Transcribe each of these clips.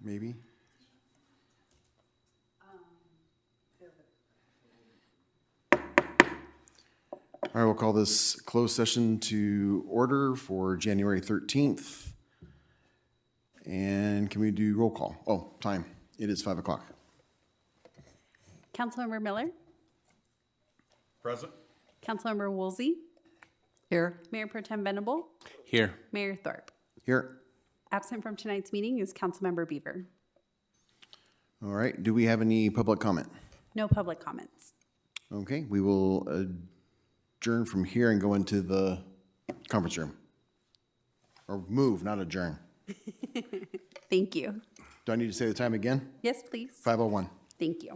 maybe? All right, we'll call this closed session to order for January 13th. And can we do roll call? Oh, time. It is 5 o'clock. Councilmember Miller, Present. Councilmember Woolsey, Here. Mayor Pro Tem Venable, Here. Mayor Thorpe. Here. Absent from tonight's meeting is Councilmember Beaver. All right, do we have any public comment? No public comments. Okay, we will adjourn from here and go into the conference room. Or move, not adjourn. Thank you. Do I need to say the time again? Yes, please. 5:01. Thank you.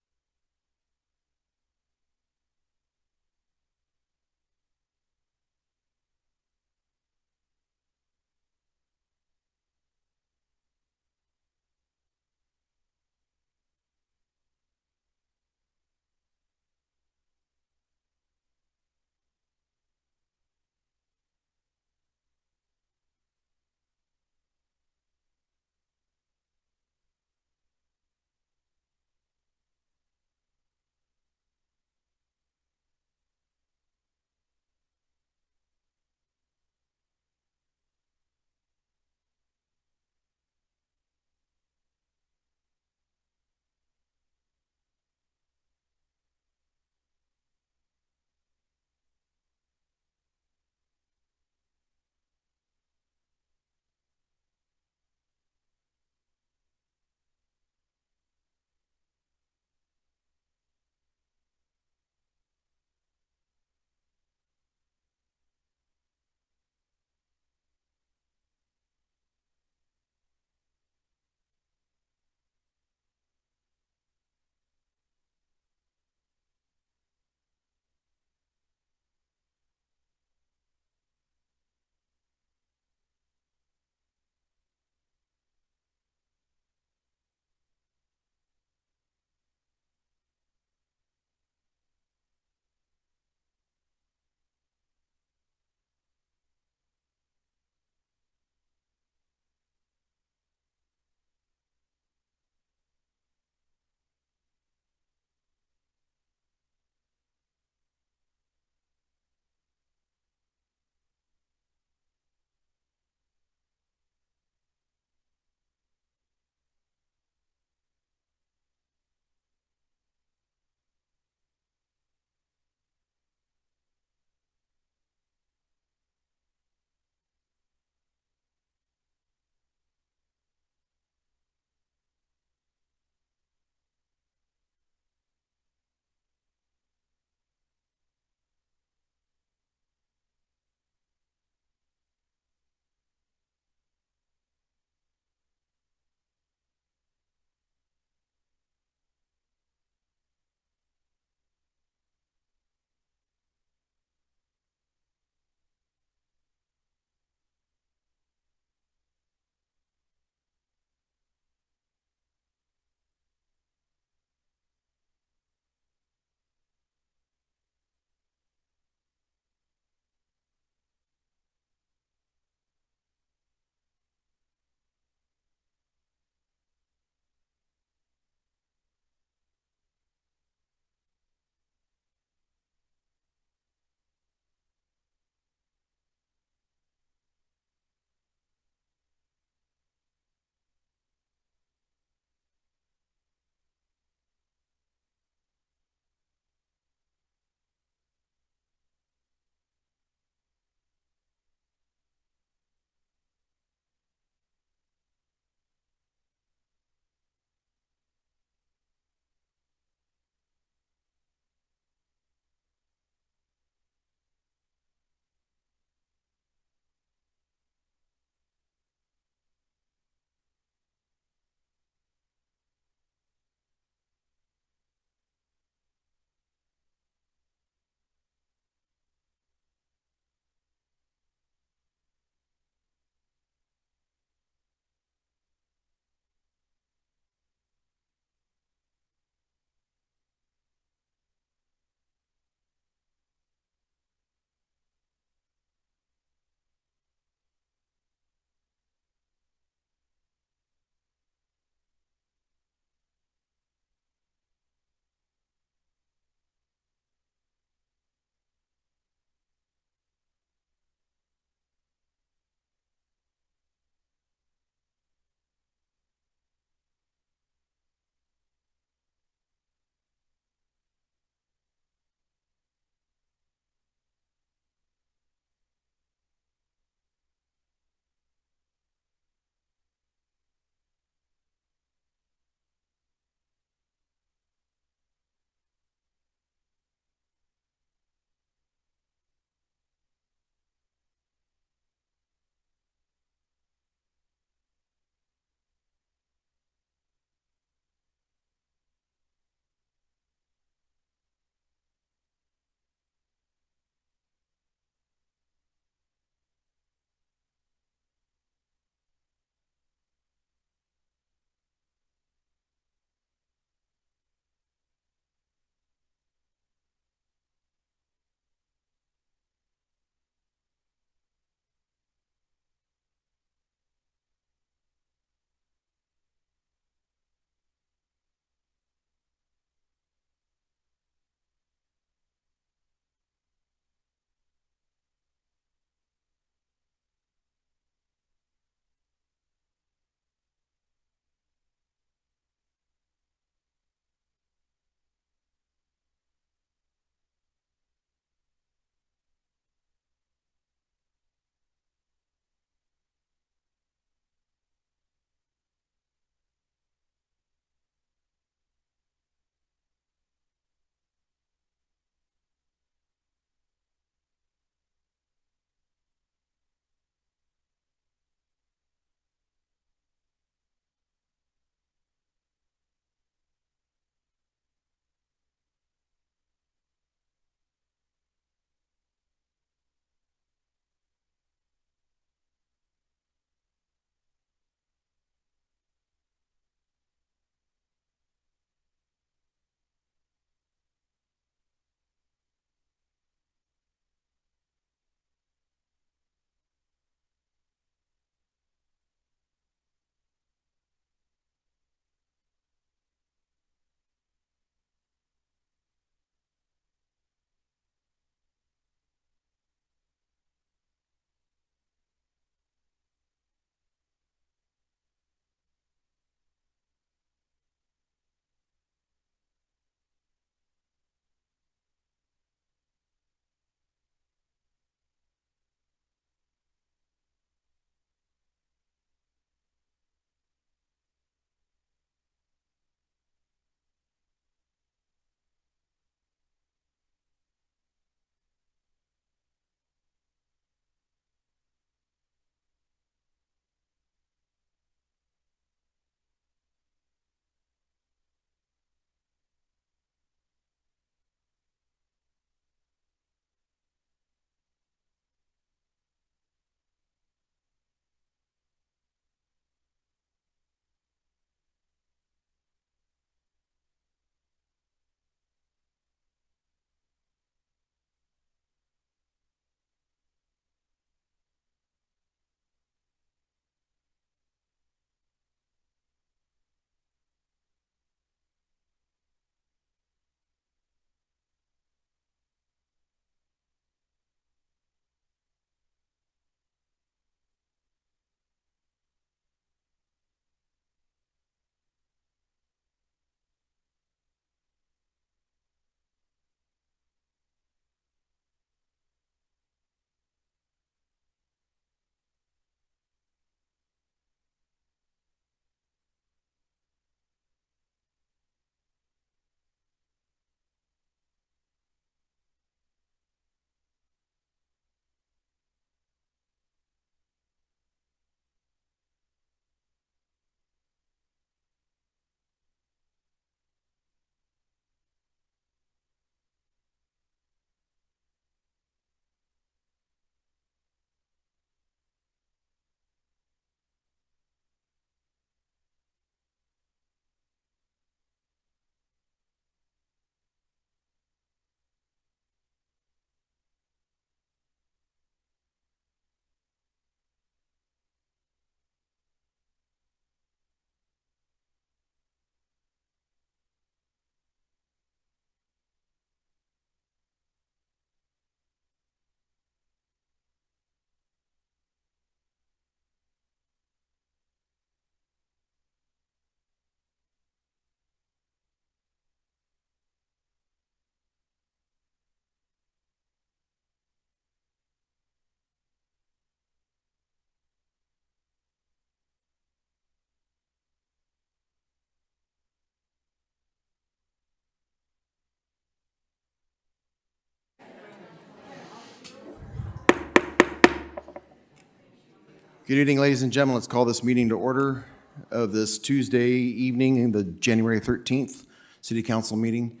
Good evening, ladies and gentlemen. Let's call this meeting to order of this Tuesday evening, the January 13th City Council meeting.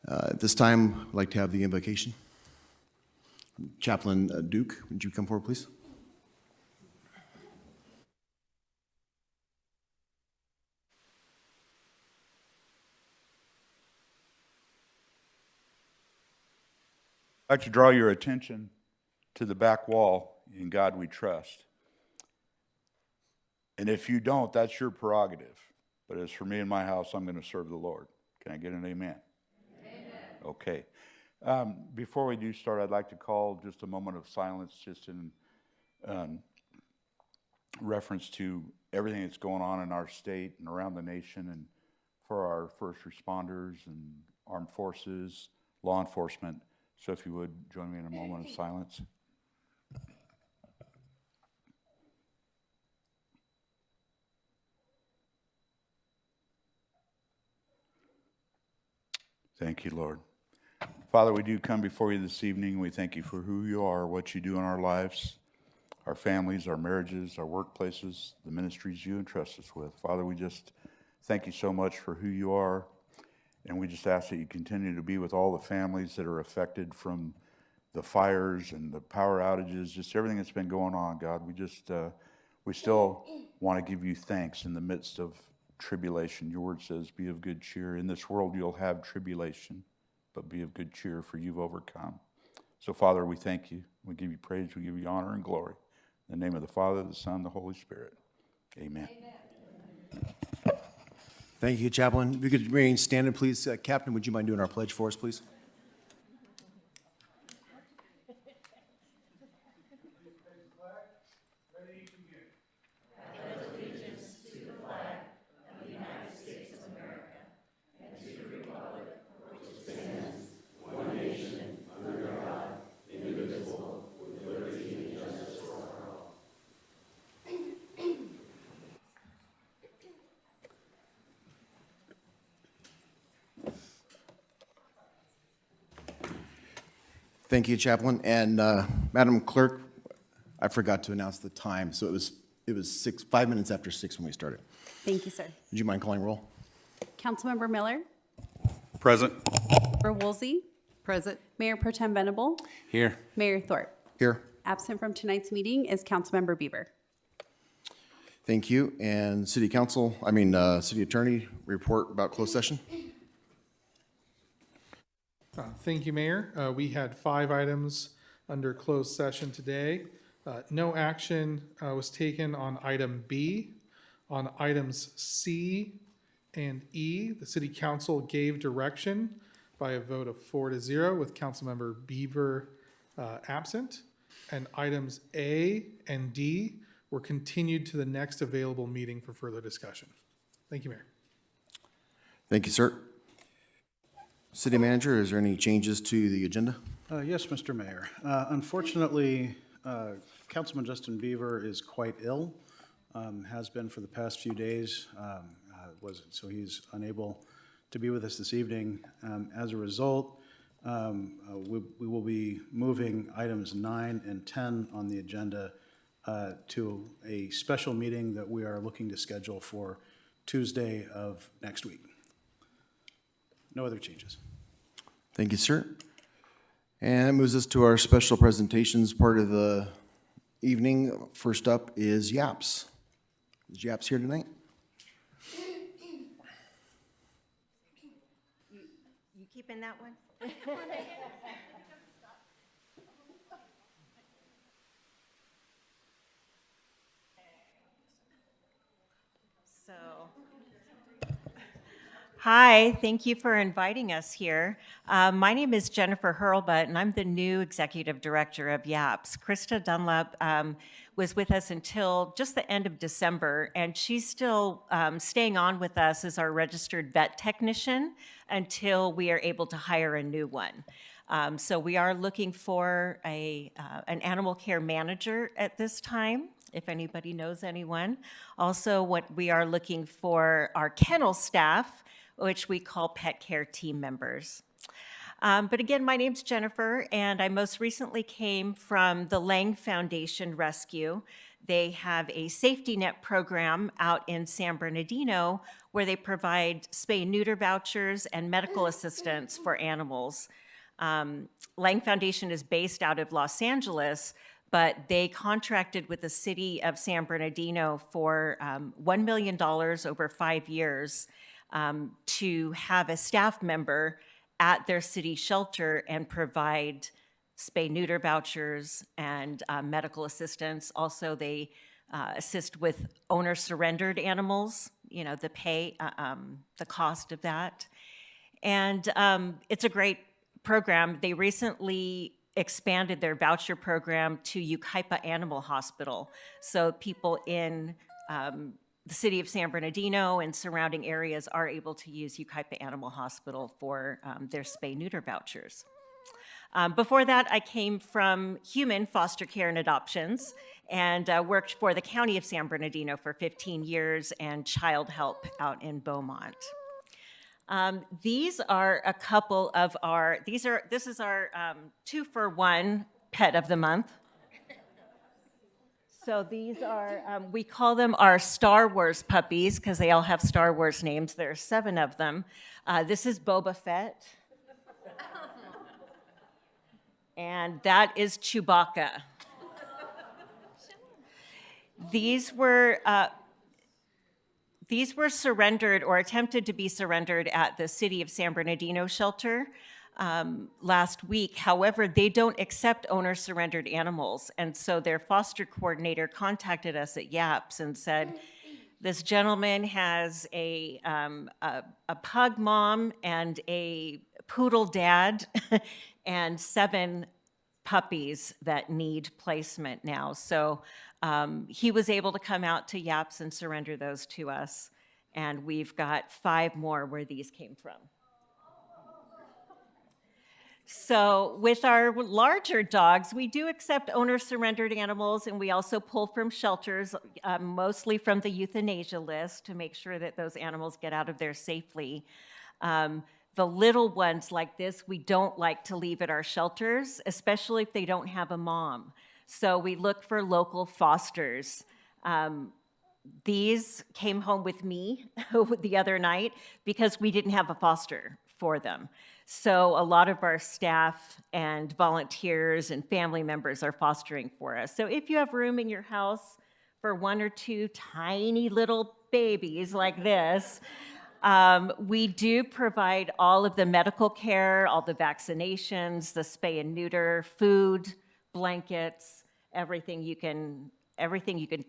At this time, I'd like to have the invocation. Chaplain Duke, would you come forward, please? I'd like to draw your attention to the back wall. In God we trust. And if you don't, that's your prerogative. But as for me and my house, I'm going to serve the Lord. Can I get an amen? Amen. Okay. Before we do start, I'd like to call just a moment of silence just in reference to everything that's going on in our state and around the nation, and for our first responders and armed forces, law enforcement. So if you would join me in a moment of silence. Thank you, Lord. Father, we do come before you this evening. We thank you for who you are, what you do in our lives, our families, our marriages, our workplaces, the ministries you entrust us with. Father, we just thank you so much for who you are, and we just ask that you continue to be with all the families that are affected from the fires and the power outages, just everything that's been going on, God. We still want to give you thanks in the midst of tribulation. Your word says, be of good cheer. In this world you'll have tribulation, but be of good cheer, for you've overcome. So, Father, we thank you. We give you praise. We give you honor and glory. In the name of the Father, the Son, and the Holy Spirit. Amen. Amen. Thank you, Chaplain. If you could remain standing, please. Captain, would you mind doing our pledge for us, please? Thank you, Chaplain. And Madam Clerk, I forgot to announce the time, so it was 5 minutes after 6 when we started. Thank you, sir. Would you mind calling roll? Councilmember Miller, Present. Member Woolsey, Present. Mayor Pro Tem Venable, Here. Mayor Thorpe. Here. Absent from tonight's meeting is Councilmember Beaver. Thank you. And City Attorney, report about closed session. Thank you, Mayor. We had 5 items under closed session today. No action was taken on item B. On items C and E, the City Council gave direction by a vote of 4-0 with Councilmember Beaver absent. And items A and D were continued to the next available meeting for further discussion. Thank you, Mayor. Thank you, sir. City Manager, is there any changes to the agenda? Yes, Mr. Mayor. Unfortunately, Councilman Justin Beaver is quite ill, has been for the past few days, so he's unable to be with us this evening. As a result, we will be moving items 9 and 10 on the agenda to a special meeting that we are looking to schedule for Tuesday of next week. No other changes. Thank you, sir. And that moves us to our special presentations part of the evening. First up is YAPS. Is YAPS here tonight? You keeping that one? So, hi, thank you for inviting us here. My name is Jennifer Hurlbut, and I'm the new Executive Director of YAPS. Krista Dunlap was with us until just the end of December, and she's still staying on with us as our registered vet technician until we are able to hire a new one. So we are looking for an animal care manager at this time, if anybody knows anyone. Also, what we are looking for are kennel staff, which we call pet care team members. But again, my name's Jennifer, and I most recently came from the Lang Foundation Rescue. They have a safety net program out in San Bernardino where they provide spay and neuter vouchers and medical assistance for animals. Lang Foundation is based out of Los Angeles, but they contracted with the city of San Bernardino for $1 million over 5 years to have a staff member at their city shelter and provide spay-neuter vouchers and medical assistance. Also, they assist with owner-surrendered animals, you know, the cost of that. And it's a great program. They recently expanded their voucher program to Yucaipa Animal Hospital. So people in the city of San Bernardino and surrounding areas are able to use Yucaipa Animal Hospital for their spay-neuter vouchers. Before that, I came from human foster care and adoptions and worked for the county of San Bernardino for 15 years and child help out in Beaumont. These are a couple of our, this is our 2-for-1 pet of the month. So these are, we call them our Star Wars puppies because they all have Star Wars names. There are 7 of them. This is Boba Fett. And that is Chewbacca. These were surrendered or attempted to be surrendered at the city of San Bernardino shelter last week. However, they don't accept owner-surrendered animals. And so their foster coordinator contacted us at YAPS and said, this gentleman has a pug mom and a poodle dad and 7 puppies that need placement now. So he was able to come out to YAPS and surrender those to us. And we've got 5 more where these came from. So with our larger dogs, we do accept owner-surrendered animals, and we also pull from shelters, mostly from the euthanasia list, to make sure that those animals get out of there safely. The little ones like this, we don't like to leave at our shelters, especially if they don't have a mom. So we look for local fosters. These came home with me the other night because we didn't have a foster for them. So a lot of our staff and volunteers and family members are fostering for us. So if you have room in your house for 1 or 2 tiny little babies like this, we do provide all of the medical care, all the vaccinations, the spay and neuter, food, blankets, everything you can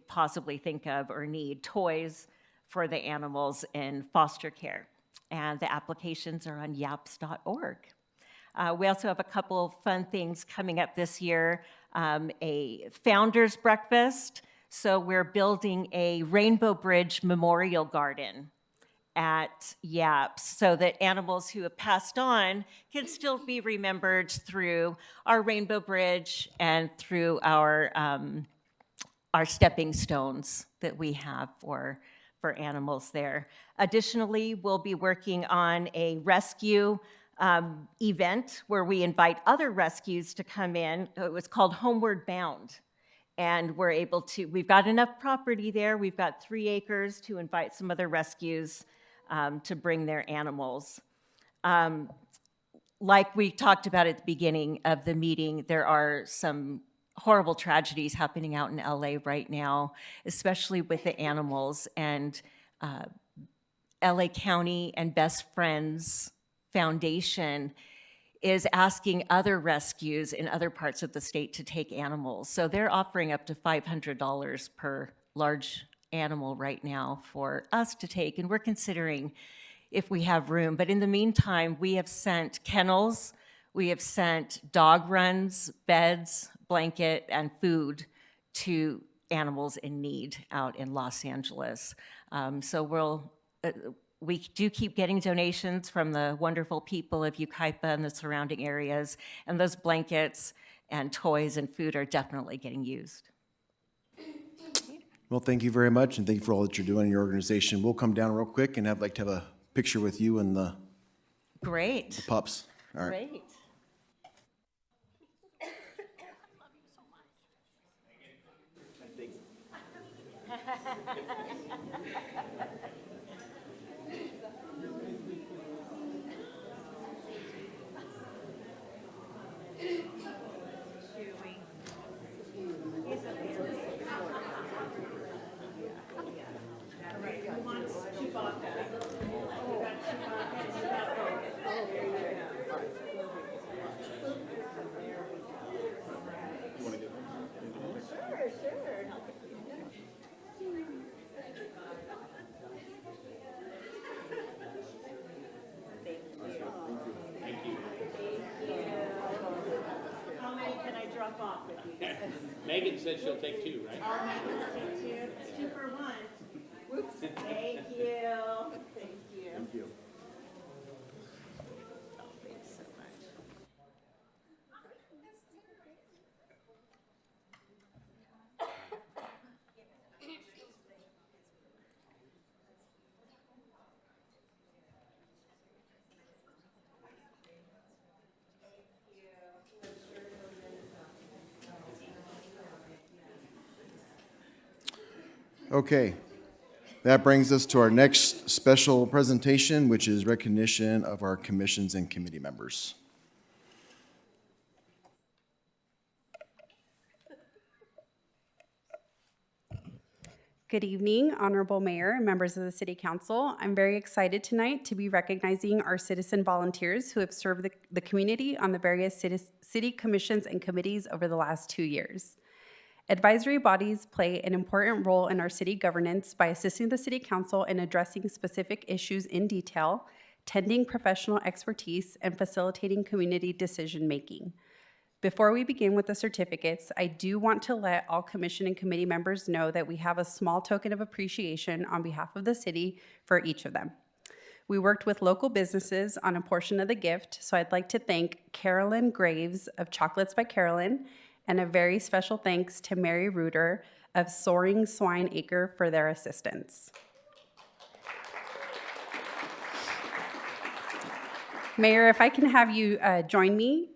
possibly think of or need, toys for the animals in foster care. And the applications are on yaps.org. We also have a couple of fun things coming up this year, a founder's breakfast. So we're building a Rainbow Bridge Memorial Garden at YAPS so that animals who have passed on can still be remembered through our Rainbow Bridge and through our stepping stones that we have for animals there. Additionally, we'll be working on a rescue event where we invite other rescues to come in. It was called Homeward Bound. And we've got enough property there. We've got 3 acres to invite some other rescues to bring their animals. Like we talked about at the beginning of the meeting, there are some horrible tragedies happening out in LA right now, especially with the animals. And LA County and Best Friends Foundation is asking other rescues in other parts of the state to take animals. So they're offering up to $500 per large animal right now for us to take, and we're considering if we have room. But in the meantime, we have sent kennels, we have sent dog runs, beds, blanket, and food to animals in need out in Los Angeles. So we do keep getting donations from the wonderful people of Yucaipa and the surrounding areas, and those blankets and toys and food are definitely getting used. Well, thank you very much, and thank you for all that you're doing in your organization. We'll come down real quick, and I'd like to have a picture with you and the Great. pups. All right. Great. How many can I drop off with you? Megan said she'll take 2, right? I'll make it take 2. It's 2 for 1. Whoops. Thank you. Thank you. Thank you. Thanks so much. Okay. That brings us to our next special presentation, which is recognition of our commissions and committee members. Good evening, Honorable Mayor and members of the City Council. I'm very excited tonight to be recognizing our citizen volunteers who have served the community on the various city commissions and committees over the last 2 years. Advisory bodies play an important role in our city governance by assisting the City Council in addressing specific issues in detail, tending professional expertise, and facilitating community decision-making. Before we begin with the certificates, I do want to let all commission and committee members know that we have a small token of appreciation on behalf of the city for each of them. We worked with local businesses on a portion of the gift, so I'd like to thank Carolyn Graves of Chocolates by Carolyn, and a very special thanks to Mary Reuter of Soaring Swine Acre for their assistance. Mayor, if I can have you join me.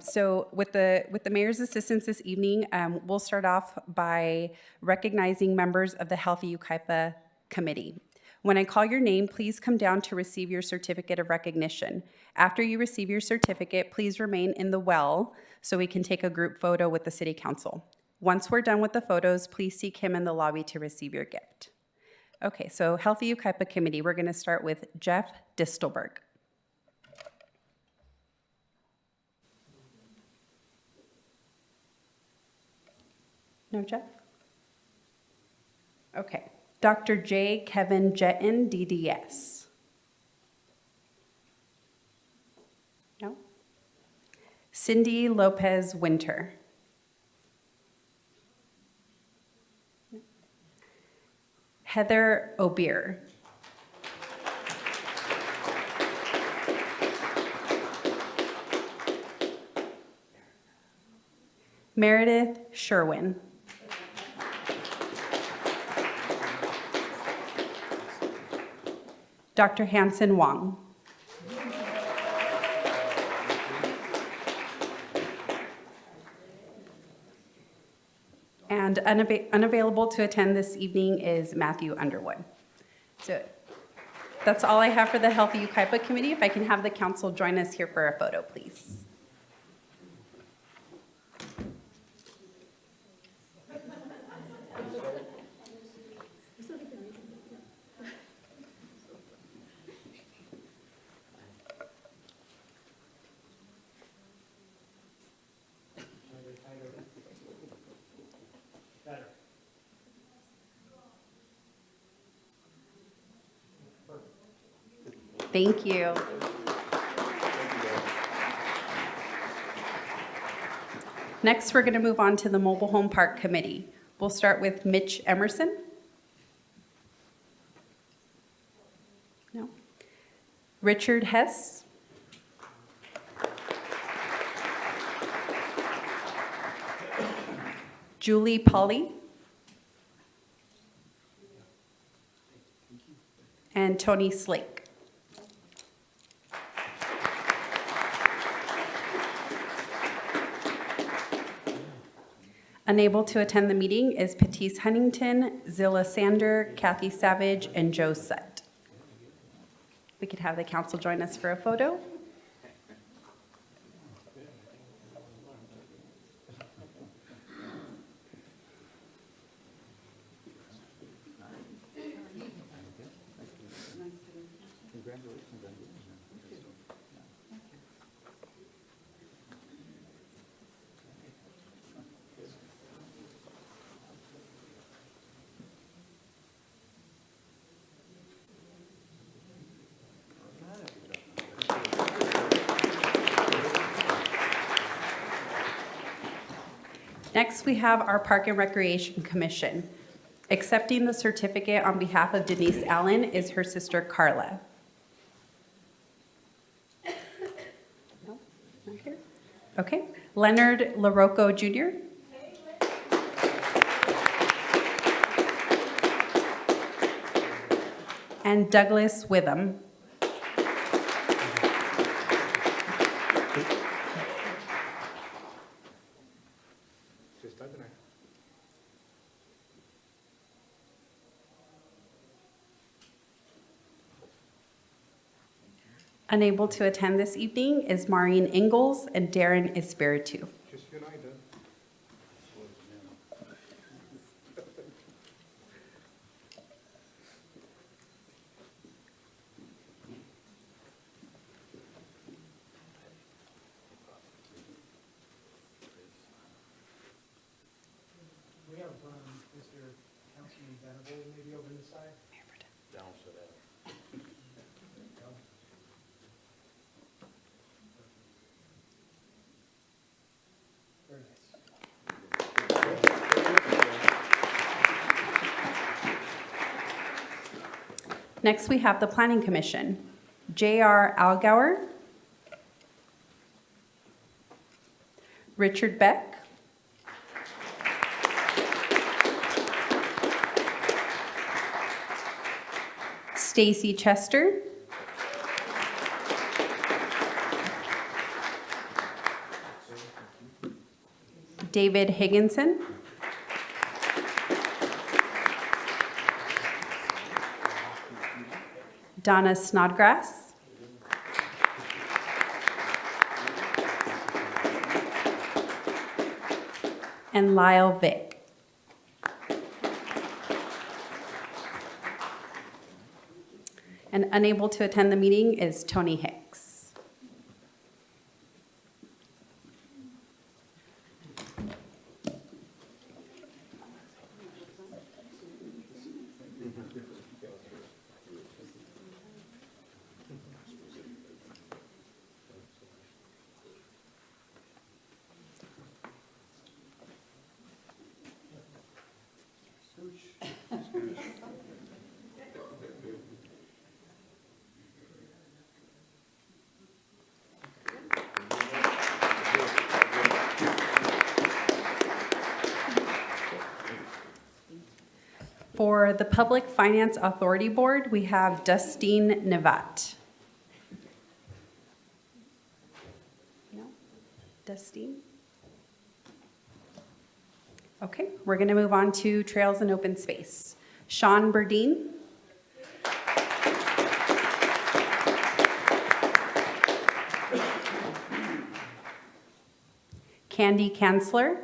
So with the mayor's assistance this evening, we'll start off by recognizing members of the Healthy Yucaipa Committee. When I call your name, please come down to receive your certificate of recognition. After you receive your certificate, please remain in the well so we can take a group photo with the City Council. Once we're done with the photos, please seek him in the lobby to receive your gift. Okay, so Healthy Yucaipa Committee, we're gonna start with Jeff Distelberg. No, Jeff? Okay. Dr. J. Kevin Jetton, DDS. No? Cindy Lopez Winter. No. Heather Obeer. Meredith Sherwin. Dr. Hanson Wong. And unavailable to attend this evening is Matthew Underwood. So that's all I have for the Healthy Yucaipa Committee. If I can have the council join us here for a photo, please. Thank you. Next, we're going to move on to the Mobile Home Park Committee. We'll start with Mitch Emerson. No. Richard Hess. Julie Polly. And Tony Slake. Unable to attend the meeting is Patisse Huntington, Zilla Sander, Kathy Savage, and Joe Sutt. We could have the council join us for a photo. Next, we have our Park and Recreation Commission. Accepting the certificate on behalf of Denise Allen is her sister Carla. No, not here. Okay, Leonard LaRocco Jr. And Douglas Witham. Unable to attend this evening is Maureen Ingalls and Darren Espiritu. Just you and I, Doug. We have Mr. Councilman Venable maybe over this side. Down so that. Very nice. Next, we have the Planning Commission. J.R. Algauer, Richard Beck, Stacy Chester, David Higginson, Donna Snodgrass, and Lyle Vick. And unable to attend the meeting is Tony Hicks. For the Public Finance Authority Board, we have Dustine Nevat. No? Dustine? Okay, we're going to move on to Trails and Open Space. Sean Burdine. Candy Kanzler.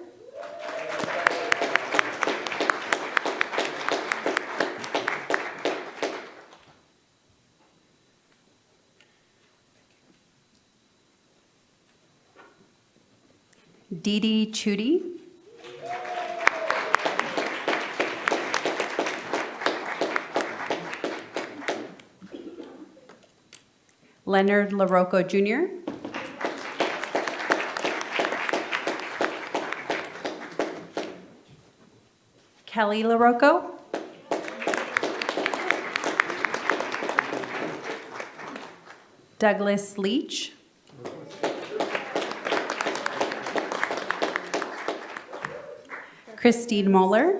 Dee Dee Chudy. Leonard LaRocco Jr. Kelly LaRocco. Douglas Leach. Christine Moeller.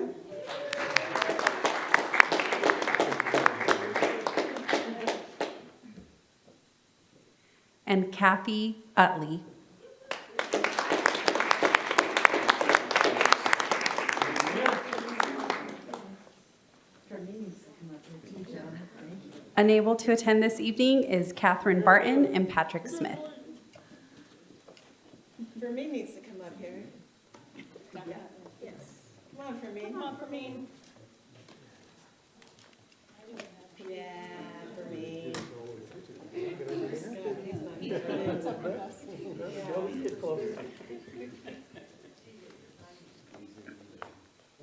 And Kathy Utley. Unable to attend this evening is Catherine Barton and Patrick Smith. Fermin needs to come up here. Yeah, yes. Come on, Fermin. Come on, Fermin. Yeah, Fermin.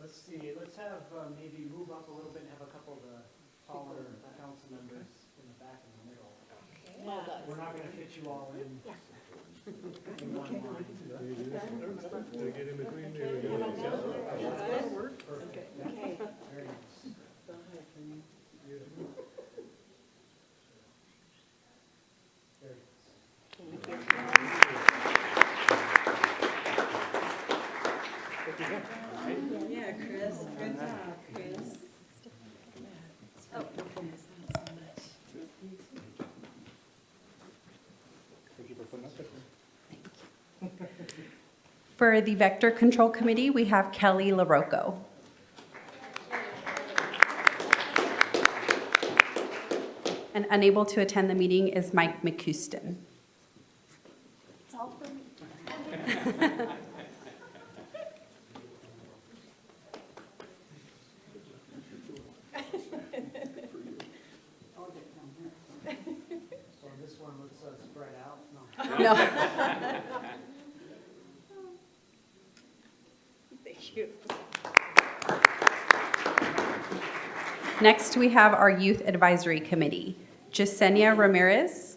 Let's see, let's have, maybe move up a little bit and have a couple of the taller council members in the back and the middle. We're not gonna fit you all in. In one line. Perfect. Very nice. Very nice. Yeah, Chris, good job, Chris. For the Vector Control Committee, we have Kelly LaRocco. And unable to attend the meeting is Mike McCuston. So this one looks spread out. No. Thank you. Next, we have our Youth Advisory Committee. Jasenia Ramirez.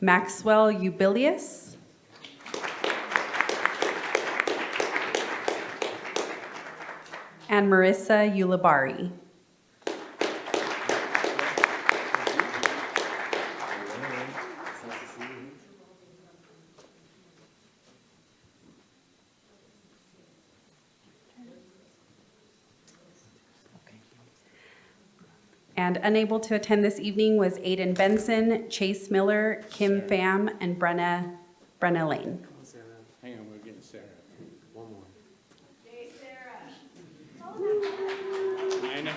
Maxwell Ubilius. And Marissa Ulibari. And unable to attend this evening was Aiden Benson, Chase Miller, Kim Pham, and Brenna Lane. Hang on, we're getting Sarah. One more. Hey, Sarah. I know.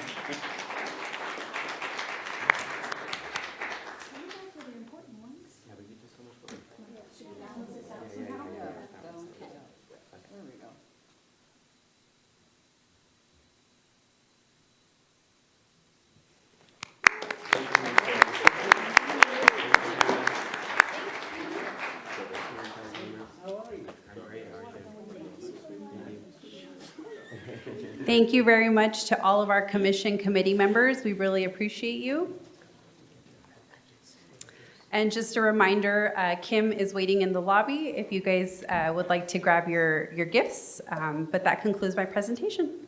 Thank you very much to all of our commission committee members. We really appreciate you. And just a reminder, Kim is waiting in the lobby if you guys would like to grab your gifts. But that concludes my presentation.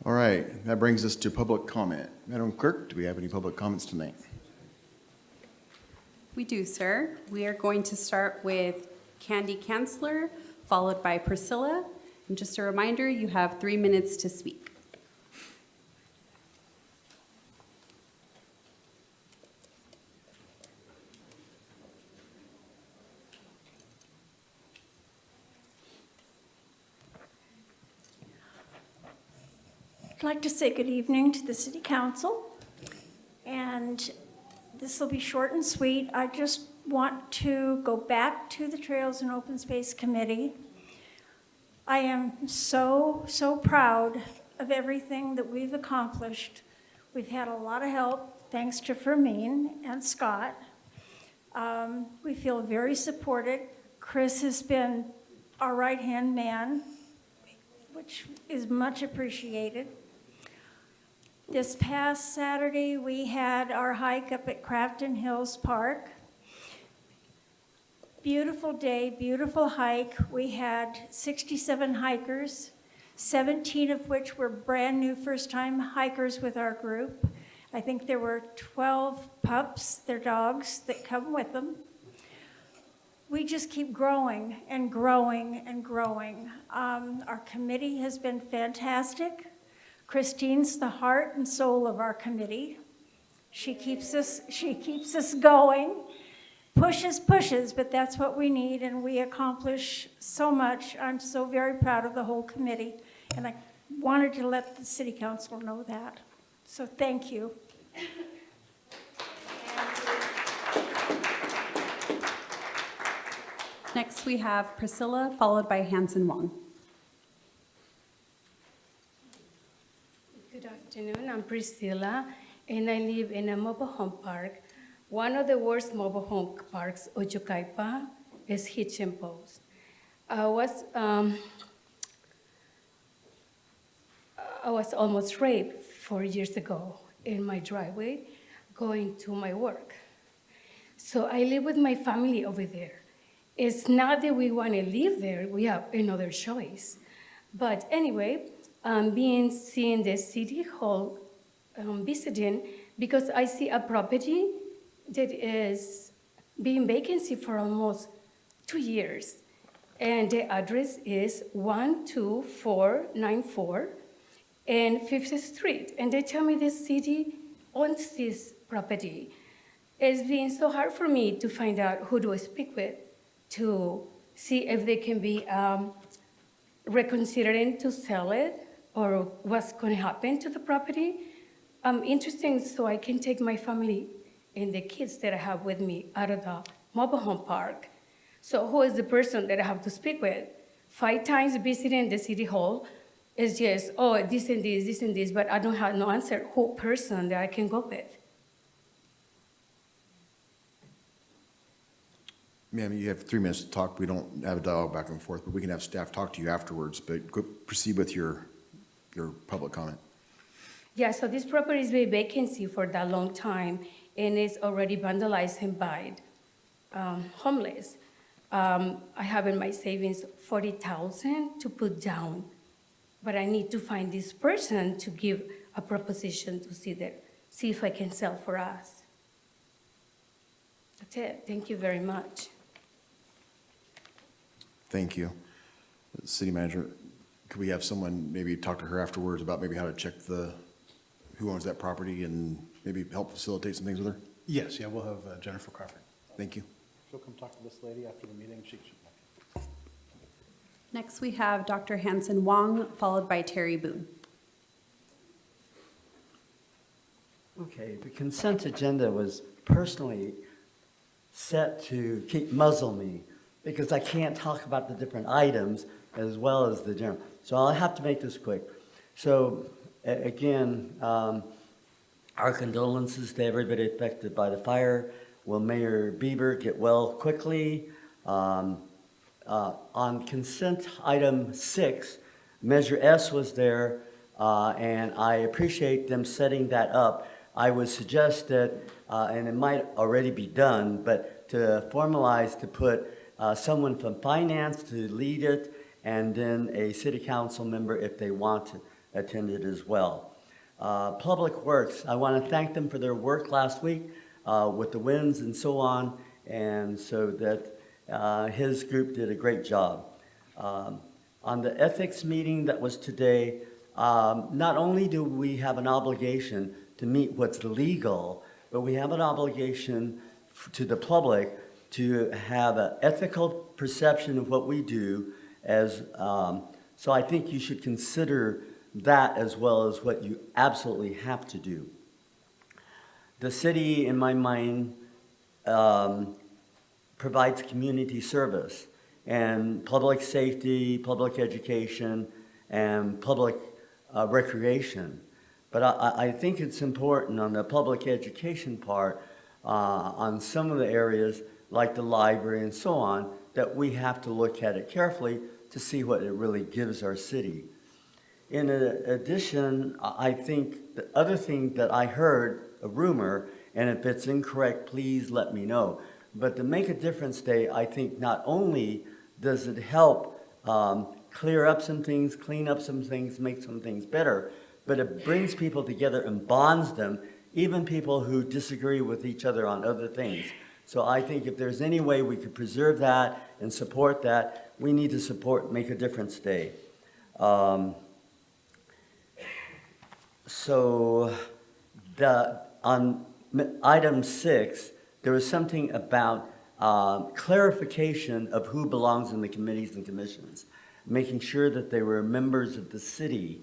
All right, that brings us to public comment. Madam Clerk, do we have any public comments tonight? We do, sir. We are going to start with Candy Kanzler, followed by Priscilla. And just a reminder, you have 3 minutes to speak. I'd like to say good evening to the City Council, and this will be short and sweet. I just want to go back to the Trails and Open Space Committee. I am so proud of everything that we've accomplished. We've had a lot of help, thanks to Fermin and Scott. We feel very supported. Chris has been our right-hand man, which is much appreciated. This past Saturday, we had our hike up at Crafton Hills Park. Beautiful day, beautiful hike. We had 67 hikers, 17 of which were brand new first-time hikers with our group, I think there were 12 pups, their dogs, that come with them. We just keep growing and growing and growing. Our committee has been fantastic. Christine's the heart and soul of our committee. She keeps us going. Pushes, but that's what we need, and we accomplish so much. I'm so very proud of the whole committee, and I wanted to let the city council know that. So thank you. Next, we have Priscilla, followed by Hanson Wong. Good afternoon, I'm Priscilla, and I live in a mobile home park. One of the worst mobile home parks of Yucaipa is Hitch and Post. I was almost raped 4 years ago in my driveway going to my work. So I live with my family over there. It's not that we want to live there, we have another choice. But anyway, seeing the city hall visiting because I see a property that is being vacancy for almost 2 years. And the address is 12494 and 5th Street. And they tell me the city owns this property. It's been so hard for me to find out who do I speak with to see if they can be reconsidering to sell it or what's going to happen to the property. Interesting, so I can take my family and the kids that I have with me out of the mobile home park. So who is the person that I have to speak with? 5 times visiting the city hall is just, oh, this and this, but I don't have no answer. Who person that I can go with? Ma'am, you have 3 minutes to talk. We don't have a dialogue back and forth, but we can have staff talk to you afterwards, but proceed with your public comment. Yeah, so this property has been vacancy for that long time, and it's already vandalized and by homeless. I have in my savings $40,000 to put down, but I need to find this person to give a proposition to see if I can sell for us. That's it. Thank you very much. Thank you. City manager, could we have someone maybe talk to her afterwards about maybe how to check who owns that property and maybe help facilitate some things with her? Yes, yeah, we'll have Jennifer Crawford. Thank you. She'll come talk to this lady after the meeting. Next, we have Dr. Hanson Wong, followed by Terry Boone. Okay, the consent agenda was personally set to muzzle me because I can't talk about the different items as well as the general. So I'll have to make this quick. So again, our condolences to everybody affected by the fire. Will Mayor Beaver get well quickly? On consent item 6, Measure S was there, and I appreciate them setting that up. I would suggest that, and it might already be done, but to formalize, to put someone from finance to lead it, and then a city council member if they want to attend it as well. Public Works, I want to thank them for their work last week with the winds and so on, and so that his group did a great job. On the ethics meeting that was today, not only do we have an obligation to meet what's legal, but we have an obligation to the public to have an ethical perception of what we do as, so I think you should consider that as well as what you absolutely have to do. The city, in my mind, provides community service and public safety, public education, and public recreation. But I think it's important on the public education part, on some of the areas like the library and so on, that we have to look at it carefully to see what it really gives our city. In addition, I think the other thing that I heard, a rumor, and if it's incorrect, please let me know. But to Make a Difference Day, I think not only does it help clear up some things, clean up some things, make some things better, but it brings people together and bonds them even people who disagree with each other on other things. So I think if there's any way we could preserve that and support that, we need to support Make a Difference Day. So on item 6, there was something about clarification of who belongs in the committees and commissions, making sure that they were members of the city,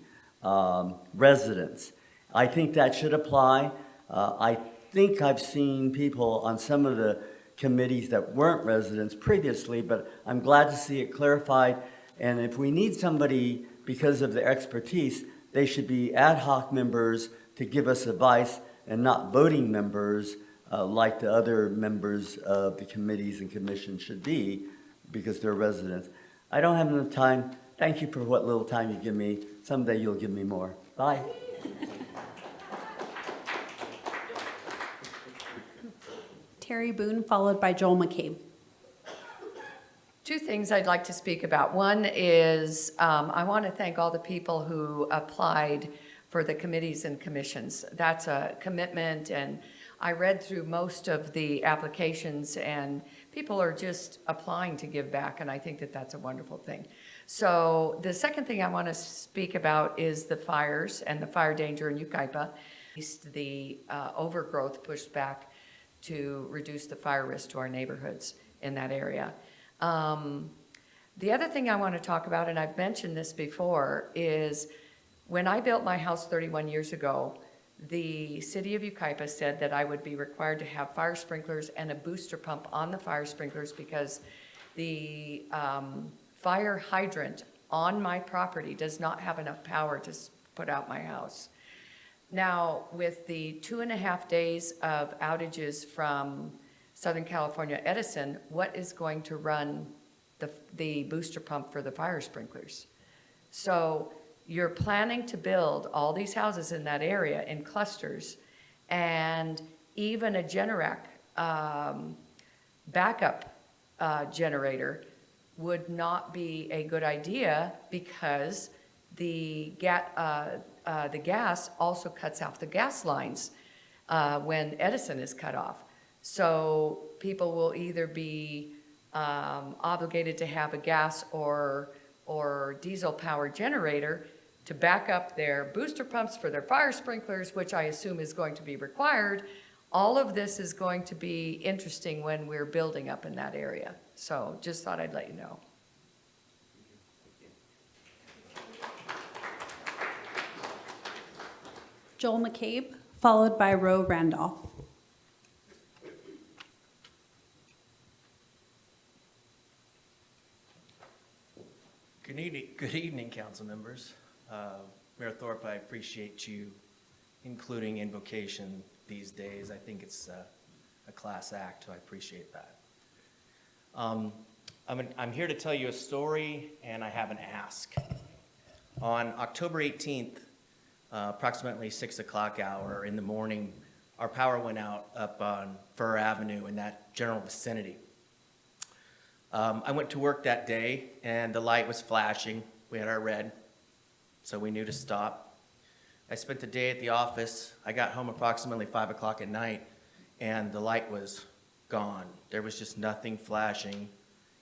residents. I think that should apply. I think I've seen people on some of the committees that weren't residents previously, but I'm glad to see it clarified. And if we need somebody because of their expertise, they should be ad hoc members to give us advice and not voting members like the other members of the committees and commissions should be because they're residents. I don't have enough time. Thank you for what little time you give me. Someday you'll give me more. Bye. Terry Boone, followed by Joel McCabe. Two things I'd like to speak about. One is I want to thank all the people who applied for the committees and commissions. That's a commitment, and I read through most of the applications, and people are just applying to give back, and I think that that's a wonderful thing. So the second thing I want to speak about is the fires and the fire danger in Yucaipa. The overgrowth pushed back to reduce the fire risk to our neighborhoods in that area. The other thing I want to talk about, and I've mentioned this before, is when I built my house 31 years ago, the city of Yucaipa said that I would be required to have fire sprinklers and a booster pump on the fire sprinklers because the fire hydrant on my property does not have enough power to put out my house. Now, with the 2.5 days of outages from Southern California Edison, what is going to run the booster pump for the fire sprinklers? So you're planning to build all these houses in that area in clusters, and even a Generac backup generator would not be a good idea because the gas also cuts off the gas lines when Edison is cut off. So people will either be obligated to have a gas or diesel power generator to back up their booster pumps for their fire sprinklers, which I assume is going to be required. All of this is going to be interesting when we're building up in that area. So just thought I'd let you know. Joel McCabe, followed by Roe Randolph. Good evening, council members. Mayor Thorpe, I appreciate you including invocation these days. I think it's a class act, so I appreciate that. I'm here to tell you a story, and I have an ask. On October 18th, approximately 6 o'clock hour in the morning, our power went out up on Fur Avenue in that general vicinity. I went to work that day, and the light was flashing. We had our red, so we knew to stop. I spent the day at the office. I got home approximately 5 o'clock at night, and the light was gone. There was just nothing flashing,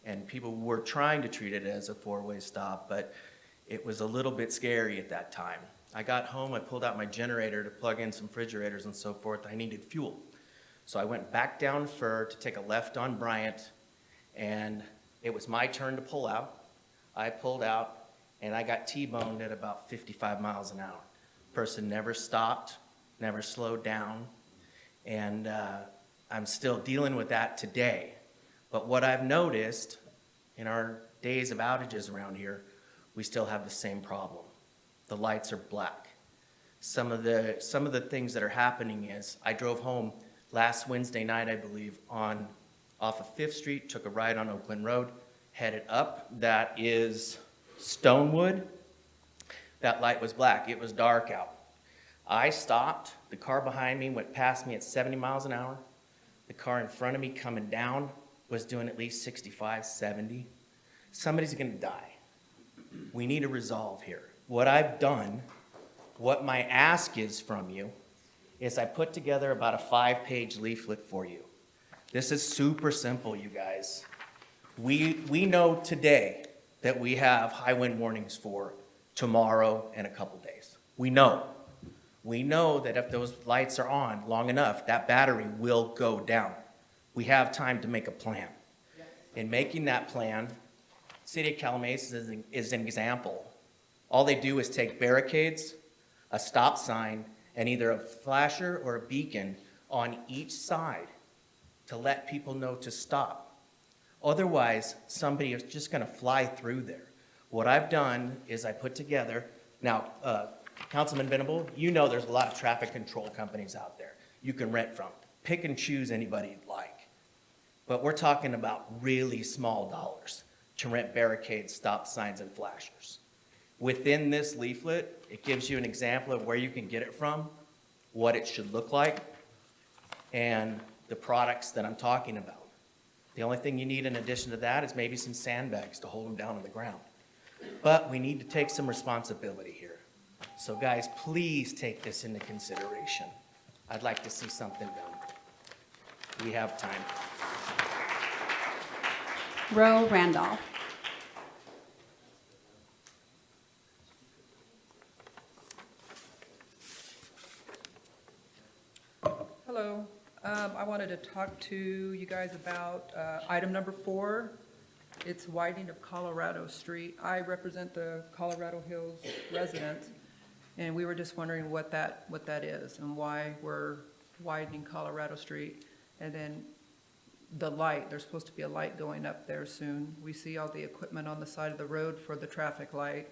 and people were trying to treat it as a four-way stop, but it was a little bit scary at that time. I got home, I pulled out my generator to plug in some refrigerators and so forth. I needed fuel. So I went back down Fur to take a left on Bryant, and it was my turn to pull out. I pulled out, and I got T-boned at about 55 miles an hour. Person never stopped, never slowed down, and I'm still dealing with that today. But what I've noticed in our days of outages around here, we still have the same problem. The lights are black. Some of the things that are happening is I drove home last Wednesday night, I believe, off of 5th Street, took a ride on Oakland Road, headed up. That is Stonewood. That light was black. It was dark out. I stopped. The car behind me went past me at 70 miles an hour. The car in front of me coming down was doing at least 65, 70. Somebody's going to die. We need a resolve here. What I've done, what my ask is from you, is I put together about a 5-page leaflet for you. This is super simple, you guys. We know today that we have high wind warnings for tomorrow and a couple days. We know. We know that if those lights are on long enough, that battery will go down. We have time to make a plan. In making that plan, City of Calumet is an example. All they do is take barricades, a stop sign, and either a flasher or a beacon on each side to let people know to stop. Otherwise, somebody is just gonna fly through there. What I've done is I put together, now, Councilman Venable, you know there's a lot of traffic control companies out there you can rent from. Pick and choose anybody you'd like. But we're talking about really small dollars to rent barricades, stop signs, and flashers. Within this leaflet, it gives you an example of where you can get it from, what it should look like, and the products that I'm talking about. The only thing you need in addition to that is maybe some sandbags to hold them down on the ground. But we need to take some responsibility here. So guys, please take this into consideration. I'd like to see something done. We have time. Roe Randolph. Hello. I wanted to talk to you guys about item number 4. It's widening of Colorado Street. I represent the Colorado Hills residents, and we were just wondering what that is and why we're widening Colorado Street. And then the light, there's supposed to be a light going up there soon. We see all the equipment on the side of the road for the traffic light.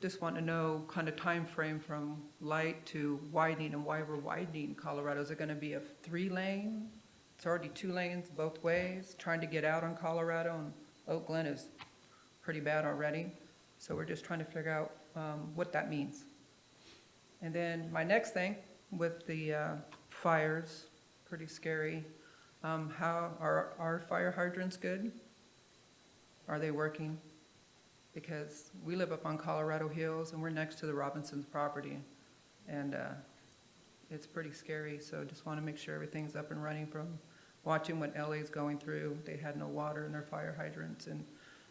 Just want to know kind of time frame from light to widening and why we're widening Colorado. Is it going to be a 3-lane? It's already 2 lanes both ways, trying to get out on Colorado, and Oak Glen is pretty bad already. So we're just trying to figure out what that means. And then my next thing with the fires, pretty scary. How are our fire hydrants good? Are they working? Because we live up on Colorado Hills and we're next to the Robinsons' property, and it's pretty scary. So just want to make sure everything's up and running. From watching what LA's going through, they had no water in their fire hydrants, and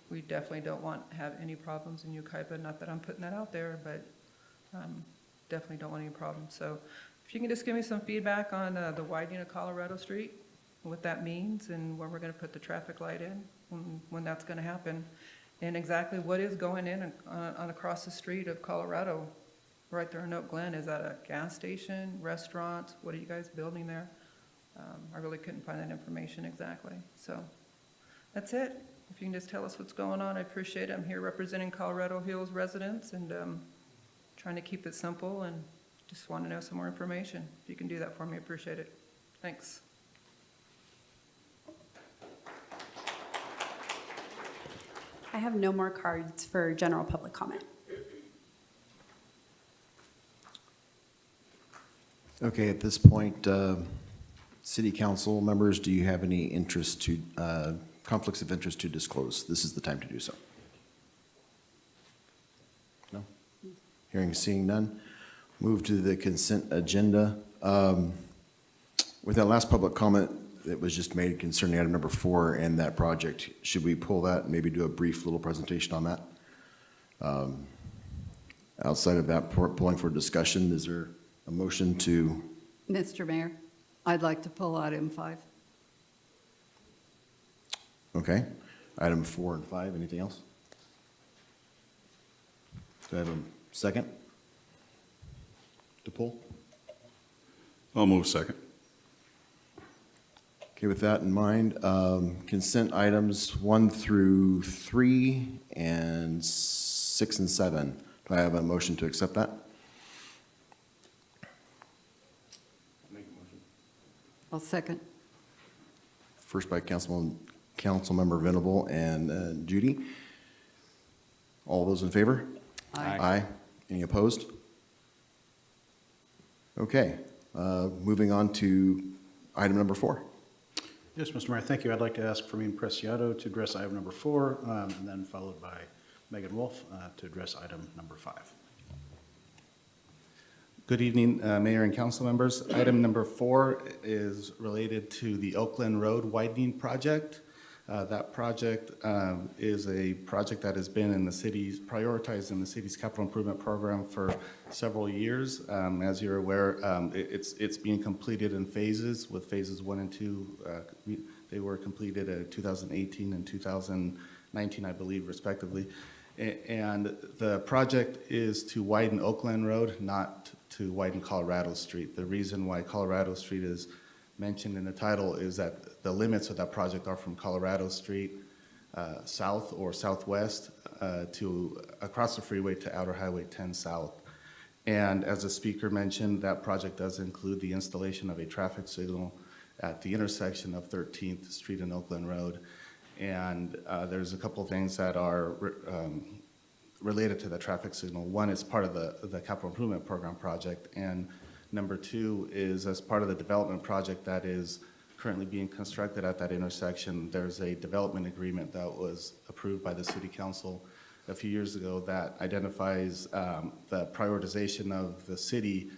we definitely don't want to have any problems in Yucaipa. Not that I'm putting that out there, but definitely don't want any problems. So if you can just give me some feedback on the widening of Colorado Street, what that means, and when we're going to put the traffic light in, when that's going to happen. And exactly what is going in on across the street of Colorado, right there in Oak Glen? Is that a gas station, restaurant? What are you guys building there? I really couldn't find that information exactly. So that's it. If you can just tell us what's going on, I appreciate it. I'm here representing Colorado Hills residents and trying to keep it simple, and just want to know some more information. If you can do that for me, I appreciate it. Thanks. I have no more cards for general public comment. Okay, at this point, city council members, do you have any interest to, conflicts of interest to disclose? This is the time to do so. No? Hearing, seeing none. Move to the consent agenda. With that last public comment that was just made concerning item number 4 and that project, should we pull that and maybe do a brief little presentation on that? Outside of that, pulling for discussion, is there a motion to? Mr. Mayor, I'd like to pull item 5. Okay. Item 4 and 5, anything else? Do I have a second to pull? I'll move second. Okay, with that in mind, consent items 1 through 3 and 6 and 7. Do I have a motion to accept that? I'll second. First by Councilmember Venable and Judy. All those in favor? Aye. Aye. Any opposed? Okay, moving on to item number 4. Yes, Mr. Mayor, thank you. I'd like to ask Fermin Preciado to address item number 4, and then followed by Megan Wolf to address item number 5. Good evening, Mayor and council members. Item number 4 is related to the Oakland Road widening project. That project is a project that has been in the city's, prioritized in the city's capital improvement program for several years. As you're aware, it's being completed in phases, with phases 1 and 2. They were completed in 2018 and 2019, I believe, respectively. And the project is to widen Oakland Road, not to widen Colorado Street. The reason why Colorado Street is mentioned in the title is that the limits of that project are from Colorado Street south or southwest to across the freeway to Outer Highway 10 south. And as the speaker mentioned, that project does include the installation of a traffic signal at the intersection of 13th Street and Oakland Road. And there's a couple of things that are related to the traffic signal. One is part of the capital improvement program project, and number 2 is as part of the development project that is currently being constructed at that intersection. There's a development agreement that was approved by the city council a few years ago that identifies the prioritization of the city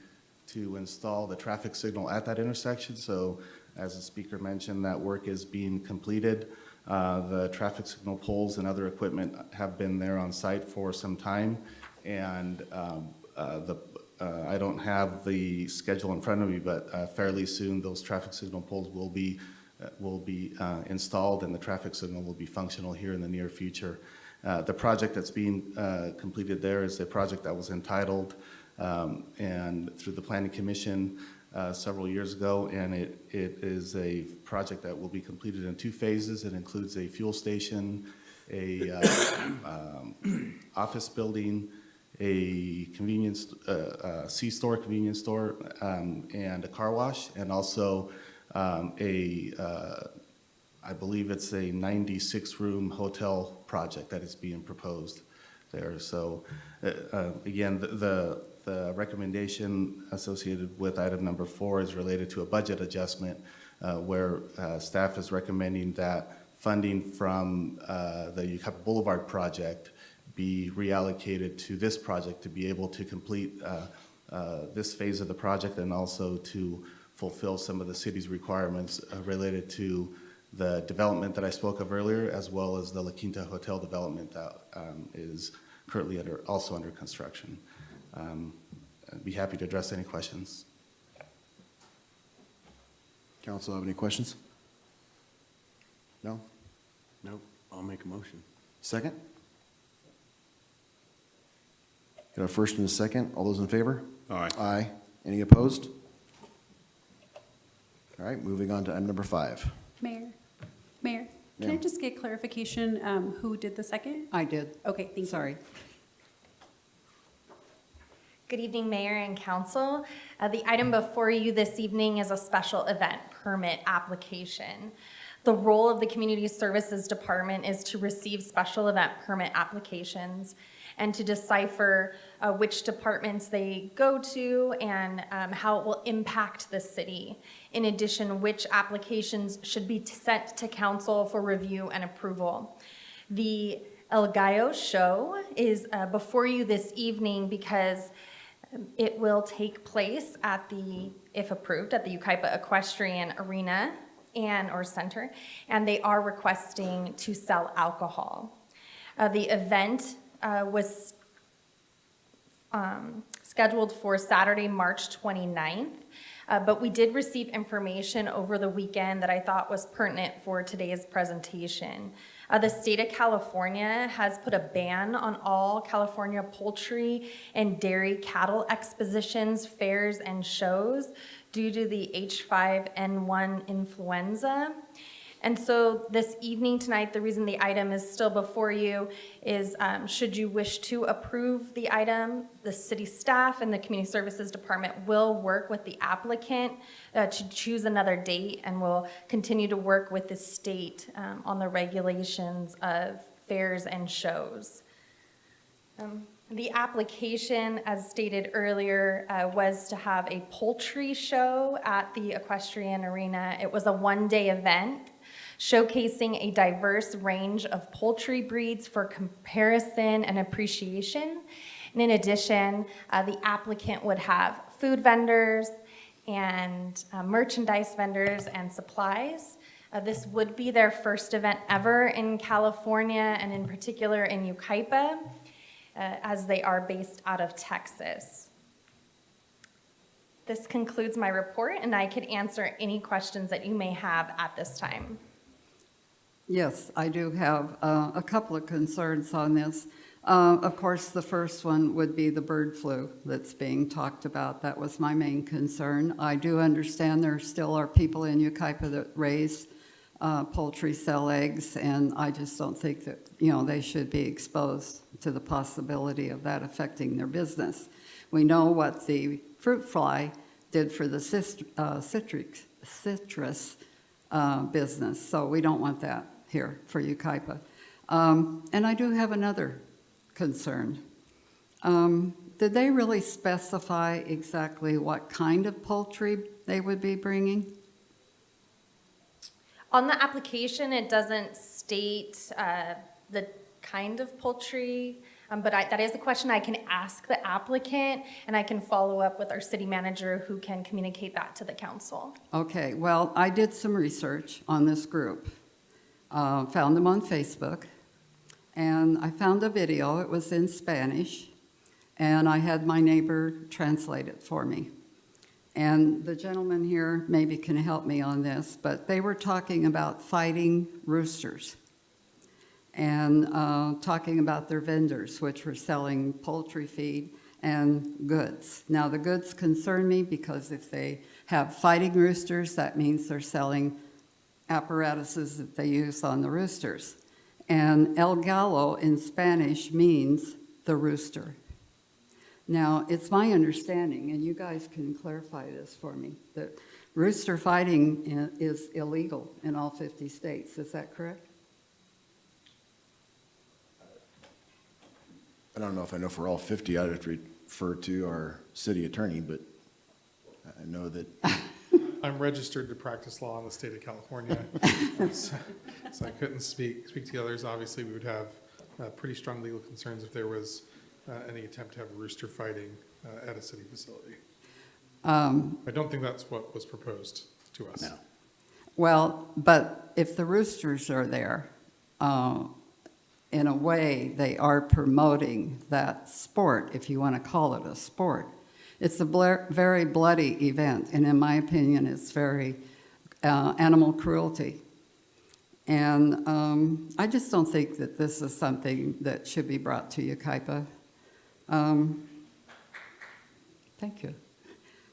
to install the traffic signal at that intersection. So as the speaker mentioned, that work is being completed. The traffic signal poles and other equipment have been there on site for some time, and I don't have the schedule in front of me, but fairly soon those traffic signal poles will be installed, and the traffic signal will be functional here in the near future. The project that's being completed there is a project that was entitled and through the Planning Commission several years ago, and it is a project that will be completed in 2 phases. It includes a fuel station, a office building, a convenience, C-store, convenience store, and a car wash, and also I believe it's a 96-room hotel project that is being proposed there. So again, the recommendation associated with item number 4 is related to a budget adjustment where staff is recommending that funding from the Yucaipa Boulevard project be reallocated to this project to be able to complete this phase of the project and also to fulfill some of the city's requirements related to the development that I spoke of earlier, as well as the La Quinta Hotel development that is currently also under construction. I'd be happy to address any questions. Council have any questions? No? Nope, I'll make a motion. Second? Got a first and a second. All those in favor? Aye. Aye. Any opposed? All right, moving on to item number 5. Mayor, can I Ma'am. just get clarification, who did the second? I did. Okay, thank you. Sorry. Good evening, Mayor and Council. The item before you this evening is a special event permit application. The role of the Community Services Department is to receive special event permit applications and to decipher which departments they go to and how it will impact the city. In addition, which applications should be sent to council for review and approval. The El Gallo show is before you this evening because it will take place at the, if approved, at the Yucaipa Equestrian Arena or Center, and they are requesting to sell alcohol. The event was scheduled for Saturday, March 29th, but we did receive information over the weekend that I thought was pertinent for today's presentation. The state of California has put a ban on all California poultry and dairy cattle expositions, fairs, and shows due to the H5N1 influenza. And so this evening tonight, the reason the item is still before you is should you wish to approve the item, the city staff and the Community Services Department will work with the applicant to choose another date, and will continue to work with the state on the regulations of fairs and shows. The application, as stated earlier, was to have a poultry show at the Equestrian Arena. It was a one-day event showcasing a diverse range of poultry breeds for comparison and appreciation. And in addition, the applicant would have food vendors and merchandise vendors and supplies. This would be their first event ever in California, and in particular in Yucaipa, as they are based out of Texas. This concludes my report, and I could answer any questions that you may have at this time. Yes, I do have a couple of concerns on this. Of course, the first one would be the bird flu that's being talked about. That was my main concern. I do understand there still are people in Yucaipa that raise poultry, sell eggs, and I just don't think that, they should be exposed to the possibility of that affecting their business. We know what the fruit fly did for the citrus business, so we don't want that here for Yucaipa. And I do have another concern. Did they really specify exactly what kind of poultry they would be bringing? On the application, it doesn't state the kind of poultry, but that is a question I can ask the applicant, and I can follow up with our city manager who can communicate that to the council. Okay, well, I did some research on this group, found them on Facebook, and I found a video. It was in Spanish, and I had my neighbor translate it for me. And the gentleman here maybe can help me on this, but they were talking about fighting roosters and talking about their vendors, which were selling poultry feed and goods. Now, the goods concern me because if they have fighting roosters, that means they're selling apparatuses that they use on the roosters. And el gallo in Spanish means the rooster. Now, it's my understanding, and you guys can clarify this for me, that rooster fighting is illegal in all 50 states. Is that correct? I don't know if I know for all 50, I'd have to refer to our city attorney, but I know that. I'm registered to practice law in the state of California, so I couldn't speak to the others. Obviously, we would have pretty strong legal concerns if there was any attempt to have rooster fighting at a city facility. I don't think that's what was proposed to us. No. Well, but if the roosters are there, in a way, they are promoting that sport, if you want to call it a sport. It's a very bloody event, and in my opinion, it's very animal cruelty. And I just don't think that this is something that should be brought to Yucaipa. Thank you.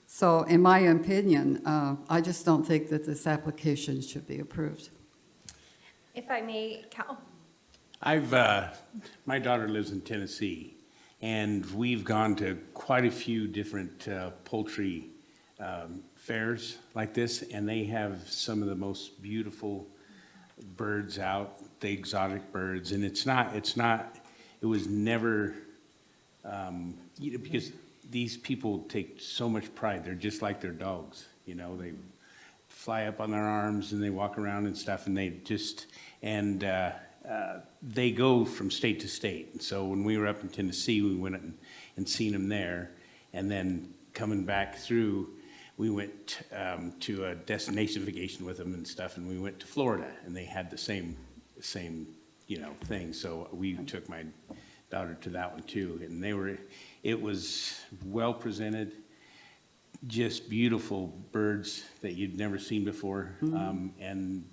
So in my opinion, I just don't think that this application should be approved. If I may, My daughter lives in Tennessee, and we've gone to quite a few different poultry fairs like this, and they have some of the most beautiful birds out, the exotic birds, and it was never, because these people take so much pride. They're just like their dogs, they fly up on their arms and they walk around and stuff, and they go from state to state. And so when we were up in Tennessee, we went and seen them there. And then coming back through, we went to a destination vacation with them and stuff. And we went to Florida, and they had the same thing. So we took my daughter to that one too. And it was well presented, just beautiful birds that you'd never seen before. And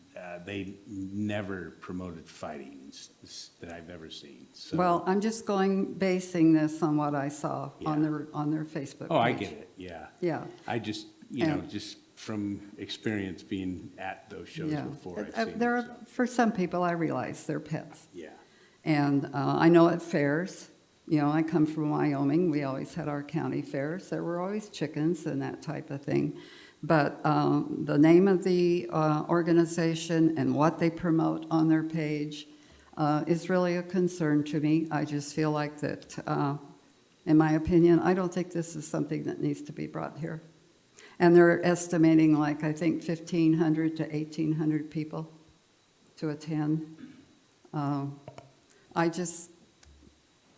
they never promoted fighting that I've ever seen. So, Well, I'm just basing this on what I saw on their Facebook page. Oh, I get it, yeah. Yeah. I just, just from experience being at those shows Yeah. before, I've seen There them, are, for some people, I realize they're pets. Yeah. And I know at fairs, I come from Wyoming, we always had our county fairs. There were always chickens and that type of thing. But the name of the organization and what they promote on their page is really a concern to me. I just feel like that, in my opinion, I don't think this is something that needs to be brought here. And they're estimating I think 1,500 to 1,800 people to attend.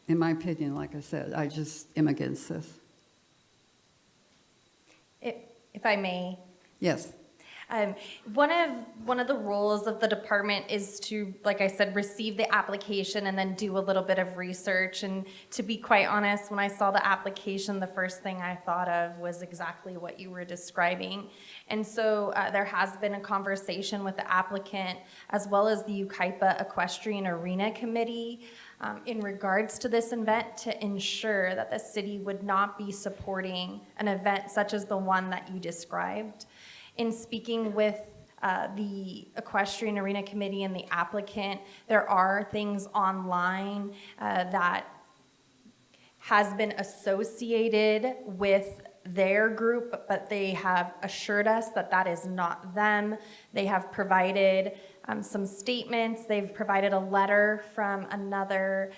In my opinion, like I said, I just am against this. If I may, Yes. one of the roles of the department is to, like I said, receive the application and then do a little bit of research. And to be quite honest, when I saw the application, the first thing I thought of was exactly what you were describing. And so there has been a conversation with the applicant as well as the Yucaipa Equestrian Arena Committee in regards to this event to ensure that the city would not be supporting an event such as the one that you described. In speaking with the Equestrian Arena Committee and the applicant, there are things online that has been associated with their group, but they have assured us that that is not them. They have provided some statements. They've provided a letter from another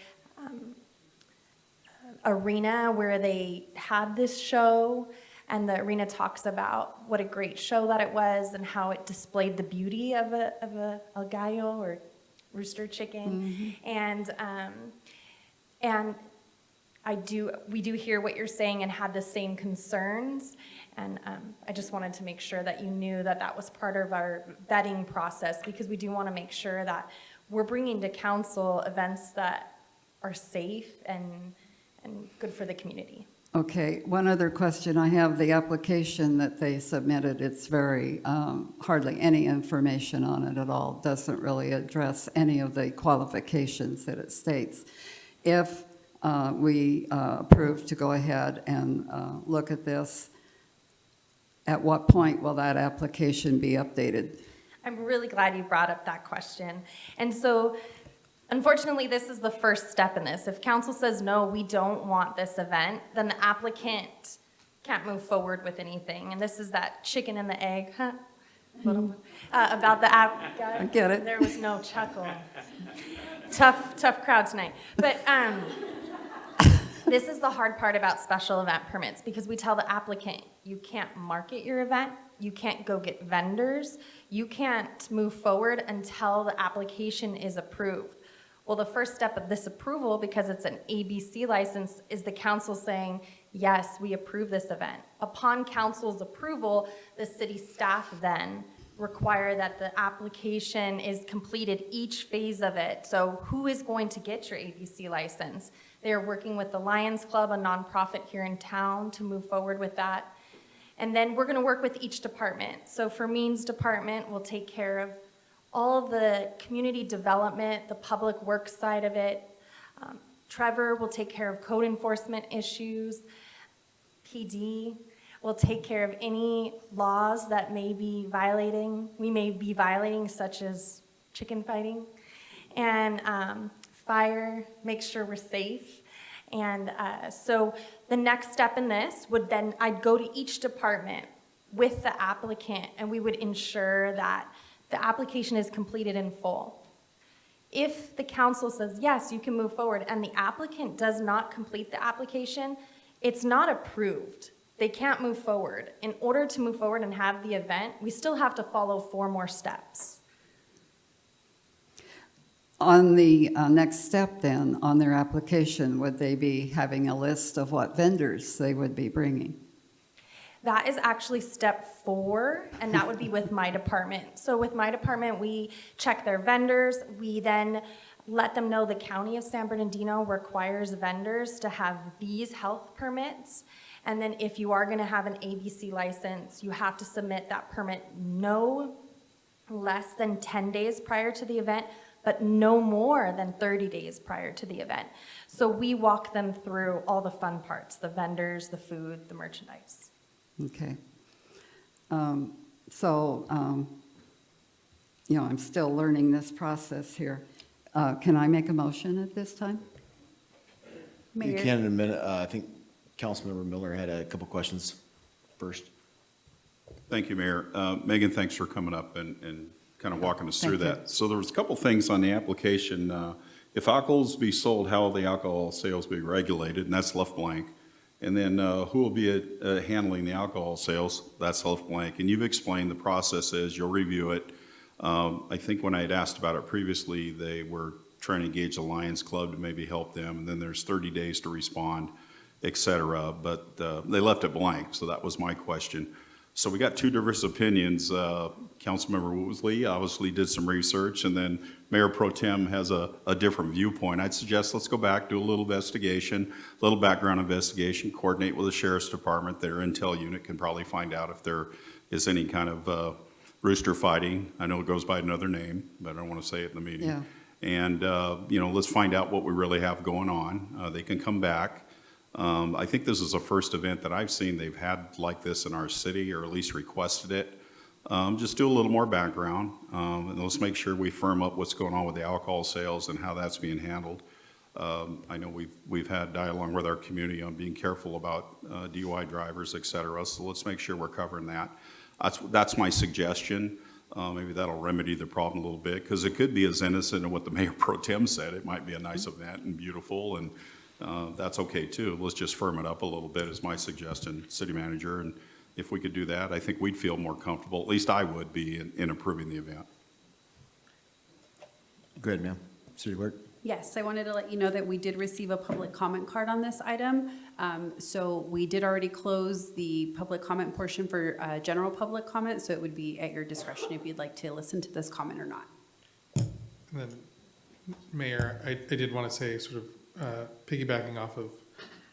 arena where they had this show, and the arena talks about what a great show that it was and how it displayed the beauty of a gallo or rooster chicken. And we do hear what you're saying and had the same concerns. And I just wanted to make sure that you knew that that was part of our vetting process, because we do want to make sure that we're bringing to council events that are safe and good for the community. Okay, one other question I have. The application that they submitted, it's very, hardly any information on it at all. Doesn't really address any of the qualifications that it states. If we approve to go ahead and look at this, at what point will that application be updated? I'm really glad you brought up that question. And so, unfortunately, this is the first step in this. If council says, no, we don't want this event, then the applicant can't move forward with anything. And this is that chicken and the egg, huh? About the app. I get it. There was no chuckle. Tough crowd tonight. But this is the hard part about special event permits, because we tell the applicant, you can't market your event, you can't go get vendors, you can't move forward until the application is approved. Well, the first step of this approval, because it's an ABC license, is the council saying, yes, we approve this event. Upon council's approval, the city staff then require that the application is completed, each phase of it. So who is going to get your ABC license? They are working with the Lions Club, a nonprofit here in town, to move forward with that. And then we're gonna work with each department. So for Means Department, we'll take care of all the community development, the public works side of it. Trevor will take care of code enforcement issues. PD will take care of any laws that we may be violating, such as chicken fighting. And fire, make sure we're safe. And so the next step in this would then, I'd go to each department with the applicant, and we would ensure that the application is completed in full. If the council says, yes, you can move forward, and the applicant does not complete the application, it's not approved. They can't move forward. In order to move forward and have the event, we still have to follow 4 more steps. On the next step then, on their application, would they be having a list of what vendors they would be bringing? That is actually step 4, and that would be with my department. So with my department, we check their vendors. We then let them know the county of San Bernardino requires vendors to have these health permits. And then if you are gonna have an ABC license, you have to submit that permit no less than 10 days prior to the event, but no more than 30 days prior to the event. So we walk them through all the fun parts, the vendors, the food, the merchandise. Okay. I'm still learning this process here. Can I make a motion at this time? You can in a minute. I think Councilmember Miller had a couple questions first. Thank you, Mayor. Megan, thanks for coming up and kind of walking us through Thank you. that. So there was a couple things on the application. If alcohols be sold, how will the alcohol sales be regulated? And that's left blank. And then who will be handling the alcohol sales? That's left blank. And you've explained the process is you'll review it. I think when I had asked about it previously, they were trying to engage the Lions Club to maybe help them, and then there's 30 days to respond, et cetera. But they left it blank, so that was my question. So we got two diverse opinions. Councilmember Woosley obviously did some research, and then Mayor Pro Tem has a different viewpoint. I'd suggest let's go back, do a little investigation, a little background investigation, coordinate with the Sheriff's Department. Their intel unit can probably find out if there is any kind of rooster fighting. I know it goes by another name, but I don't want to say it in the meeting. Yeah. And, let's find out what we really have going on. They can come back. I think this is the first event that I've seen they've had like this in our city, or at least requested it. Just do a little more background, and let's make sure we firm up what's going on with the alcohol sales and how that's being handled. I know we've had dialogue with our community on being careful about DUI drivers, et cetera, so let's make sure we're covering that. That's my suggestion. Maybe that'll remedy the problem a little bit, because it could be as innocent as what the Mayor Pro Tem said. It might be a nice event and beautiful, and that's okay too. Let's just firm it up a little bit is my suggestion, City Manager. And if we could do that, I think we'd feel more comfortable, at least I would be, in approving the event. Go ahead, ma'am. City Clerk. Yes, I wanted to let you know that we did receive a public comment card on this item. So we did already close the public comment portion for general public comment, so it would be at your discretion if you'd like to listen to this comment or not. And then, Mayor, I did want to say, sort of piggybacking off of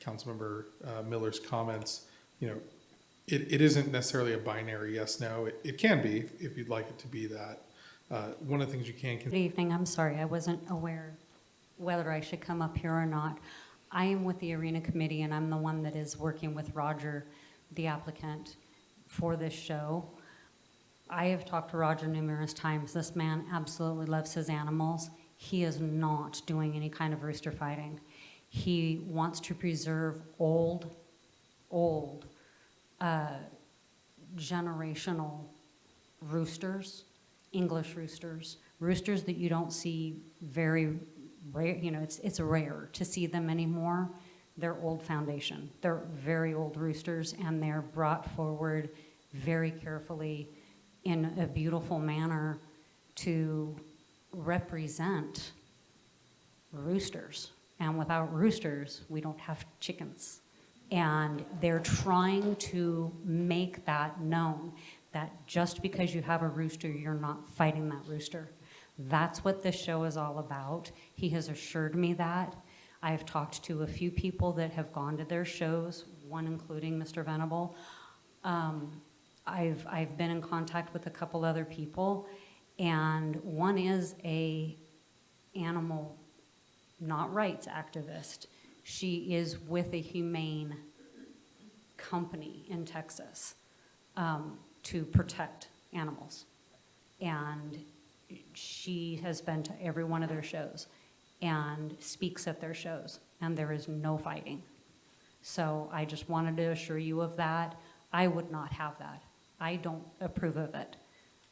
Councilmember Miller's comments, it isn't necessarily a binary yes, no. It can be if you'd like it to be that. One of the things you can. Good evening. I'm sorry, I wasn't aware whether I should come up here or not. I am with the Arena Committee, and I'm the one that is working with Roger, the applicant, for this show. I have talked to Roger numerous times. This man absolutely loves his animals. He is not doing any kind of rooster fighting. He wants to preserve old generational roosters, English roosters, roosters that you don't see very rare, it's rare to see them anymore. They're old foundation. They're very old roosters, and they're brought forward very carefully in a beautiful manner to represent roosters. And without roosters, we don't have chickens. And they're trying to make that known, that just because you have a rooster, you're not fighting that rooster. That's what this show is all about. He has assured me that. I've talked to a few people that have gone to their shows, one including Mr. Venable. I've been in contact with a couple other people, and one is a animal not rights activist. She is with a humane company in Texas to protect animals. And she has been to every one of their shows and speaks at their shows, and there is no fighting. So I just wanted to assure you of that. I would not have that. I don't approve of it.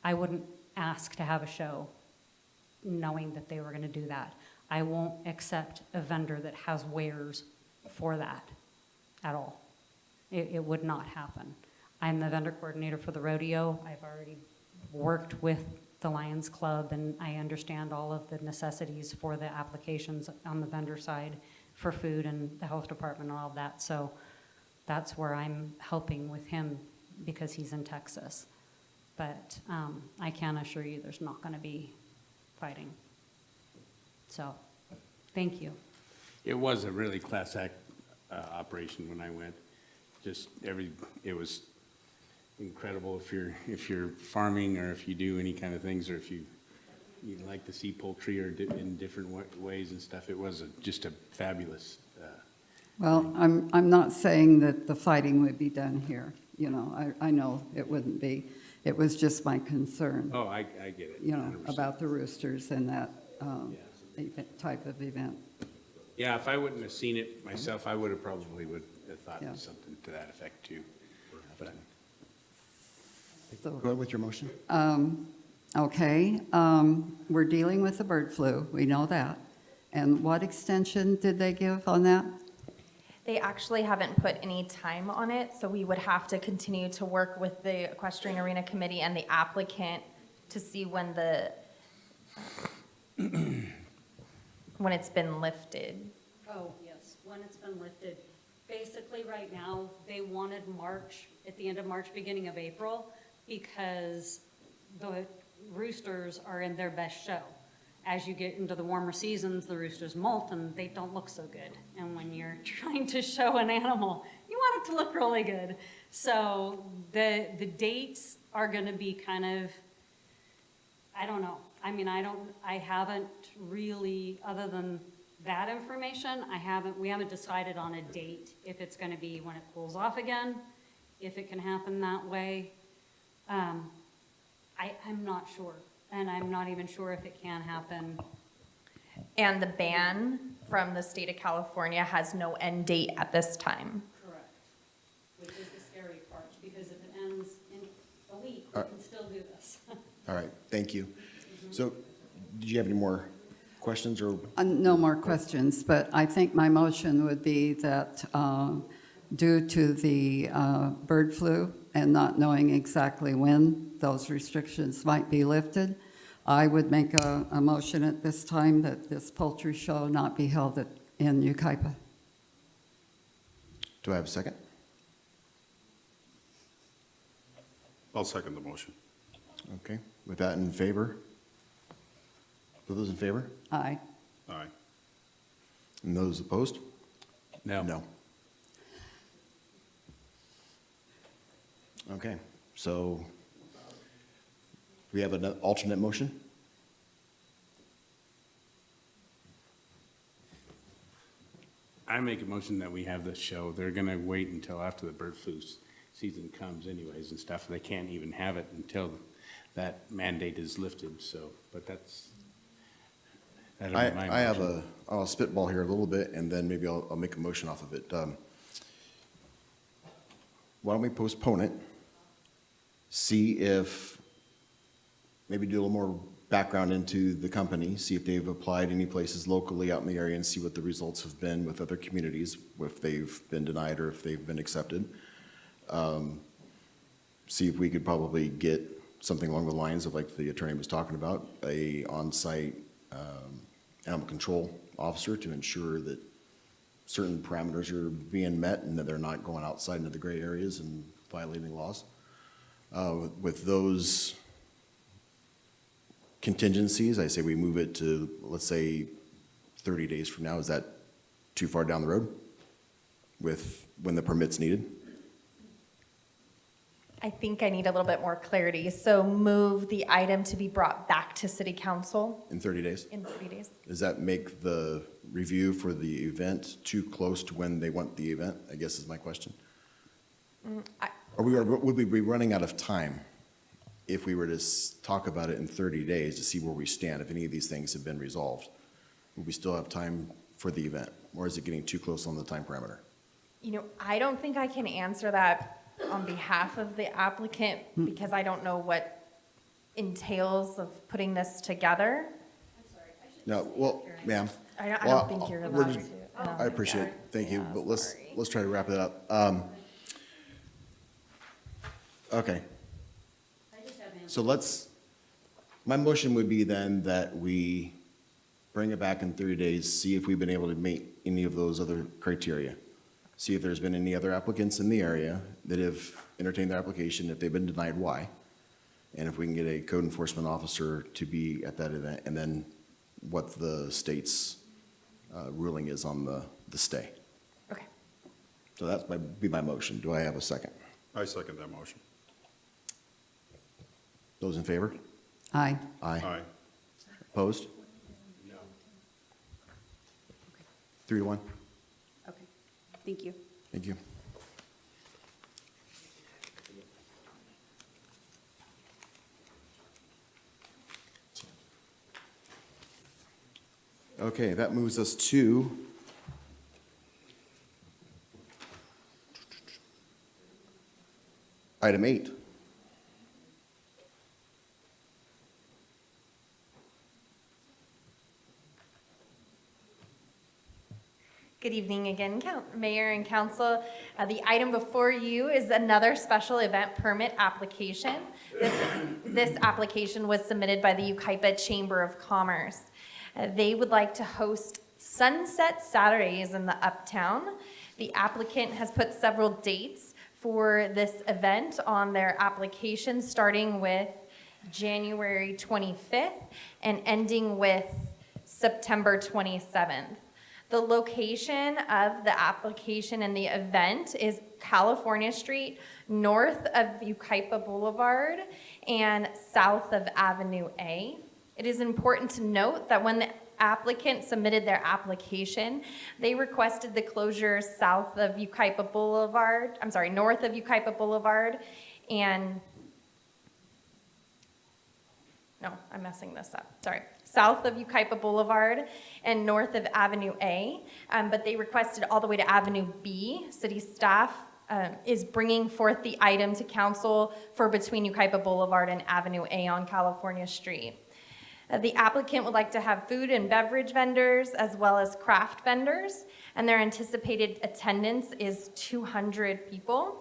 I wouldn't ask to have a show knowing that they were going to do that. I won't accept a vendor that has wares for that at all. It would not happen. I'm the vendor coordinator for the rodeo. I've already worked with the Lions Club, and I understand all of the necessities for the applications on the vendor side for food and the health department and all of that. So that's where I'm helping with him because he's in Texas. But I can assure you there's not going to be fighting. So, thank you. It was a really class act operation when I went. It was incredible if you're farming, or if you do any kind of things, or if you like to see poultry or in different ways and stuff. It was just a fabulous. Well, I'm not saying that the fighting would be done here. I know it wouldn't be. It was just my concern. Oh, I get it. 100%. About the roosters and that type of event. Yeah, if I wouldn't have seen it myself, I would have probably thought something to that effect too. But So, Go ahead with your motion. Okay, we're dealing with the bird flu. We know that. And what extension did they give on that? They actually haven't put any time on it, so we would have to continue to work with the Equestrian Arena Committee and the applicant to see when the when it's been lifted? Oh, yes, when it's been lifted. Basically, right now, they wanted March, at the end of March, beginning of April, because the roosters are in their best show. As you get into the warmer seasons, the roosters molt and they don't look so good. And when you're trying to show an animal, you want it to look really good. So the dates are gonna be kind of, I don't know. I mean, I haven't really, other than that information, we haven't decided on a date, if it's gonna be when it cools off again, if it can happen that way. I'm not sure, and I'm not even sure if it can happen. And the ban from the state of California has no end date at this time. Correct. Which is the scary part, because if it ends in a week, we can still do this. All right, thank you. So, did you have any more questions or? No more questions, but I think my motion would be that due to the bird flu and not knowing exactly when those restrictions might be lifted, I would make a motion at this time that this poultry show not be held in Yucaipa. Do I have a second? I'll second the motion. Okay, with that in favor? For those in favor? Aye. Aye. And those opposed? No. No. Okay, so we have an alternate motion? I make a motion that we have this show. They're gonna wait until after the bird flu season comes anyways and stuff. They can't even have it until that mandate is lifted, so, but that's. that'll be my I have motion. I'll spitball here a little bit, and then maybe I'll make a motion off of it. Why don't we postpone it? See if, maybe do a little more background into the company, see if they've applied any places locally out in the area and see what the results have been with other communities, if they've been denied or if they've been accepted. See if we could probably get something along the lines of like the attorney was talking about, a on-site animal control officer to ensure that certain parameters are being met and that they're not going outside into the gray areas and violating laws. With those contingencies, I say we move it to, let's say, 30 days from now. Is that too far down the road with when the permit's needed? I think I need a little bit more clarity. So move the item to be brought back to city council In 30 days? in 30 days. Does that make the review for the event too close to when they want the event, I guess is my question? Would we be running out of time if we were to talk about it in 30 days to see where we stand, if any of these things have been resolved? Would we still have time for the event, or is it getting too close on the time parameter? You know, I don't think I can answer that on behalf of the applicant because I don't know what entails of putting this together. No, well, ma'am. I don't Well, think you're we're allowed just- to. I appreciate it, thank you, but let's try to wrap it up. Okay. So my motion would be then that we bring it back in 30 days, see if we've been able to meet any of those other criteria. See if there's been any other applicants in the area that have entertained their application, if they've been denied, why? And if we can get a code enforcement officer to be at that event, and then what the state's ruling is on the stay. Okay. So that's be my motion. Do I have a second? I second that motion. Those in favor? Aye. Aye. Aye. Opposed? No. 3-1. Okay, thank you. Thank you. Okay, that moves us to item 8. Good evening again, Mayor and Council. The item before you is another special event permit application. This application was submitted by the Yucaipa Chamber of Commerce. They would like to host Sunset Saturdays in the Uptown. The applicant has put several dates for this event on their application, starting with January 25th and ending with September 27th. The location of the application and the event is California Street, north of Yucaipa Boulevard and south of Avenue A. It is important to note that when the applicant submitted their application, they requested the closure north of Yucaipa Boulevard and south of Yucaipa Boulevard and north of Avenue A, but they requested all the way to Avenue B. City staff is bringing forth the item to council for between Yucaipa Boulevard and Avenue A on California Street. The applicant would like to have food and beverage vendors as well as craft vendors, and their anticipated attendance is 200 people.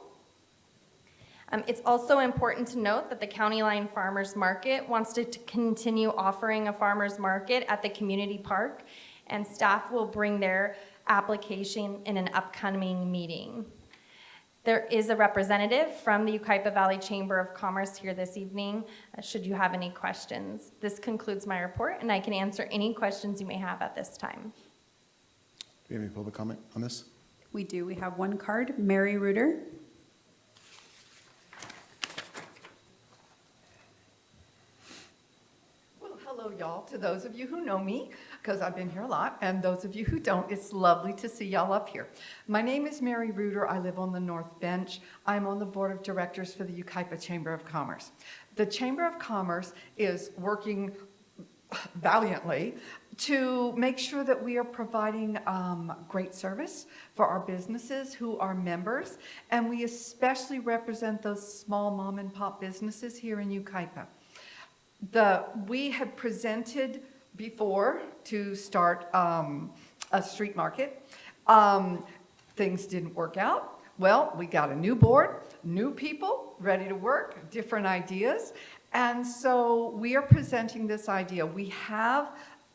It's also important to note that the County Line Farmers Market wants to continue offering a farmers market at the community park, and staff will bring their application in an upcoming meeting. There is a representative from the Yucaipa Valley Chamber of Commerce here this evening, should you have any questions. This concludes my report, and I can answer any questions you may have at this time. Do we have any public comment on this? We do. We have one card, Mary Reuter. Hello, y'all. To those of you who know me, because I've been here a lot, and those of you who don't, it's lovely to see y'all up here. My name is Mary Reuter. I live on the North Bench. I'm on the board of directors for the Yucaipa Chamber of Commerce. The Chamber of Commerce is working valiantly to make sure that we are providing great service for our businesses who are members, and we especially represent those small mom and pop businesses here in Yucaipa. We had presented before to start a street market. Things didn't work out. Well, we got a new board, new people ready to work, different ideas. And so we are presenting this idea. We have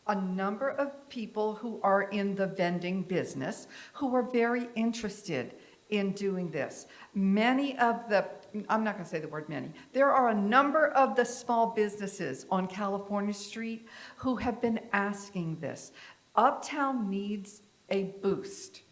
a number of people who are in the vending business who are very interested in doing this. Many of the, I'm not going to say the word many, there are a number of the small businesses on California Street who have been asking this. Uptown needs a boost.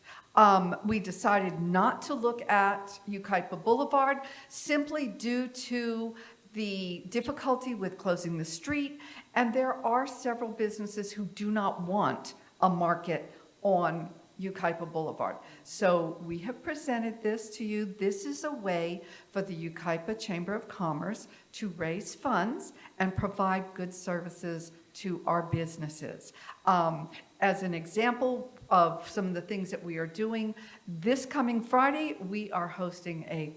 We decided not to look at Yucaipa Boulevard simply due to the difficulty with closing the street, and there are several businesses who do not want a market on Yucaipa Boulevard. So we have presented this to you. This is a way for the Yucaipa Chamber of Commerce to raise funds and provide good services to our businesses. As an example of some of the things that we are doing, this coming Friday, we are hosting a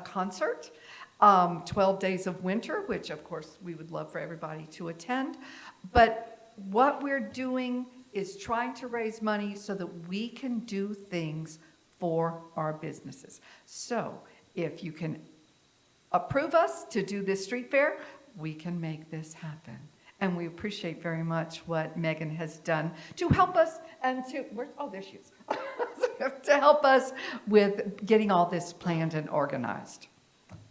concert, 12 Days of Winter, which of course we would love for everybody to attend. But what we're doing is trying to raise money so that we can do things for our businesses. So if you can approve us to do this street fair, we can make this happen. And we appreciate very much what Megan has done to help us and to, there she is, to help us with getting all this planned and organized.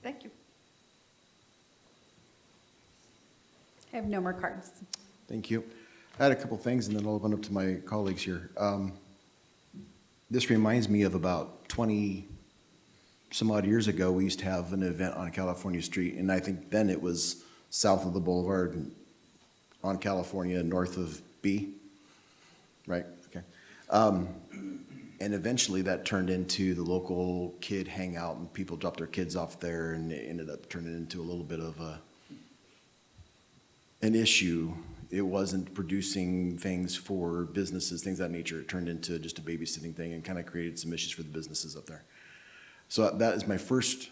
Thank you. I have no more cards. Thank you. I had a couple things, and then I'll open up to my colleagues here. This reminds me of about 20 some odd years ago, we used to have an event on California Street, and I think then it was south of the boulevard and on California, north of B, right? Okay. And eventually that turned into the local kid hangout, and people dropped their kids off there, and it ended up turning into a little bit of an issue. It wasn't producing things for businesses, things of that nature. It turned into just a babysitting thing and kind of created some issues for the businesses up there. So that is my first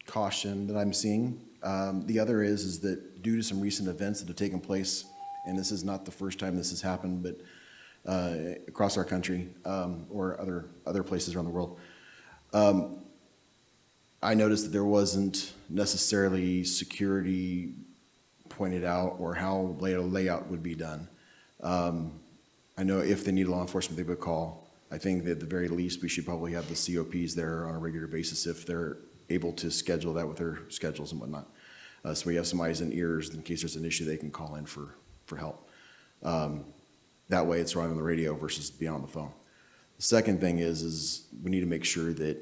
caution that I'm seeing. The other is that due to some recent events that have taken place, and this is not the first time this has happened, but across our country or other places around the world, I noticed that there wasn't necessarily security pointed out or how layout would be done. I know if they need law enforcement, they would call. I think that at the very least, we should probably have the COPs there on a regular basis if they're able to schedule that with their schedules and whatnot. So we have some eyes and ears in case there's an issue they can call in for help. That way it's right on the radio versus being on the phone. The second thing is we need to make sure that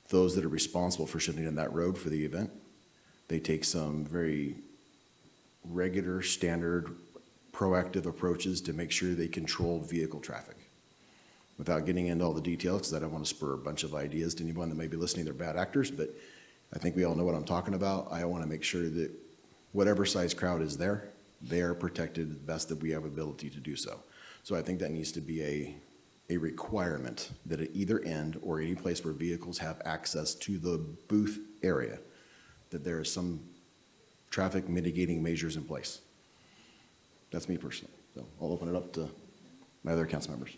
those that are responsible for shutting down that road for the event, they take some very regular, standard, proactive approaches to make sure they control vehicle traffic. Without getting into all the details, because I don't want to spur a bunch of ideas to anyone that may be listening, they're bad actors, but I think we all know what I'm talking about. I want to make sure that whatever size crowd is there, they are protected the best that we have ability to do so. So I think that needs to be a requirement that at either end or any place where vehicles have access to the booth area, that there is some traffic mitigating measures in place. That's me personally. So I'll open it up to my other council members.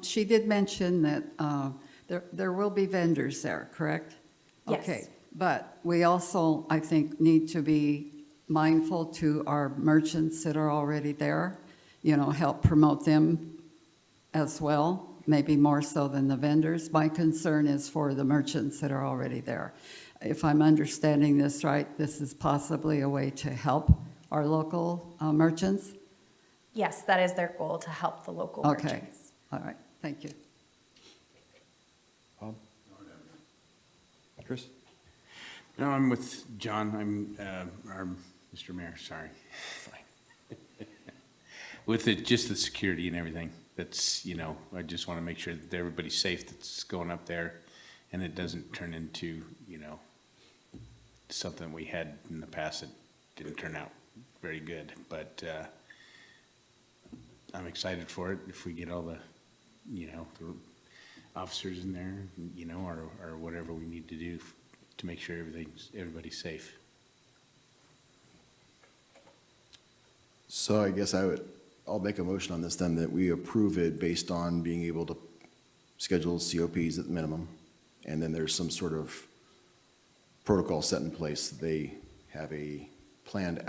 She did mention that there will be vendors there, correct? Yes. Okay, but we also, I think, need to be mindful to our merchants that are already there, help promote them as well, maybe more so than the vendors. My concern is for the merchants that are already there. If I'm understanding this right, this is possibly a way to help our local merchants? Yes, that is their goal, to help the local Okay. merchants. All right, thank you. Bob? Chris? No, I'm with John. Our Mr. Mayor, sorry. With just the security and everything, that's, I just want to make sure that everybody's safe that's going up there and it doesn't turn into, something we had in the past that didn't turn out very good. But I'm excited for it if we get all the, the officers in there, or whatever we need to do to make sure everybody's safe. So I guess I'll make a motion on this then, that we approve it based on being able to schedule COPs at the minimum. And then there's some sort of protocol set in place. They have a planned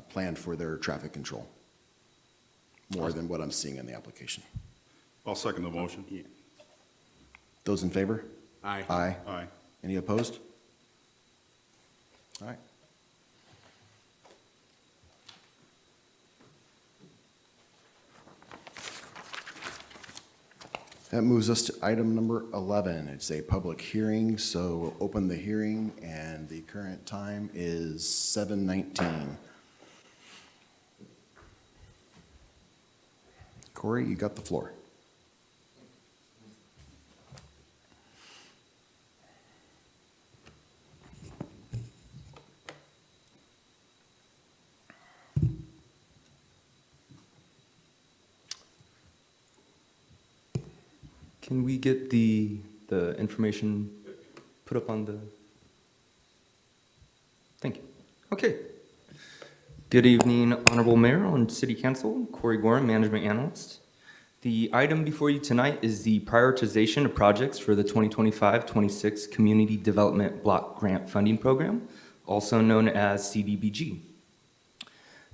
plan for their traffic control. More than what I'm seeing in the application. I'll second the motion. Yeah. Those in favor? Aye. Aye. Aye. Any opposed? All right. That moves us to item number 11. It's a public hearing, so we'll open the hearing, and the current time is 7:19. Corey, you got the floor. Can we get the information put up on the... Thank you. Okay. Good evening, Honorable Mayor and City Council. Corey Gorham, Management Analyst. The item before you tonight is the prioritization of projects for the 2025-26 Community Development Block Grant Funding Program, also known as CDBG.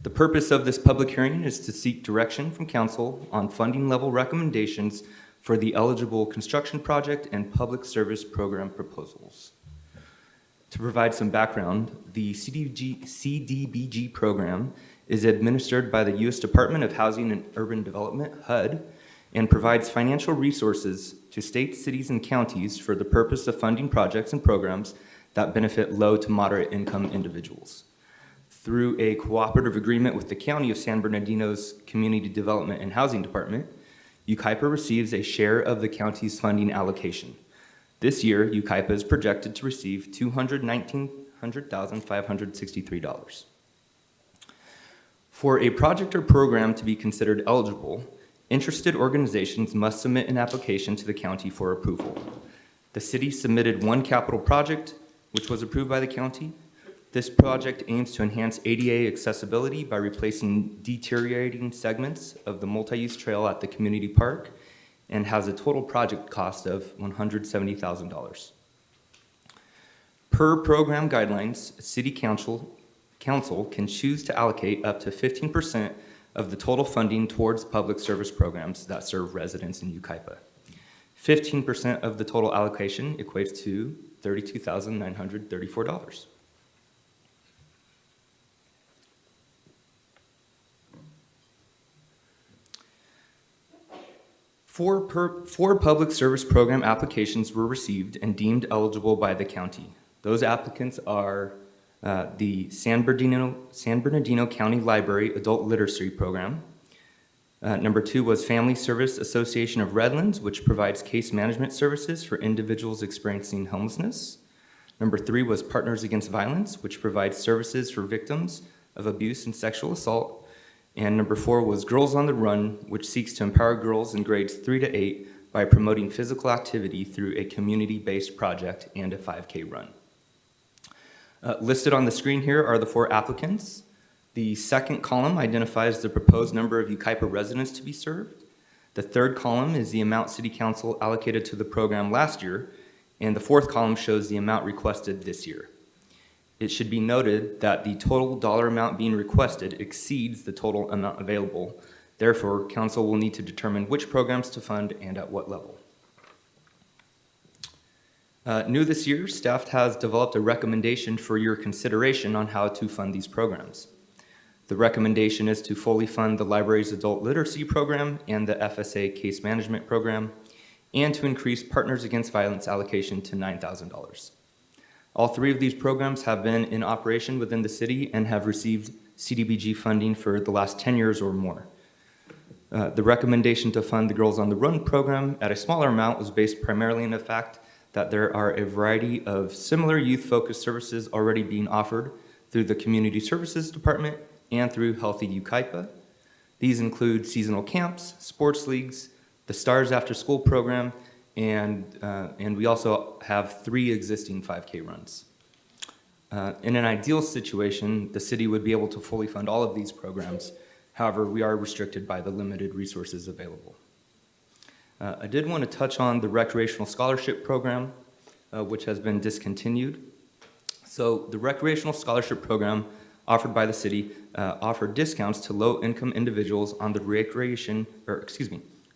The purpose of this public hearing is to seek direction from Council on funding level recommendations for the eligible construction project and public service program proposals. To provide some background, the CDBG program is administered by the U.S. Department of Housing and Urban Development, HUD, and provides financial resources to states, cities, and counties for the purpose of funding projects and programs that benefit low to moderate income individuals. Through a cooperative agreement with the County of San Bernardino's Community Development and Housing Department, Yucaipa receives a share of the county's funding allocation. This year, Yucaipa is projected to receive $219,563. For a project or program to be considered eligible, interested organizations must submit an application to the county for approval. The city submitted one capital project, which was approved by the county. This project aims to enhance ADA accessibility by replacing deteriorating segments of the multi-use trail at the community park and has a total project cost of $170,000. Per program guidelines, City Council can choose to allocate up to 15% of the total funding towards public service programs that serve residents in Yucaipa. 15% of the total allocation equates to $32,934. Four public service program applications were received and deemed eligible by the county. Those applicants are the San Bernardino County Library Adult Literacy Program. Number 2 was Family Service Association of Redlands, which provides case management services for individuals experiencing homelessness. Number 3 was Partners Against Violence, which provides services for victims of abuse and sexual assault. And number 4 was Girls on the Run, which seeks to empower girls in grades 3 to 8 by promoting physical activity through a community-based project and a 5K run. Listed on the screen here are the 4 applicants. The second column identifies the proposed number of Yucaipa residents to be served. The third column is the amount City Council allocated to the program last year, and the fourth column shows the amount requested this year. It should be noted that the total dollar amount being requested exceeds the total amount available. Therefore, Council will need to determine which programs to fund and at what level. New this year, staff has developed a recommendation for your consideration on how to fund these programs. The recommendation is to fully fund the library's adult literacy program and the FSA case management program, and to increase Partners Against Violence allocation to $9,000. All 3 of these programs have been in operation within the city and have received CDBG funding for the last 10 years or more. The recommendation to fund the Girls on the Run program at a smaller amount was based primarily on the fact that there are a variety of similar youth-focused services already being offered through the Community Services Department and through Healthy Yucaipa. These include seasonal camps, sports leagues, the STARS After School program, and we also have 3 existing 5K runs. In an ideal situation, the city would be able to fully fund all of these programs. However, we are restricted by the limited resources available. I did want to touch on the recreational scholarship program, which has been discontinued. So the recreational scholarship program offered by the city offered discounts to low-income individuals on the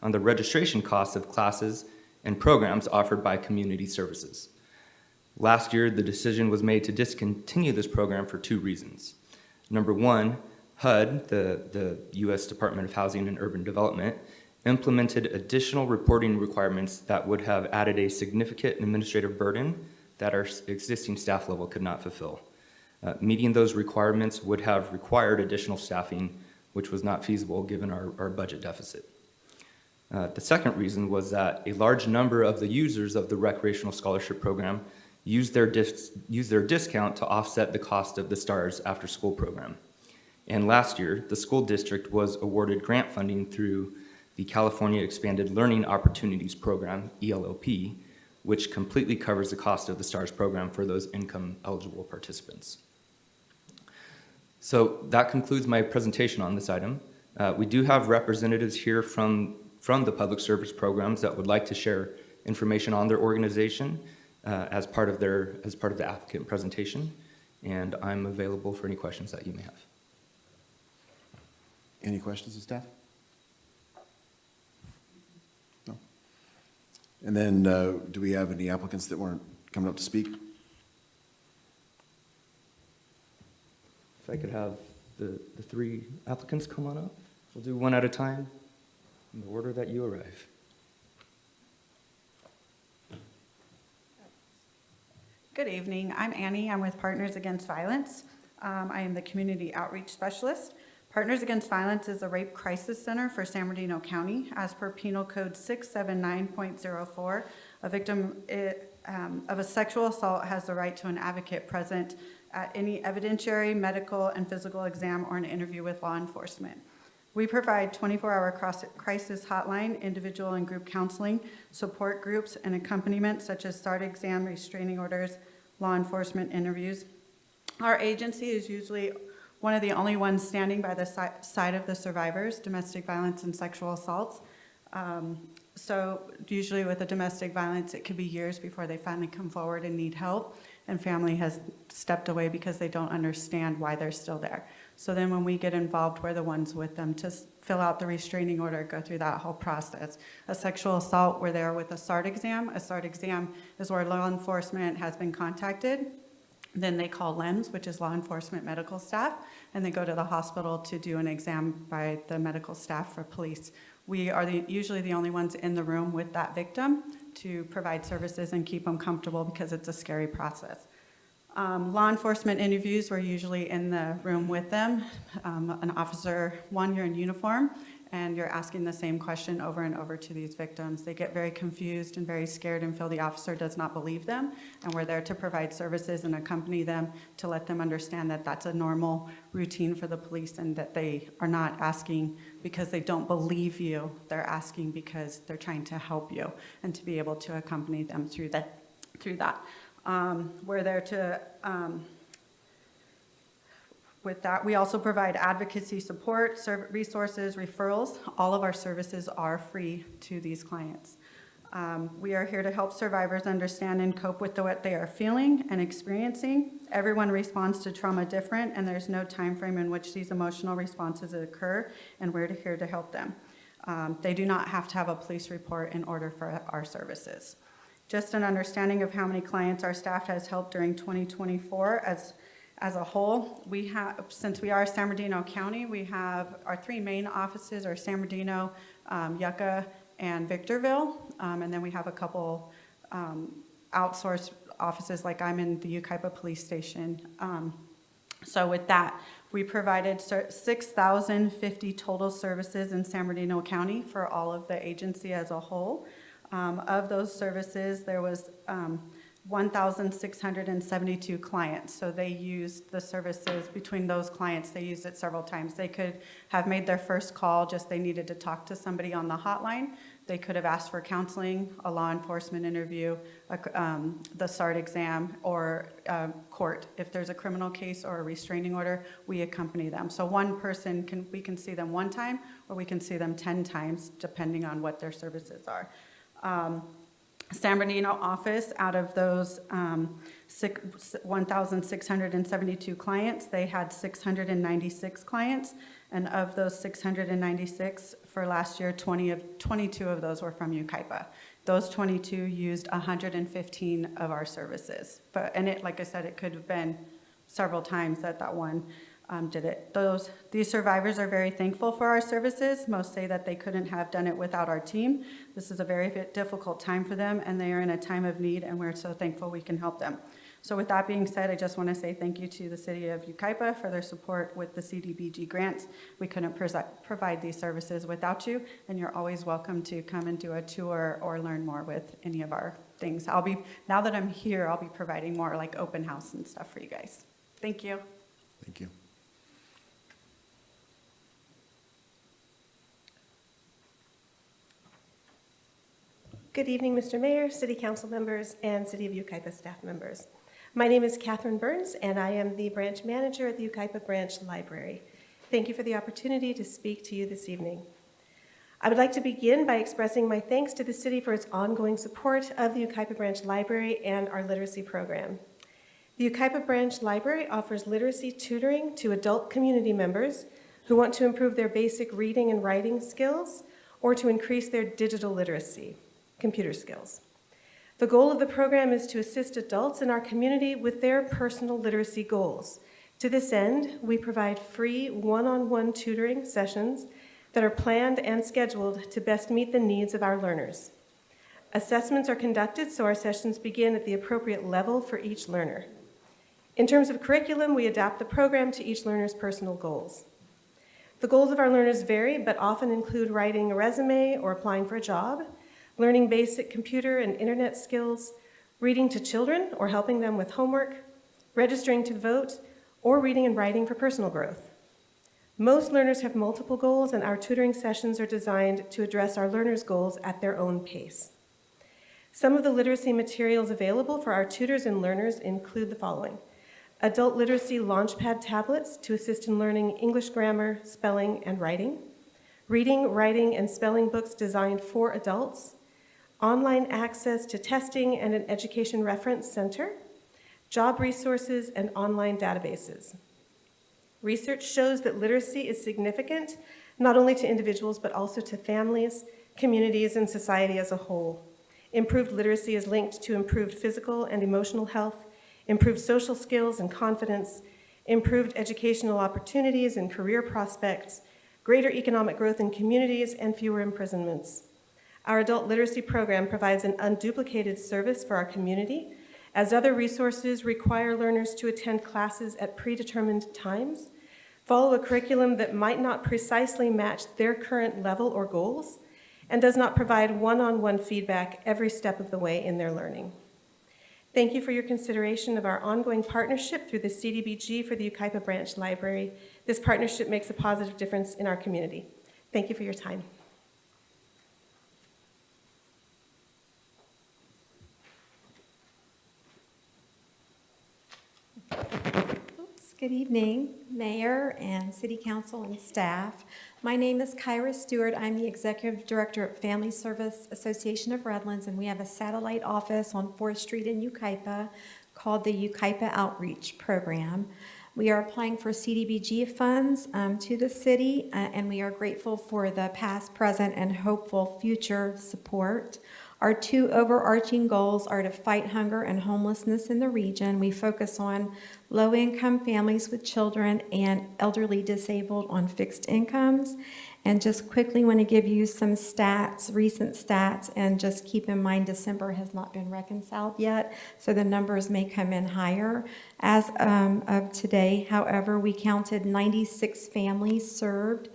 on the registration costs of classes and programs offered by community services. Last year, the decision was made to discontinue this program for 2 reasons. Number 1, HUD, the U.S. Department of Housing and Urban Development, implemented additional reporting requirements that would have added a significant administrative burden that our existing staff level could not fulfill. Meeting those requirements would have required additional staffing, which was not feasible given our budget deficit. The second reason was that a large number of the users of the recreational scholarship program used their discount to offset the cost of the STARS After School program. And last year, the school district was awarded grant funding through the California Expanded Learning Opportunities Program, ELOP, which completely covers the cost of the STARS program for those income-eligible participants. So that concludes my presentation on this item. We do have representatives here from the public service programs that would like to share information on their organization as part of the applicant presentation, and I'm available for any questions that you may have. Any questions of staff? No. And then do we have any applicants that weren't coming up to speak? If I could have the 3 applicants come on up. We'll do one at a time in the order that you arrive. Good evening. I'm Annie. I'm with Partners Against Violence. I am the Community Outreach Specialist. Partners Against Violence is a rape crisis center for San Bernardino County. As per Penal Code 679.04, a victim of a sexual assault has the right to an advocate present at any evidentiary, medical, and physical exam or an interview with law enforcement. We provide 24-hour crisis hotline, individual and group counseling, support groups, and accompaniment such as START exam, restraining orders, law enforcement interviews. Our agency is usually one of the only ones standing by the side of the survivors, domestic violence and sexual assaults. So usually with a domestic violence, it could be years before they finally come forward and need help. and family has stepped away because they don't understand why they're still there. So then when we get involved, we're the ones with them to fill out the restraining order, go through that whole process. A sexual assault, we're there with a SART exam. A SART exam is where law enforcement has been contacted. Then they call LEMS, which is law enforcement medical staff, and they go to the hospital to do an exam by the medical staff for police. We are usually the only ones in the room with that victim to provide services and keep them comfortable because it's a scary process. Law enforcement interviews, we're usually in the room with them. An officer, you're in uniform, and you're asking the same question over and over to these victims. They get very confused and very scared and feel the officer does not believe them, and we're there to provide services and accompany them to let them understand that that's a normal routine for the police and that they are not asking because they don't believe you. They're asking because they're trying to help you and to be able to accompany them through that. We're there to, with that, we also provide advocacy support, resources, referrals. All of our services are free to these clients. We are here to help survivors understand and cope with what they are feeling and experiencing. Everyone responds to trauma different, and there's no time frame in which these emotional responses occur, and we're here to help them. They do not have to have a police report in order for our services. Just an understanding of how many clients our staff has helped during 2024 as a whole. We have, since we are San Bernardino County, we have our three main offices are San Bernardino, Yucca, and Victorville. And then we have a couple outsourced offices, like I'm in the Yucaipa Police Station. So with that, we provided 6,050 total services in San Bernardino County for all of the agency as a whole. Of those services, there was 1,672 clients. So they used the services between those clients. They used it several times. They could have made their first call, just they needed to talk to somebody on the hotline. They could have asked for counseling, a law enforcement interview, the SART exam, or court. If there's a criminal case or a restraining order, we accompany them. So one person, we can see them one time, or we can see them 10 times, depending on what their services are. San Bernardino office, out of those 1,672 clients, they had 696 clients, and of those 696 for last year, 22 of those were from Yucaipa. Those 22 used 115 of our services. And it, like I said, it could have been several times that one did it. These survivors are very thankful for our services. Most say that they couldn't have done it without our team. This is a very difficult time for them, and they are in a time of need, and we're so thankful we can help them. So with that being said, I just want to say thank you to the City of Yucaipa for their support with the CDBG grants. We couldn't provide these services without you, and you're always welcome to come and do a tour or learn more with any of our things. Now that I'm here, I'll be providing more like open house and stuff for you guys. Thank you. Thank you. Good evening, Mr. Mayor, City Council members, and City of Yucaipa staff members. My name is Catherine Burns, and I am the branch manager at the Yucaipa Branch Library. Thank you for the opportunity to speak to you this evening. I would like to begin by expressing my thanks to the city for its ongoing support of the Yucaipa Branch Library and our literacy program. The Yucaipa Branch Library offers literacy tutoring to adult community members who want to improve their basic reading and writing skills or to increase their digital literacy, computer skills. The goal of the program is to assist adults in our community with their personal literacy goals. To this end, we provide free one-on-one tutoring sessions that are planned and scheduled to best meet the needs of our learners. Assessments are conducted so our sessions begin at the appropriate level for each learner. In terms of curriculum, we adapt the program to each learner's personal goals. The goals of our learners vary, but often include writing a resume or applying for a job, learning basic computer and internet skills, reading to children or helping them with homework, registering to vote, or reading and writing for personal growth. Most learners have multiple goals, and our tutoring sessions are designed to address our learners' goals at their own pace. Some of the literacy materials available for our tutors and learners include the following: adult literacy launchpad tablets to assist in learning English grammar, spelling, and writing, reading, writing, and spelling books designed for adults, online access to testing and an education reference center, job resources, and online databases. Research shows that literacy is significant, not only to individuals, but also to families, communities, and society as a whole. Improved literacy is linked to improved physical and emotional health, improved social skills and confidence, improved educational opportunities and career prospects, greater economic growth in communities, and fewer imprisonments. Our adult literacy program provides an unduplicated service for our community, as other resources require learners to attend classes at predetermined times, follow a curriculum that might not precisely match their current level or goals, and does not provide one-on-one feedback every step of the way in their learning. Thank you for your consideration of our ongoing partnership through the CDBG for the Yucaipa Branch Library. This partnership makes a positive difference in our community. Thank you for your time. Good evening, Mayor and City Council and staff. My name is Kyra Stewart. I'm the Executive Director at Family Service Association of Redlands, and we have a satellite office on 4th Street in Yucaipa called the Yucaipa Outreach Program. We are applying for CDBG funds to the city, and we are grateful for the past, present, and hopeful future support. Our two overarching goals are to fight hunger and homelessness in the region. We focus on low-income families with children and elderly disabled on fixed incomes. And just quickly want to give you some stats, recent stats, and just keep in mind December has not been reconciled yet, so the numbers may come in higher. As of today, however, we counted 96 families served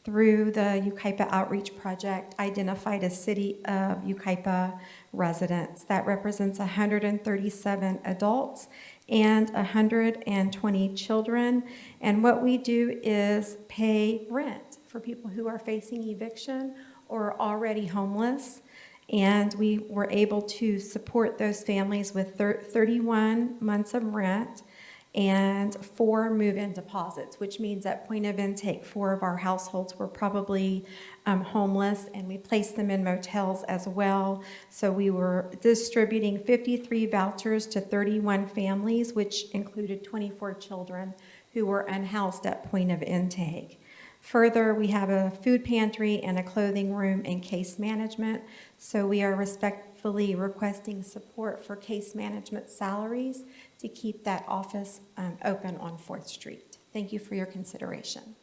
through the Yucaipa Outreach Project, identified as City of Yucaipa residents. That represents 137 adults and 120 children. And what we do is pay rent for people who are facing eviction or are already homeless. And we were able to support those families with 31 months of rent and 4 move-in deposits, which means at point of intake, 4 of our households were probably homeless, and we placed them in motels as well. So we were distributing 53 vouchers to 31 families, which included 24 children who were unhoused at point of intake. Further, we have a food pantry and a clothing room and case management. So we are respectfully requesting support for case management salaries to keep that office open on 4th Street. Thank you for your consideration.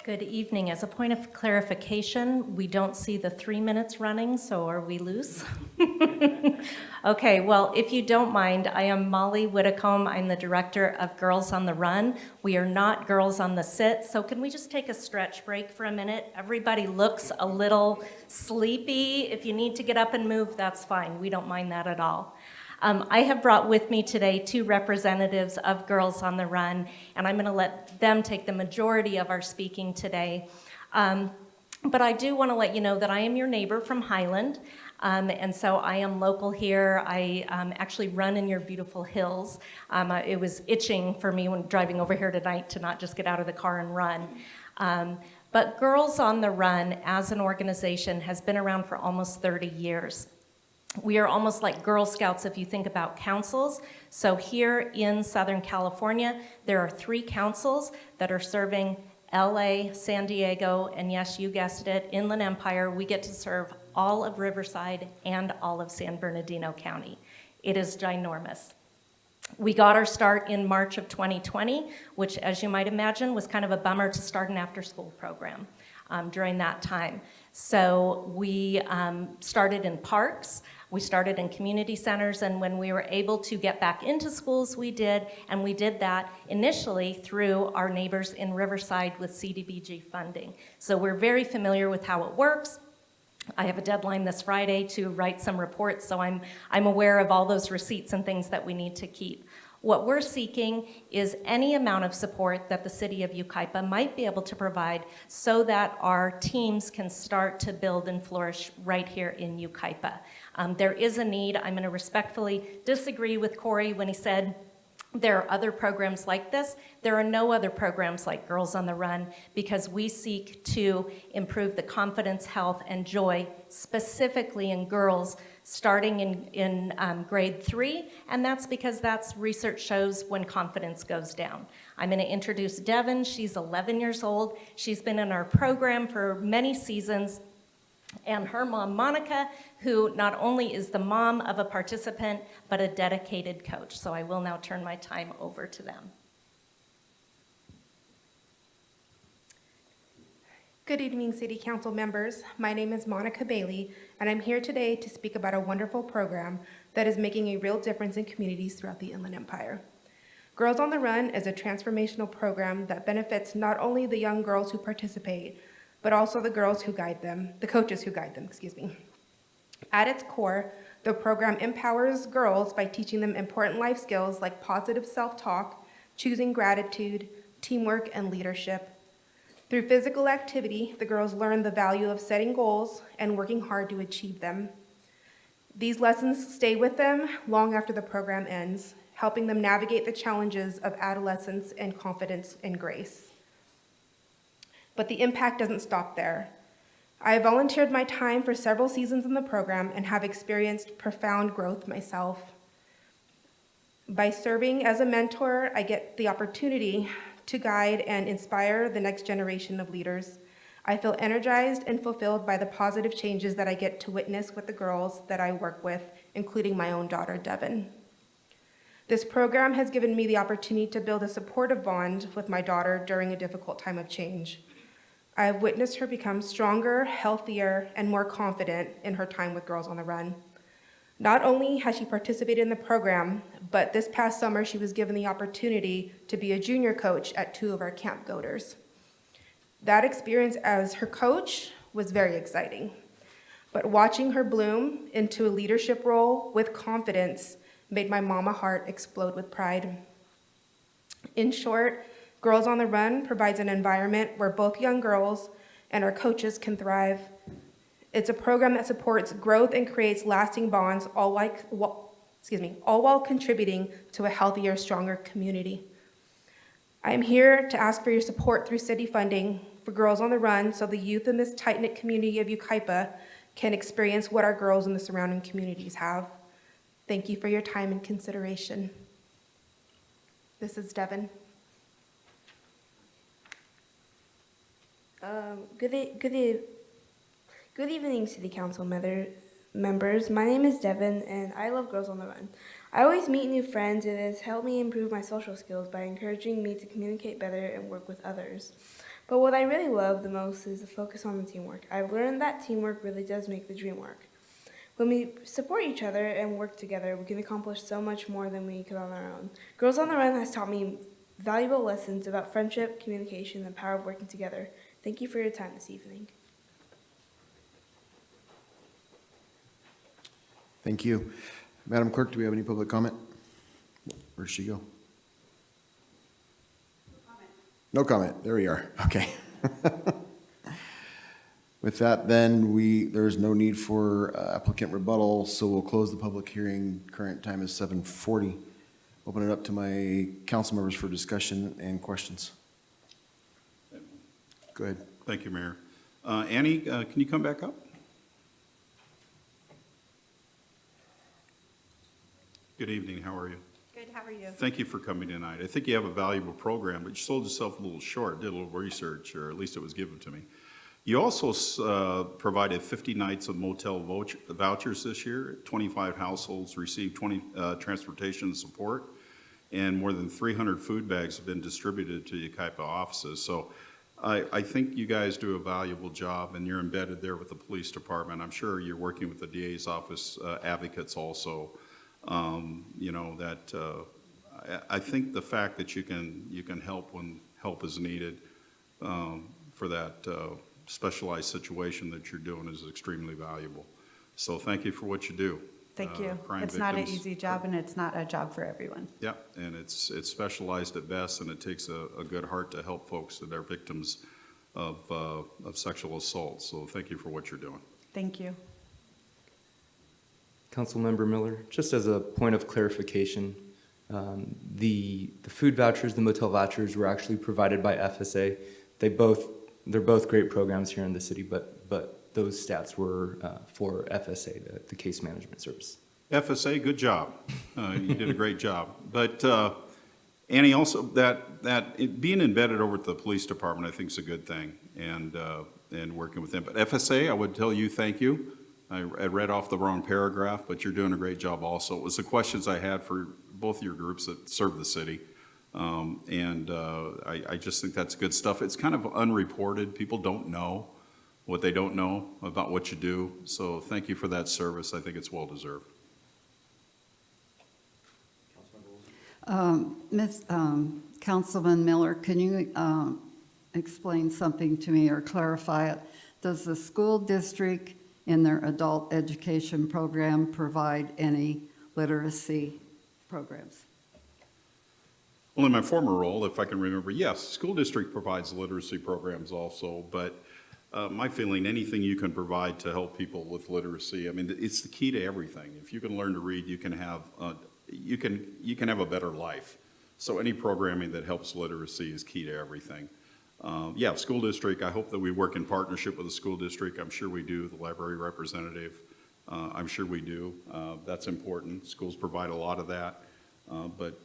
Good evening. As a point of clarification, we don't see the 3 minutes running, so are we loose? Okay, well, if you don't mind, I am Molly Whitcomb. I'm the director of Girls on the Run. We are not Girls on the Sit, so can we just take a stretch break for a minute? Everybody looks a little sleepy. If you need to get up and move, that's fine. We don't mind that at all. I have brought with me today 2 representatives of Girls on the Run, and I'm going to let them take the majority of our speaking today. But I do want to let you know that I am your neighbor from Highland, and so I am local here. I actually run in your beautiful hills. It was itching for me when driving over here tonight to not just get out of the car and run. But Girls on the Run as an organization has been around for almost 30 years. We are almost like Girl Scouts if you think about councils. So here in Southern California, there are 3 councils that are serving LA, San Diego, and yes, you guessed it, Inland Empire. We get to serve all of Riverside and all of San Bernardino County. It is ginormous. We got our start in March of 2020, which, as you might imagine, was kind of a bummer to start an after-school program during that time. So we started in parks. We started in community centers, and when we were able to get back into schools, we did, and we did that initially through our neighbors in Riverside with CDBG funding. So we're very familiar with how it works. I have a deadline this Friday to write some reports, so I'm aware of all those receipts and things that we need to keep. What we're seeking is any amount of support that the city of Yucaipa might be able to provide so that our teams can start to build and flourish right here in Yucaipa. There is a need. I'm going to respectfully disagree with Corey when he said There are other programs like this. There are no other programs like Girls on the Run because we seek to improve the confidence, health, and joy, specifically in girls, starting in grade 3, and that's because that's research shows when confidence goes down. I'm going to introduce Devin. She's 11 years old. She's been in our program for many seasons. And her mom, Monica, who not only is the mom of a participant, but a dedicated coach. So I will now turn my time over to them. Good evening, City Council members. My name is Monica Bailey, and I'm here today to speak about a wonderful program that is making a real difference in communities throughout the Inland Empire. Girls on the Run is a transformational program that benefits not only the young girls who participate, but also the girls who guide them, the coaches who guide them, excuse me. At its core, the program empowers girls by teaching them important life skills like positive self-talk, choosing gratitude, teamwork, and leadership. Through physical activity, the girls learn the value of setting goals and working hard to achieve them. These lessons stay with them long after the program ends, helping them navigate the challenges of adolescence and confidence and grace. But the impact doesn't stop there. I have volunteered my time for several seasons in the program and have experienced profound growth myself. By serving as a mentor, I get the opportunity to guide and inspire the next generation of leaders. I feel energized and fulfilled by the positive changes that I get to witness with the girls that I work with, including my own daughter, Devin. This program has given me the opportunity to build a supportive bond with my daughter during a difficult time of change. I have witnessed her become stronger, healthier, and more confident in her time with Girls on the Run. Not only has she participated in the program, but this past summer she was given the opportunity to be a junior coach at 2 of our camp goaters. That experience as her coach was very exciting, but watching her bloom into a leadership role with confidence made my mama heart explode with pride. In short, Girls on the Run provides an environment where both young girls and our coaches can thrive. It's a program that supports growth and creates lasting bonds, all while contributing to a healthier, stronger community. I am here to ask for your support through city funding for Girls on the Run so the youth in this tight-knit community of Yucaipa can experience what our girls in the surrounding communities have. Thank you for your time and consideration. This is Devin. Good evening, City Council members. My name is Devin, and I love Girls on the Run. I always meet new friends, and it has helped me improve my social skills by encouraging me to communicate better and work with others. But what I really love the most is the focus on the teamwork. I've learned that teamwork really does make the dream work. When we support each other and work together, we can accomplish so much more than we could on our own. Girls on the Run has taught me valuable lessons about friendship, communication, and the power of working together. Thank you for your time this evening. Thank you. Madam Clerk, do we have any public comment? Where'd she go? No comment. There we are. Okay. With that, then, there is no need for applicant rebuttal, so we'll close the public hearing. Current time is 7:40. Open it up to my council members for discussion and questions. Go ahead. Thank you, Mayor. Annie, can you come back up? Good evening, how are you? Good, how are you? Thank you for coming tonight. I think you have a valuable program, but you sold yourself a little short, did a little research, or at least it was given to me. You also provided 50 nights of motel vouchers this year. 25 households received transportation support, and more than 300 food bags have been distributed to Yucaipa offices. So I think you guys do a valuable job, and you're embedded there with the police department. I'm sure you're working with the DA's office advocates also. You know, that I think the fact that you can help when help is needed for that specialized situation that you're doing is extremely valuable. So thank you for what you do. Thank you. Crime It's not an victims- easy job, and it's not a job for everyone. Yeah, and it's specialized at best, and it takes a good heart to help folks that are victims of sexual assault. So thank you for what you're doing. Thank you. Councilmember Miller, just as a point of clarification, The food vouchers, the motel vouchers were actually provided by FSA. They're both great programs here in the city, but those stats were for FSA, the case management service. FSA, good job. You did a great job. But Annie, also being embedded over at the police department, I think is a good thing, and working with them. But FSA, I would tell you thank you. I read off the wrong paragraph, but you're doing a great job also. It was the questions I had for both your groups that serve the city. I just think that's good stuff. It's kind of unreported. People don't know what they don't know about what you do. So thank you for that service. I think it's well deserved. Councilman Miller, can you explain something to me or clarify it? Does the school district in their adult education program provide any literacy programs? Well, in my former role, if I can remember, yes, school district provides literacy programs also, but my feeling, anything you can provide to help people with literacy, I mean, it's the key to everything. If you can learn to read, you can have a better life. So any programming that helps literacy is key to everything. Yeah, school district, I hope that we work in partnership with the school district. I'm sure we do, the library representative. I'm sure we do. That's important. Schools provide a lot of that. But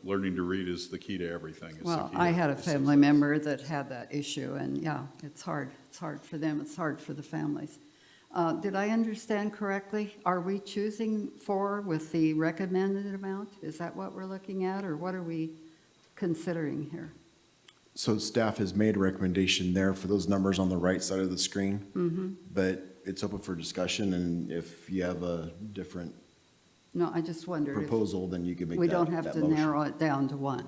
learning to read is the key to everything. It's Well, the key I to had a success. family member that had that issue, and yeah, it's hard. It's hard for them, it's hard for the families. Did I understand correctly? Are we choosing 4 with the recommended amount? Is that what we're looking at, or what are we considering here? So staff has made a recommendation there for those numbers on the right side of the screen. Mm-hmm. But it's open for discussion, and if you have a different No, I just wondered if proposal, then you can make we that don't have that to motion. narrow it down to 1.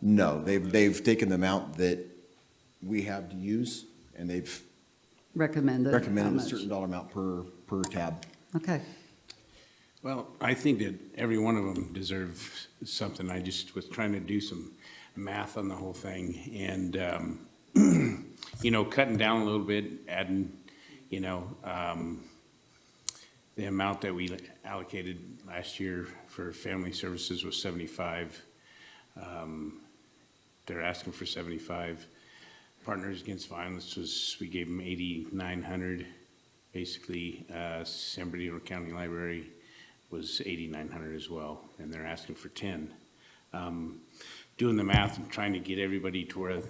No, they've taken the amount that we have to use, and they've Recommended. how recommended a much? certain dollar amount per tab. Okay. Well, I think that every one of them deserves something. I just was trying to do some math on the whole thing and, cutting down a little bit, adding, the amount that we allocated last year for family services was 75. They're asking for 75. Partners Against Violence we gave them 8,900. Basically, San Bernardino County Library was 8,900 as well, and they're asking for 10. Doing the math and trying to get everybody to where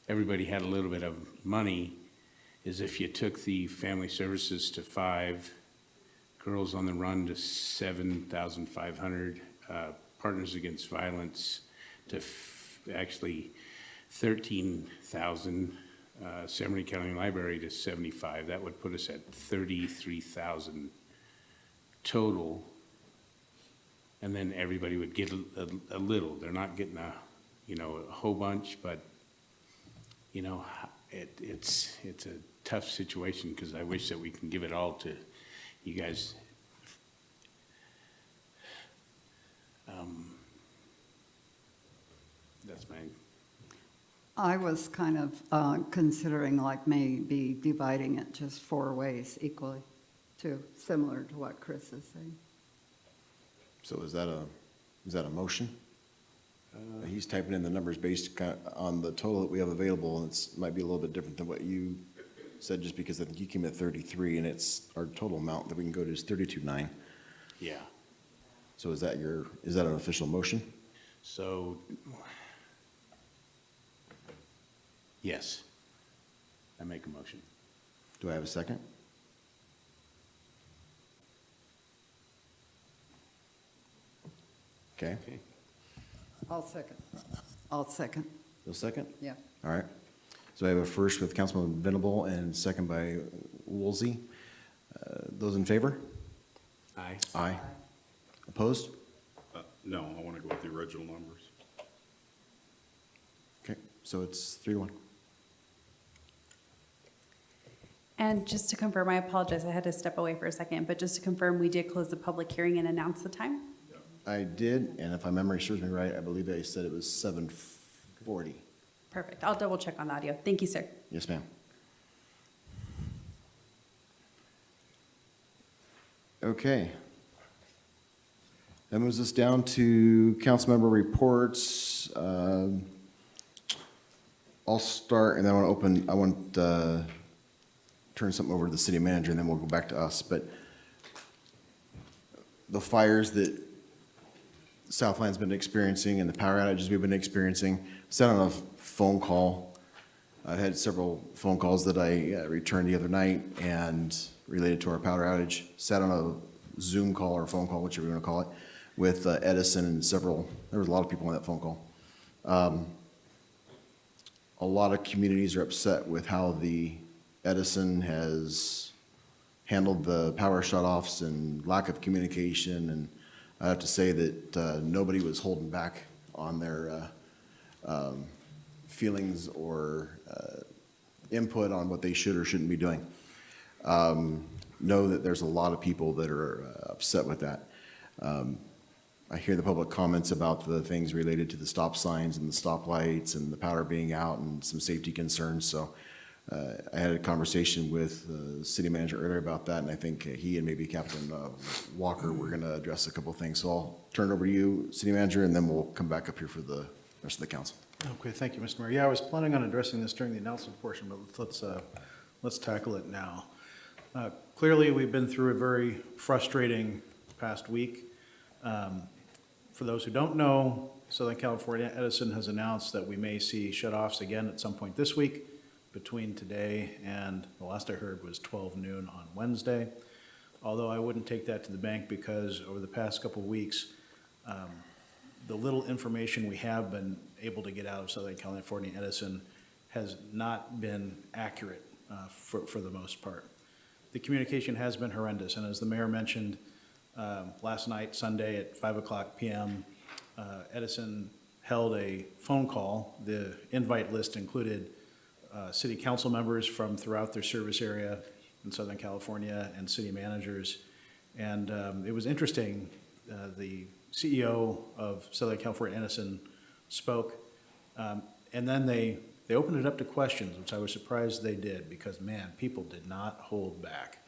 everybody had a little bit of money is if you took the family services to 5, Girls on the Run to 7,500, Partners Against Violence to actually 13,000, San Bernardino County Library to 75. That would put us at 33,000 total. And then everybody would get a little. They're not getting a whole bunch, but it's a tough situation because I wish that we can give it all to you guys. That's my. I was kind of considering like maybe dividing it just 4 ways equally, too, similar to what Chris is saying. So is that a motion? He's typing in the numbers based on the total that we have available, and it might be a little bit different than what you said, just because I think you came at 33, and our total amount that we can go to is 32.9. Yeah. So is that an official motion? So, yes, I make a motion. Do I have a second? Okay. I'll second. You'll second? Yeah. All right. So I have a first with Councilman Venable and second by Woolsey. Those in favor? Aye. Aye. Opposed? No, I want to go with the original numbers. Okay, so it's 3-1. And just to confirm, I apologize, I had to step away for a second, but just to confirm, we did close the public hearing and announce the time? I did, and if my memory serves me right, I believe I said it was 7:40. Perfect. I'll double check on the audio. Thank you, sir. Yes, ma'am. Okay. That moves us down to council member reports. I'll start, and then I want to turn something over to the city manager, and then we'll go back to us. But the fires that Southland's been experiencing and the power outages we've been experiencing, sat on a phone call. I had several phone calls that I returned the other night and related to our power outage. Sat on a Zoom call or phone call, whichever you want to call it, with Edison and there was a lot of people on that phone call. A lot of communities are upset with how the Edison has handled the power shutoffs and lack of communication. And I have to say that nobody was holding back on their feelings or input on what they should or shouldn't be doing. Know that there's a lot of people that are upset with that. I hear the public comments about the things related to the stop signs and the stoplights and the power being out and some safety concerns. So I had a conversation with the city manager earlier about that, and I think he and maybe Captain Walker were going to address a couple of things. So I'll turn it over to you, city manager, and then we'll come back up here for the rest of the council. Okay, thank you, Mr. Mayor. Yeah, I was planning on addressing this during the announcement portion, but let's tackle it now. Clearly, we've been through a very frustrating past week. For those who don't know, Southern California Edison has announced that we may see shutoffs again at some point this week between today and the last I heard was 12 noon on Wednesday. Although I wouldn't take that to the bank because over the past couple of weeks, the little information we have been able to get out of Southern California Edison has not been accurate for the most part. The communication has been horrendous, and as the mayor mentioned, last night, Sunday at 5:00 p.m., Edison held a phone call. The invite list included city council members from throughout their service area in Southern California and city managers. And it was interesting. The CEO of Southern California Edison spoke, and then they opened it up to questions, which I was surprised they did because, man, people did not hold back.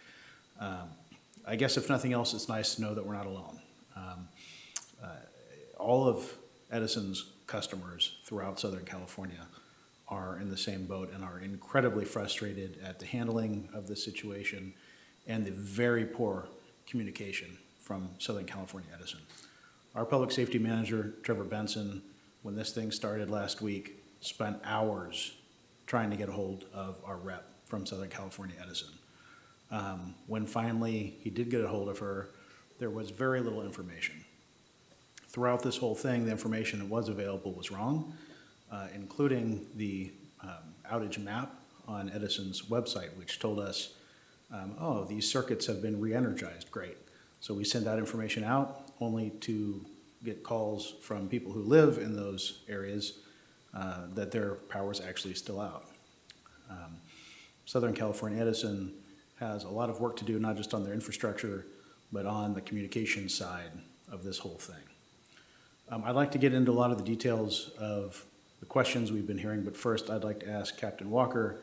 I guess if nothing else, it's nice to know that we're not alone. All of Edison's customers throughout Southern California are in the same boat and are incredibly frustrated at the handling of the situation and the very poor communication from Southern California Edison. Our public safety manager, Trevor Benson, when this thing started last week, spent hours trying to get a hold of our rep from Southern California Edison. When finally he did get a hold of her, there was very little information. Throughout this whole thing, the information that was available was wrong, including the outage map on Edison's website, which told us, oh, these circuits have been re-energized. Great. So we send that information out only to get calls from people who live in those areas that their power is actually still out. Southern California Edison has a lot of work to do, not just on their infrastructure, but on the communication side of this whole thing. I'd like to get into a lot of the details of the questions we've been hearing, but first I'd like to ask Captain Walker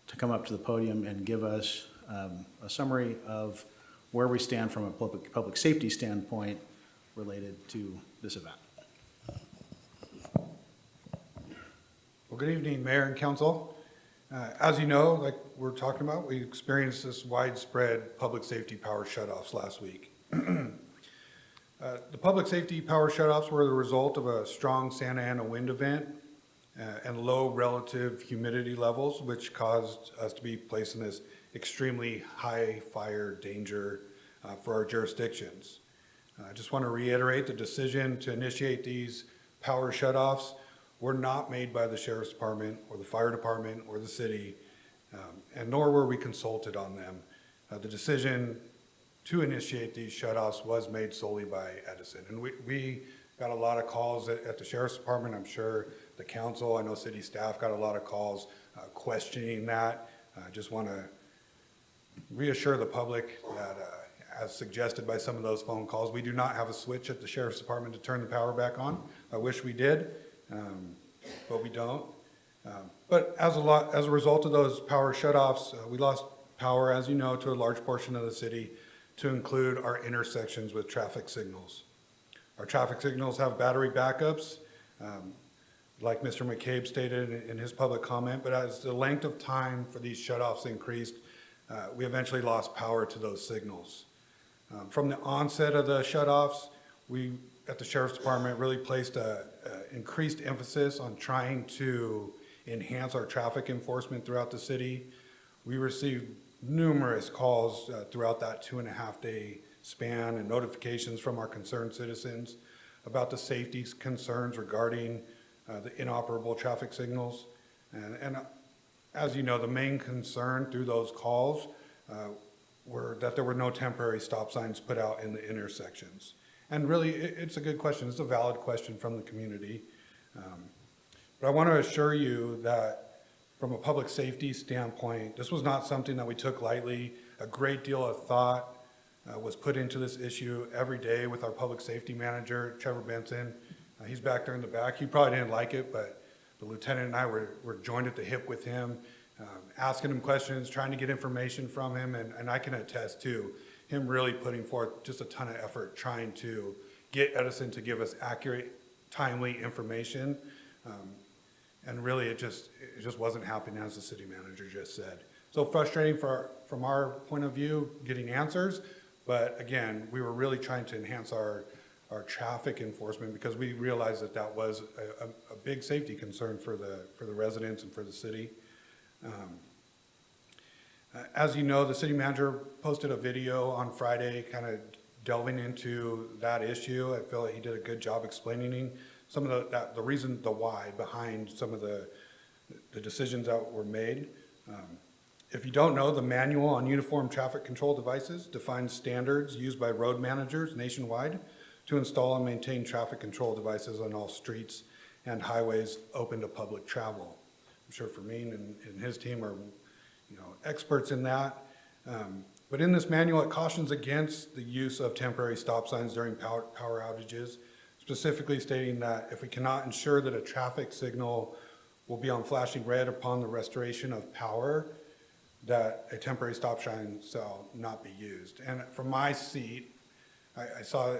to come up to the podium and give us a summary of where we stand from a public safety standpoint related to this event. Well, good evening, Mayor and Council. As you know, like we're talking about, we experienced this widespread public safety power shutoffs last week. The public safety power shutoffs were the result of a strong Santa Ana wind event and low relative humidity levels, which caused us to be placed in this extremely high fire danger for our jurisdictions. I just want to reiterate the decision to initiate these power shutoffs were not made by the Sheriff's Department or the Fire Department or the city, and nor were we consulted on them. The decision to initiate these shutoffs was made solely by Edison. And we got a lot of calls at the Sheriff's Department. I'm sure the council, I know city staff got a lot of calls questioning that. I just want to reassure the public that as suggested by some of those phone calls, we do not have a switch at the Sheriff's Department to turn the power back on. I wish we did, but we don't. But as a result of those power shutoffs, we lost power, as you know, to a large portion of the city, to include our intersections with traffic signals. Our traffic signals have battery backups, like Mr. McCabe stated in his public comment, but as the length of time for these shutoffs increased, we eventually lost power to those signals. From the onset of the shutoffs, we at the Sheriff's Department really placed a increased emphasis on trying to enhance our traffic enforcement throughout the city. We received numerous calls throughout that 2.5-day span and notifications from our concerned citizens about the safety concerns regarding the inoperable traffic signals. And as you know, the main concern through those calls were that there were no temporary stop signs put out in the intersections. And really, it's a good question. It's a valid question from the community. But I want to assure you that from a public safety standpoint, this was not something that we took lightly. A great deal of thought was put into this issue every day with our public safety manager, Trevor Benson. He's back there in the back. He probably didn't like it, but the lieutenant and I were joined at the hip with him, asking him questions, trying to get information from him, and I can attest to him really putting forth just a ton of effort trying to get Edison to give us accurate, timely information. And really, it just wasn't happening, as the city manager just said. So frustrating from our point of view, getting answers, but again, we were really trying to enhance our traffic enforcement because we realized that was a big safety concern for the residents and for the city. As you know, the city manager posted a video on Friday kind of delving into that issue. I feel like he did a good job explaining some of the reason, the why behind some of the decisions that were made. If you don't know, the manual on uniform traffic control devices defines standards used by road managers nationwide to install and maintain traffic control devices on all streets and highways open to public travel. I'm sure Fermin and his team are experts in that. But in this manual, it cautions against the use of temporary stop signs during power outages, specifically stating that if we cannot ensure that a traffic signal will be on flashing red upon the restoration of power, that a temporary stop sign shall not be used. And from my seat, I saw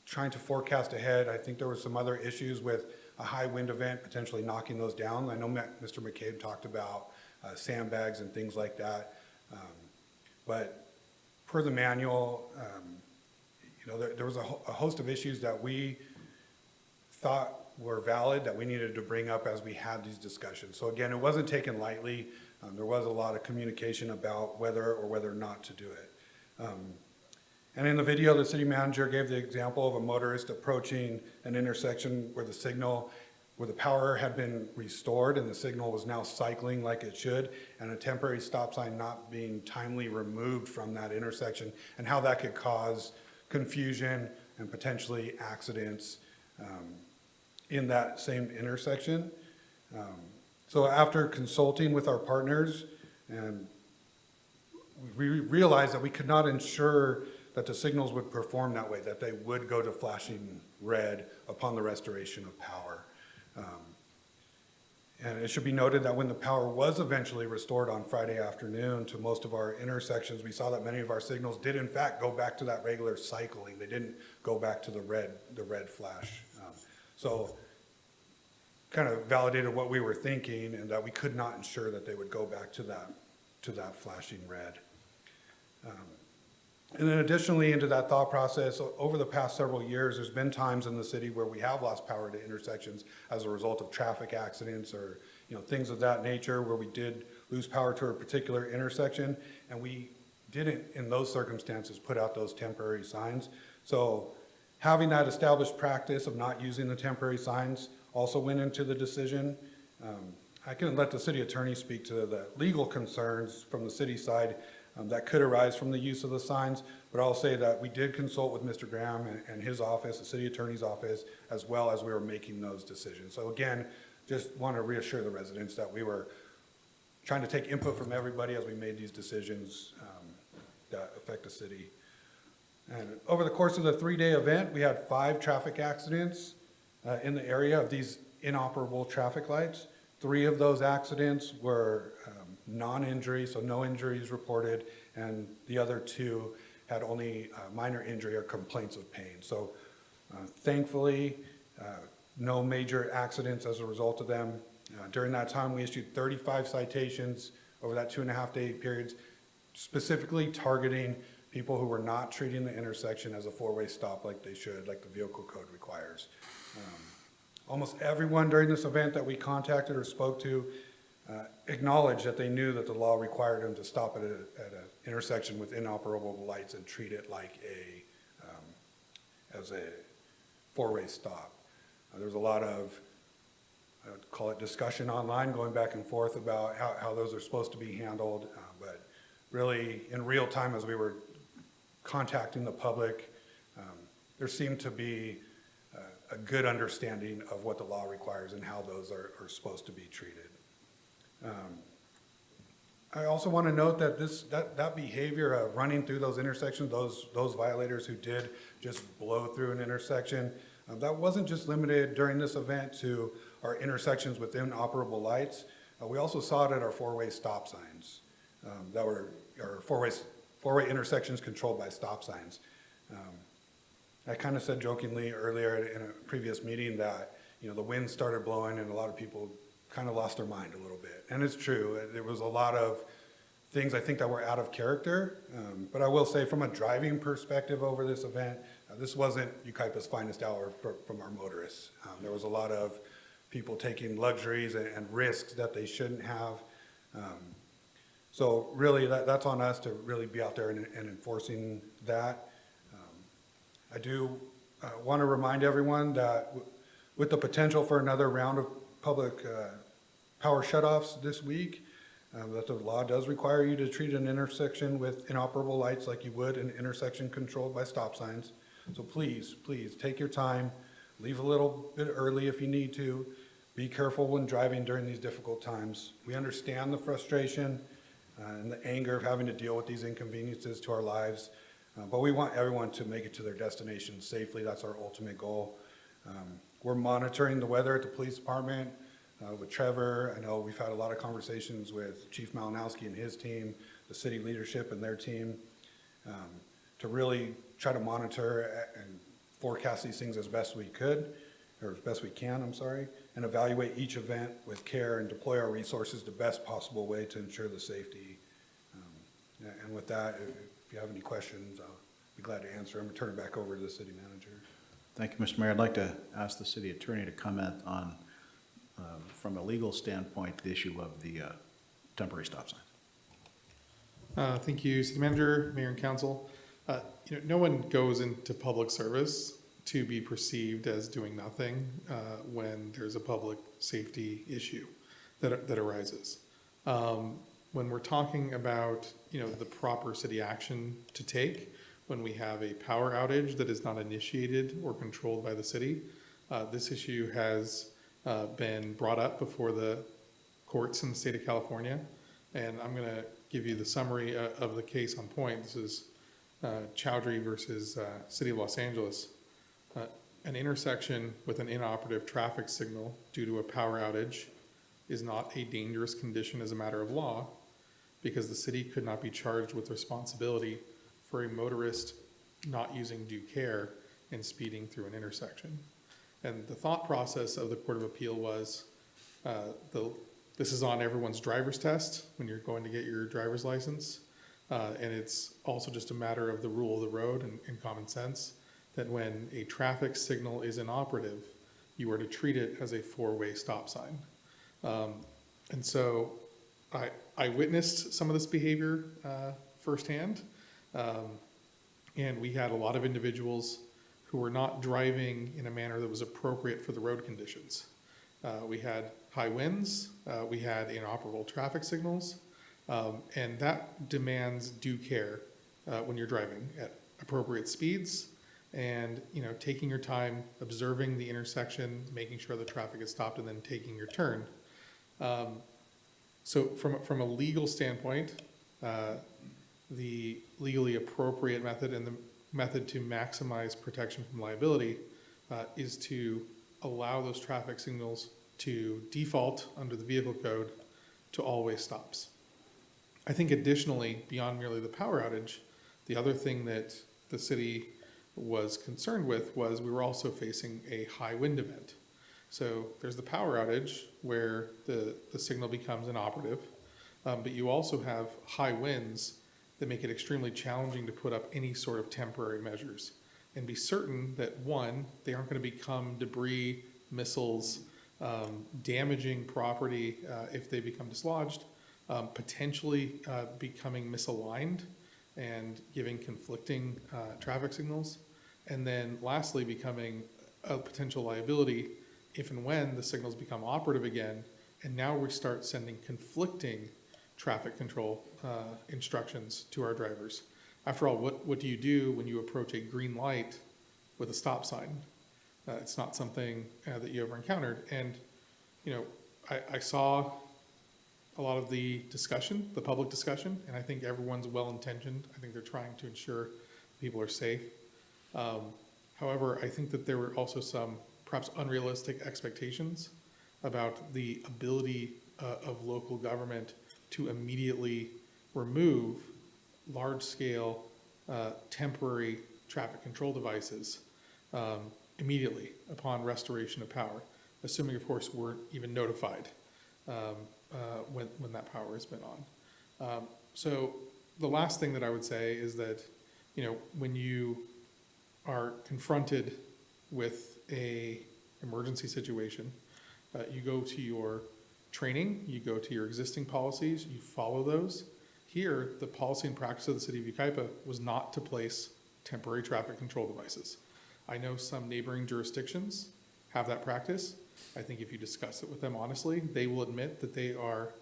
trying to forecast ahead. I think there were some other issues with a high wind event potentially knocking those down. I know Mr. McCabe talked about sandbags and things like that. But per the manual, there was a host of issues that we thought were valid that we needed to bring up as we had these discussions. So again, it wasn't taken lightly. There was a lot of communication about whether or not to do it. And in the video, the city manager gave the example of a motorist approaching an intersection where the power had been restored and the signal was now cycling like it should, and a temporary stop sign not being timely removed from that intersection, and how that could cause confusion and potentially accidents in that same intersection. So after consulting with our partners, and we realized that we could not ensure that the signals would perform that way, that they would go to flashing red upon the restoration of power. And it should be noted that when the power was eventually restored on Friday afternoon to most of our intersections, we saw that many of our signals did in fact go back to that regular cycling. They didn't go back to the red flash. So kind of validated what we were thinking, and that we could not ensure that they would go back to that flashing red. And then additionally into that thought process, over the past several years, there's been times in the city where we have lost power to intersections as a result of traffic accidents or things of that nature, where we did lose power to a particular intersection, and we didn't, in those circumstances, put out those temporary signs. So having that established practice of not using the temporary signs also went into the decision. I can let the city attorney speak to the legal concerns from the city side that could arise from the use of the signs, but I'll say that we did consult with Mr. Graham and his office, the city attorney's office, as well as we were making those decisions. So again, just want to reassure the residents that we were trying to take input from everybody as we made these decisions that affect the city. And over the course of the 3-day event, we had 5 traffic accidents in the area of these inoperable traffic lights. 3 of those accidents were non-injury, so no injuries reported, and the other 2 had only minor injury or complaints of pain. So Thankfully, no major accidents as a result of them. During that time, we issued 35 citations over that 2.5-day period, specifically targeting people who were not treating the intersection as a four-way stop like they should, like the vehicle code requires. Almost everyone during this event that we contacted or spoke to acknowledged that they knew that the law required them to stop at an intersection with inoperable lights and treat it like as a four-way stop. There was a lot of, I would call it discussion online, going back and forth about how those are supposed to be handled. But really, in real time, as we were contacting the public, there seemed to be a good understanding of what the law requires and how those are supposed to be treated. I also want to note that that behavior of running through those intersections, those violators who did just blow through an intersection, that wasn't just limited during this event to our intersections with inoperable lights. We also saw it at our four-way stop signs that were our four-way intersections controlled by stop signs. I kind of said jokingly earlier in a previous meeting that, you know, the wind started blowing and a lot of people kind of lost their mind a little bit. And it's true. There was a lot of things I think that were out of character. But I will say from a driving perspective over this event, this wasn't Yucaipa's finest hour from our motorists. There was a lot of people taking luxuries and risks that they shouldn't have. So really that's on us to really be out there and enforcing that. I do want to remind everyone that with the potential for another round of public power shutoffs this week, that the law does require you to treat an intersection with inoperable lights like you would an intersection controlled by stop signs. So please take your time, leave a little bit early if you need to. Be careful when driving during these difficult times. We understand the frustration and the anger of having to deal with these inconveniences to our lives, but we want everyone to make it to their destination safely. That's our ultimate goal. We're monitoring the weather at the police department with Trevor. I know we've had a lot of conversations with Chief Malinowski and his team, the city leadership and their team, to really try to monitor and forecast these things as best we could, or as best we can, and evaluate each event with care and deploy our resources the best possible way to ensure the safety. And with that, if you have any questions, I'll be glad to answer them and turn it back over to the city manager. Thank you, Mr. Mayor. I'd like to ask the city attorney to comment on, from a legal standpoint, the issue of the temporary stop sign. Thank you, City Manager, Mayor, and Council. No one goes into public service to be perceived as doing nothing when there's a public safety issue that arises. When we're talking about the proper city action to take when we have a power outage that is not initiated or controlled by the city, this issue has been brought up before the courts in the state of California, and I'm going to give you the summary of the case on point. This is Chowdhury versus City of Los Angeles. An intersection with an inoperative traffic signal due to a power outage is not a dangerous condition as a matter of law, because the city could not be charged with responsibility for a motorist not using due care and speeding through an intersection. And the thought process of the Court of Appeal was, this is on everyone's driver's test when you're going to get your driver's license. And it's also just a matter of the rule of the road and common sense that when a traffic signal is inoperative, you are to treat it as a four-way stop sign. And so I witnessed some of this behavior firsthand. And we had a lot of individuals who were not driving in a manner that was appropriate for the road conditions. We had high winds, we had inoperable traffic signals, and that demands due care when you're driving at appropriate speeds and taking your time, observing the intersection, making sure the traffic is stopped, and then taking your turn. So from a legal standpoint, the legally appropriate method and the method to maximize protection from liability is to allow those traffic signals to default under the vehicle code to always stops. I think additionally, beyond merely the power outage, the other thing that the city was concerned with was we were also facing a high wind event. So there's the power outage where the signal becomes inoperative, but you also have high winds that make it extremely challenging to put up any sort of temporary measures and be certain that, one, they aren't going to become debris, missiles, damaging property if they become dislodged, potentially becoming misaligned and giving conflicting traffic signals, and then lastly becoming a potential liability if and when the signals become operative again, and now we start sending conflicting traffic control instructions to our drivers. After all, what do you do when you approach a green light with a stop sign? It's not something that you ever encountered. And, you know, I saw a lot of the discussion, the public discussion, and I think everyone's well-intentioned. I think they're trying to ensure people are safe. However, I think that there were also some perhaps unrealistic expectations about the ability of local government to immediately remove large-scale temporary traffic control devices immediately upon restoration of power, assuming, of course, we're even notified when that power has been on. So the last thing that I would say is that, you know, when you are confronted with a emergency situation, you go to your training, you go to your existing policies, you follow those. Here, the policy and practice of the city of Yucaipa was not to place temporary traffic control devices. I know some neighboring jurisdictions have that practice. I think if you discuss it with them honestly, they will admit that they are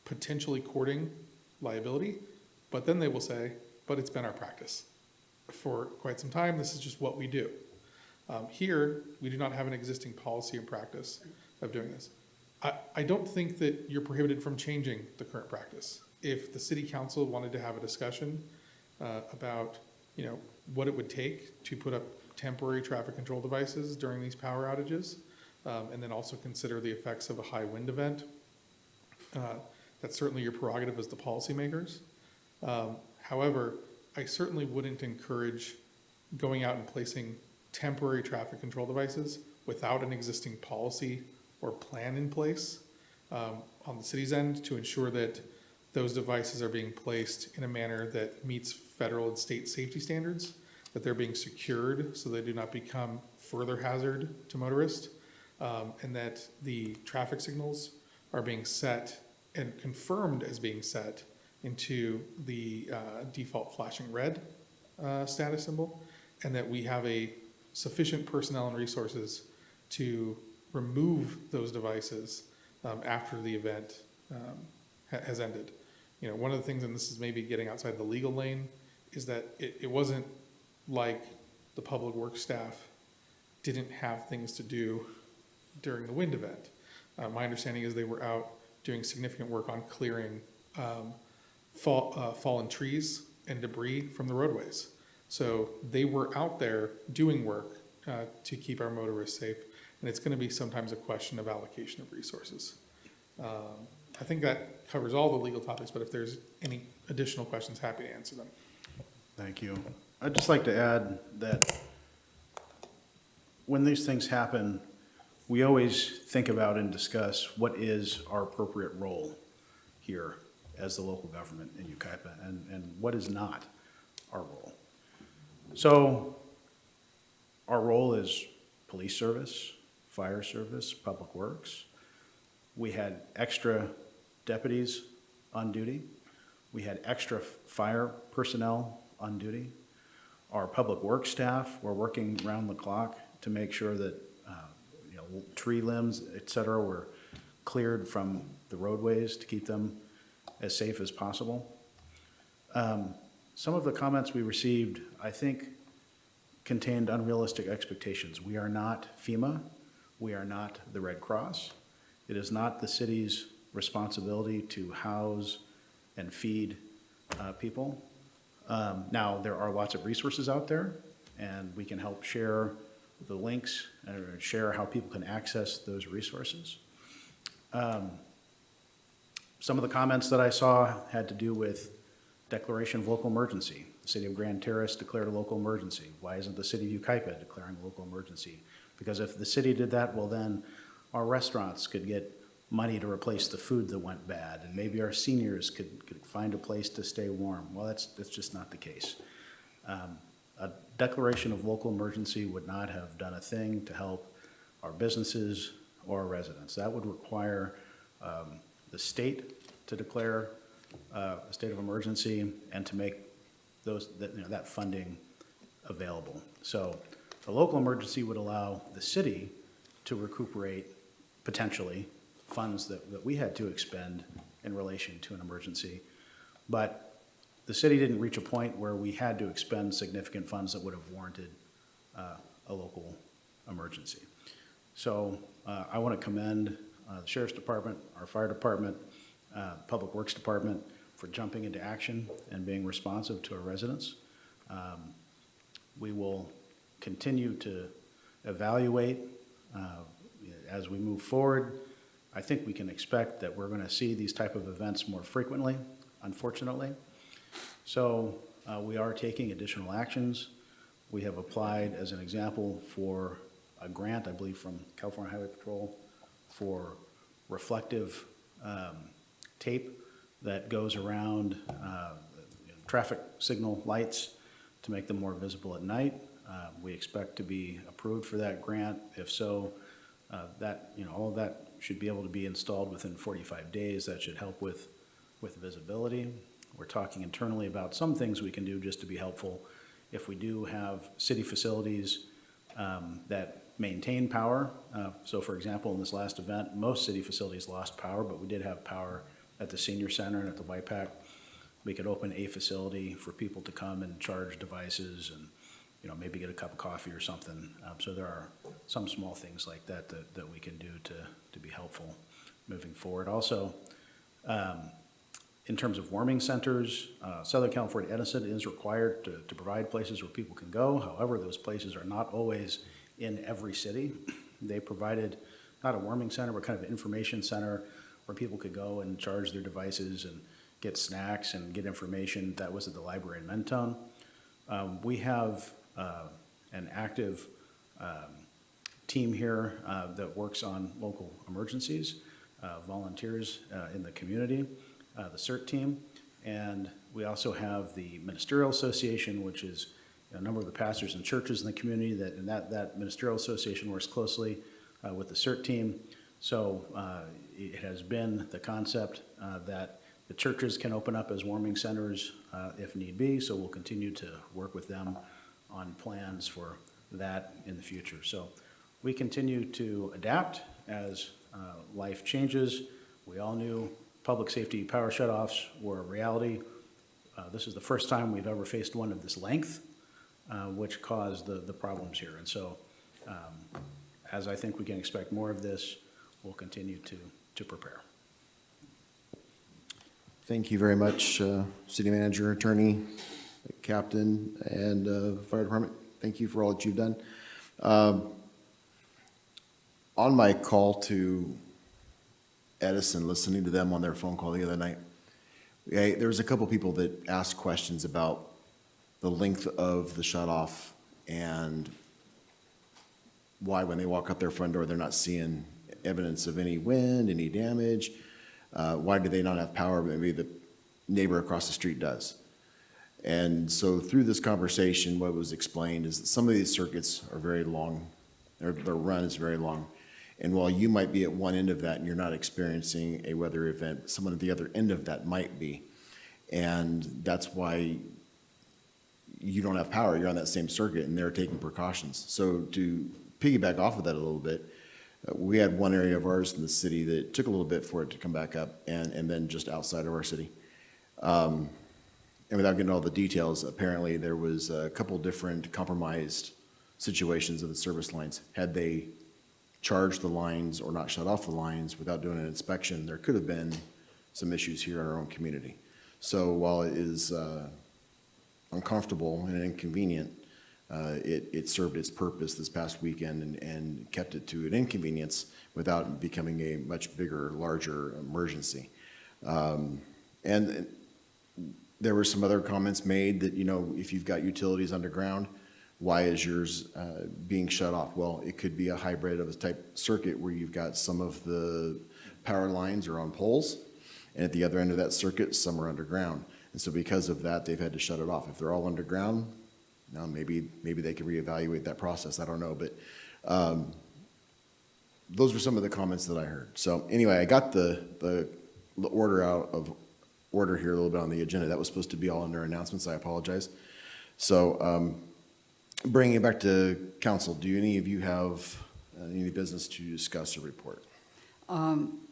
potentially courting liability, but then they will say, but it's been our practice for quite some time. This is just what we do. Here, we do not have an existing policy and practice of doing this. I don't think that you're prohibited from changing the current practice. If the city council wanted to have a discussion about, you know, what it would take to put up temporary traffic control devices during these power outages, and then also consider the effects of a high wind event, that's certainly your prerogative as the policymakers. However, I certainly wouldn't encourage going out and placing temporary traffic control devices without an existing policy or plan in place on the city's end to ensure that those devices are being placed in a manner that meets federal and state safety standards, that they're being secured so they do not become further hazard to motorists, and that the traffic signals are being set and confirmed as being set into the default flashing red status symbol, and that we have a sufficient personnel and resources to remove those devices after the event has ended. You know, one of the things, and this is maybe getting outside the legal lane, is that it wasn't like the public works staff didn't have things to do during the wind event. My understanding is they were out doing significant work on clearing fallen trees and debris from the roadways. So they were out there doing work to keep our motorists safe, and it's going to be sometimes a question of allocation of resources. I think that covers all the legal topics, but if there's any additional questions, happy to answer them. Thank you. I'd just like to add that when these things happen, we always think about and discuss what is our appropriate role here as the local government in Yucaipa and what is not our role. So our role is police service, fire service, public works. We had extra deputies on duty. We had extra fire personnel on duty. Our public works staff were working round the clock to make sure that tree limbs, et cetera, were cleared from the roadways to keep them as safe as possible. Some of the comments we received, I think, contained unrealistic expectations. We are not FEMA. We are not the Red Cross. It is not the city's responsibility to house and feed people. Now, there are lots of resources out there, and we can help share the links or share how people can access those resources. Some of the comments that I saw had to do with Declaration of local emergency. The city of Grand Terrace declared a local emergency. Why isn't the city of Yucaipa declaring a local emergency? Because if the city did that, well then our restaurants could get money to replace the food that went bad, and maybe our seniors could find a place to stay warm. Well, that's just not the case. A declaration of local emergency would not have done a thing to help our businesses or our residents. That would require the state to declare a state of emergency and to make that funding available. So a local emergency would allow the city to recuperate potentially funds that we had to expend in relation to an emergency. But the city didn't reach a point where we had to expend significant funds that would have warranted a local emergency. So I want to commend the Sheriff's Department, our Fire Department, Public Works Department for jumping into action and being responsive to our residents. We will continue to evaluate as we move forward. I think we can expect that we're going to see these type of events more frequently, unfortunately. So we are taking additional actions. We have applied, as an example, for a grant, I believe, from California Highway Patrol for reflective tape that goes around traffic signal lights to make them more visible at night. We expect to be approved for that grant. If so, all of that should be able to be installed within 45 days. That should help with visibility. We're talking internally about some things we can do just to be helpful. If we do have city facilities that maintain power, so for example, in this last event, most city facilities lost power, but we did have power at the senior center and at the YPAC. We could open a facility for people to come and charge devices and maybe get a cup of coffee or something. So there are some small things like that we can do to be helpful moving forward. Also, in terms of warming centers, Southern California Edison is required to provide places where people can go. However, those places are not always in every city. They provided not a warming center, but kind of an information center where people could go and charge their devices and get snacks and get information. That was at the library in Mentone. We have an active team here that works on local emergencies, volunteers in the community, the CERT team, and we also have the Ministerial Association, which is a number of the pastors and churches in the community that Ministerial Association works closely with the CERT team. So it has been the concept that the churches can open up as warming centers if need be, so we'll continue to work with them on plans for that in the future. So we continue to adapt as life changes. We all knew public safety power shutoffs were a reality. This is the first time we've ever faced one of this length, which caused the problems here. And so as I think we can expect more of this, we'll continue to prepare. Thank you very much, City Manager, Attorney, Captain, and Fire Department. Thank you for all that you've done. On my call to Edison, listening to them on their phone call the other night, there was a couple people that asked questions about the length of the shutoff and why when they walk up their front door, they're not seeing evidence of any wind, any damage. Why do they not have power, but maybe the neighbor across the street does? And so through this conversation, what was explained is that some of these circuits are very long, their run is very long. And while you might be at one end of that and you're not experiencing a weather event, someone at the other end of that might be. And that's why you don't have power, you're on that same circuit and they're taking precautions. So to piggyback off of that a little bit, we had one area of ours in the city that took a little bit for it to come back up and then just outside of our city. And without getting all the details, apparently there was a couple different compromised situations of the service lines. Had they charged the lines or not shut off the lines without doing an inspection, there could have been some issues here in our own community. So while it is uncomfortable and inconvenient, it served its purpose this past weekend and kept it to an inconvenience without becoming a much bigger, larger emergency. And there were some other comments made that, if you've got utilities underground, why is yours being shut off? Well, it could be a hybrid of a type circuit where you've got some of the power lines are on poles, and at the other end of that circuit, some are underground. And so because of that, they've had to shut it off. If they're all underground, maybe they could reevaluate that process. I don't know, but those were some of the comments that I heard. So anyway, I got the order out of order here a little bit on the agenda. That was supposed to be all under announcements. I apologize. So bringing it back to council, do any of you have any business to discuss or report?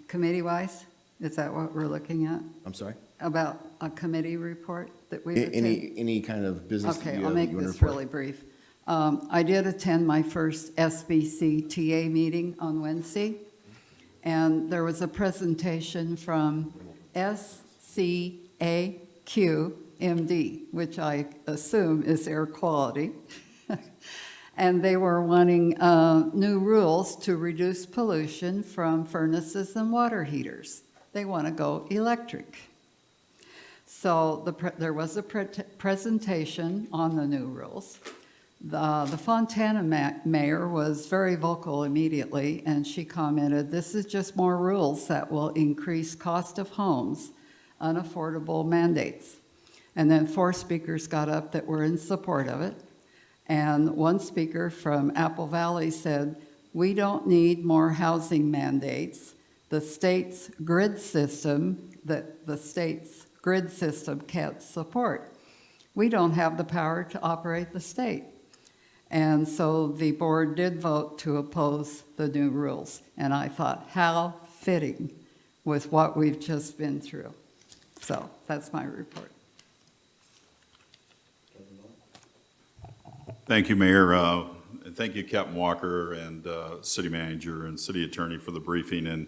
Committee-wise, is that what we're looking at? I'm sorry? About a committee report that we Any kind of business that Okay, you I'll have that make you want to this report? really brief. I did attend my first SBC TA meeting on Wednesday, and there was a presentation from SCAQMD, which I assume is air quality. And they were wanting new rules to reduce pollution from furnaces and water heaters. They want to go electric. So there was a presentation on the new rules. The Fontana mayor was very vocal immediately, and she commented, "This is just more rules that will increase cost of homes, unaffordable mandates." And then 4 speakers got up that were in support of it. And one speaker from Apple Valley said, "We don't need more housing mandates. The state's grid system can't support. We don't have the power to operate the state." And so the board did vote to oppose the new rules. And I thought, how fitting with what we've just been through. So that's my report. Thank you, Mayor. And thank you, Captain Walker and City Manager and City Attorney for the briefing. And,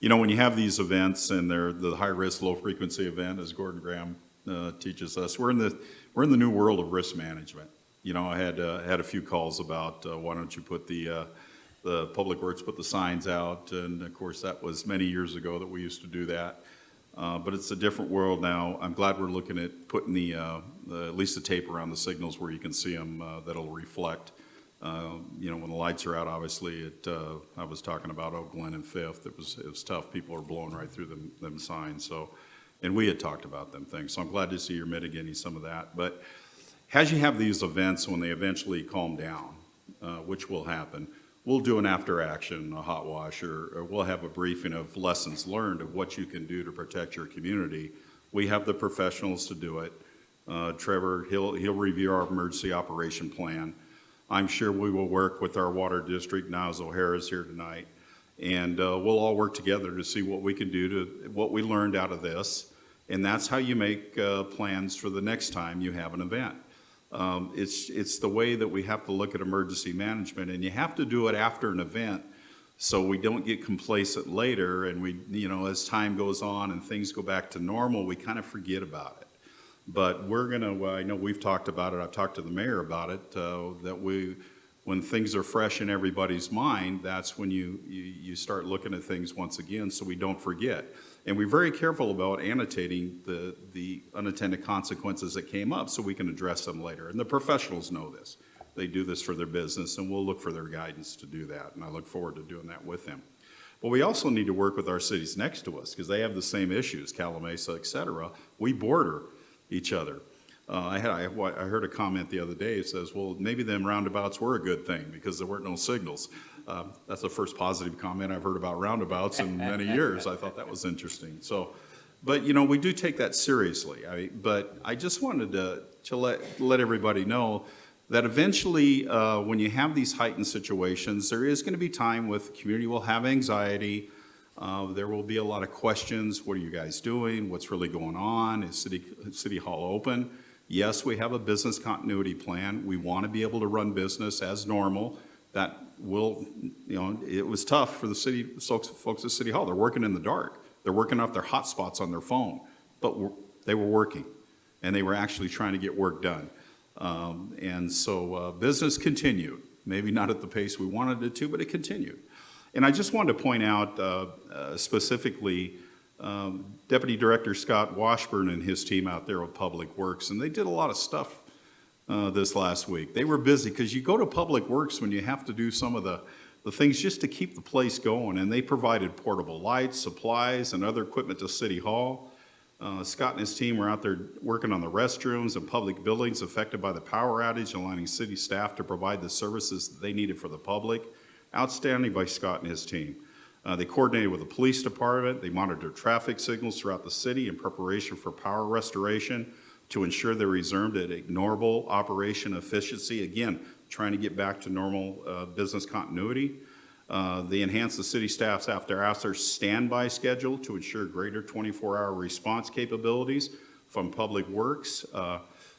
when you have these events and they're the high-risk, low-frequency event, as Gordon Graham teaches us, we're in the new world of risk management. I had a few calls about why don't you put the Public Works put the signs out, and of course that was many years ago that we used to do that. But it's a different world now. I'm glad we're looking at putting at least the tape around the signals where you can see them that'll reflect. When the lights are out, obviously, I was talking about Oak Glen and Fifth. It was tough. People are blowing right through them signs. So, and we had talked about them things. So I'm glad to see you're mitigating some of that. But as you have these events, when they eventually calm down, which will happen, we'll do an after action, a hot wash, or we'll have a briefing of lessons learned of what you can do to protect your community. We have the professionals to do it. Trevor, he'll review our emergency operation plan. I'm sure we will work with our water district, Niles O'Hara's here tonight, and we'll all work together to see what we can do to, what we learned out of this. And that's how you make plans for the next time you have an event. It's the way that we have to look at emergency management, and you have to do it after an event so we don't get complacent later, and we, as time goes on and things go back to normal, we kind of forget about it. But we're gonna, I know we've talked about it, I've talked to the mayor about it, that when things are fresh in everybody's mind, that's when you start looking at things once again so we don't forget. And we're very careful about annotating the unintended consequences that came up so we can address them later. And the professionals know this. They do this for their business, and we'll look for their guidance to do that. And I look forward to doing that with them. But we also need to work with our cities next to us because they have the same issues, Calamasa, et cetera. We border each other. I heard a comment the other day. It says, well, maybe them roundabouts were a good thing because there weren't no signals. That's the first positive comment I've heard about roundabouts in many years. I thought that was interesting. So, but we do take that seriously. But I just wanted to let everybody know that eventually when you have these heightened situations, there is going to be time with the community will have anxiety. There will be a lot of questions. What are you guys doing? What's really going on? Is City Hall open? Yes, we have a business continuity plan. We want to be able to run business as normal. That will, it was tough for the city folks at City Hall. They're working in the dark. They're working off their hotspots on their phone, but they were working, and they were actually trying to get work done. And so business continued. Maybe not at the pace we wanted it to, but it continued. And I just wanted to point out specifically Deputy Director Scott Washburn and his team out there with Public Works, and they did a lot of stuff this last week. They were busy because you go to Public Works when you have to do some of the things just to keep the place going, and they provided portable lights, supplies, and other equipment to City Hall. Scott and his team were out there working on the restrooms and public buildings affected by the power outage, aligning city staff to provide the services that they needed for the public. Outstanding by Scott and his team. They coordinated with the police department. They monitored traffic signals throughout the city in preparation for power restoration to ensure they resumed an ignorable operation efficiency. Again, trying to get back to normal business continuity. They enhanced the city staff's after-hour standby schedule to ensure greater 24-hour response capabilities from Public Works.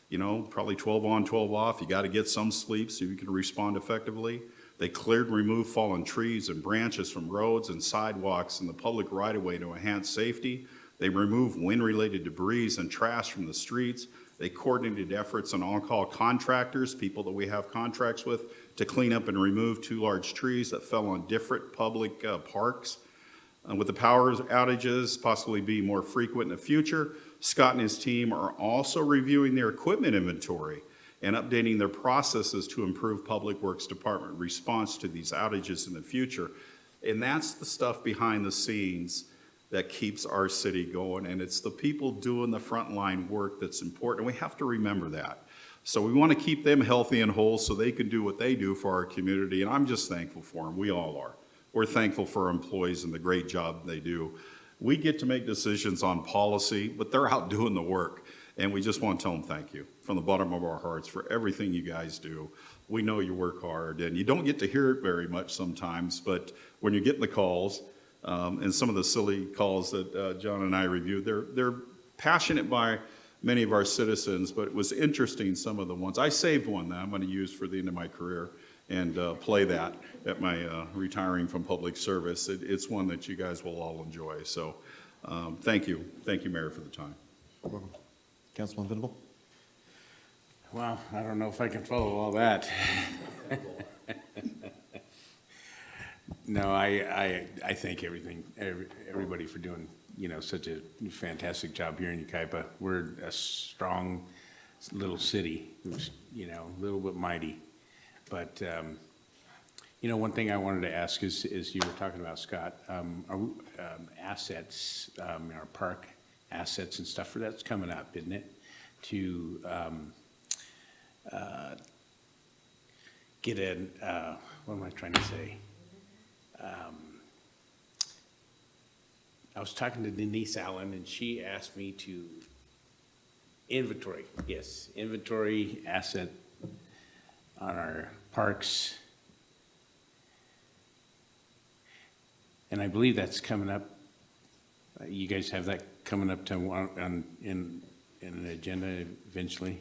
You know, probably 12 on, 12 off. You got to get some sleep so you can respond effectively. They cleared and removed fallen trees and branches from roads and sidewalks in the public right-of-way to enhance safety. They removed wind-related debris and trash from the streets. They coordinated efforts on on-call contractors, people that we have contracts with, to clean up and remove 2 large trees that fell on different public parks. With the power outages possibly being more frequent in the future, Scott and his team are also reviewing their equipment inventory and updating their processes to improve Public Works Department response to these outages in the future. And that's the stuff behind the scenes that keeps our city going, and it's the people doing the frontline work that's important. We have to remember that. So we want to keep them healthy and whole so they can do what they do for our community, and I'm just thankful for them. We all are. We're thankful for our employees and the great job they do. We get to make decisions on policy, but they're out doing the work, and we just want to tell them thank you from the bottom of our hearts for everything you guys do. We know you work hard, and you don't get to hear it very much sometimes, but when you're getting the calls, and some of the silly calls that John and I reviewed, they're passionate by many of our citizens, but it was interesting, some of the ones. I saved one that I'm going to use for the end of my career and play that at my retiring from public service. It's one that you guys will all enjoy. So thank you. Thank you, Mayor, for the time. You're welcome. Councilman Venable? Well, I don't know if I can follow all that. No, I thank everybody for doing, you know, such a fantastic job here in Yucaipa. We're a strong little city, you know, a little bit mighty. But, you know, one thing I wanted to ask is you were talking about, Scott, our assets, our park assets and stuff, that's coming up, isn't it? To get in, what am I trying to say? I was talking to Denise Allen, and she asked me to inventory asset on our parks. And I believe that's coming up. You guys have that coming up to in an agenda eventually?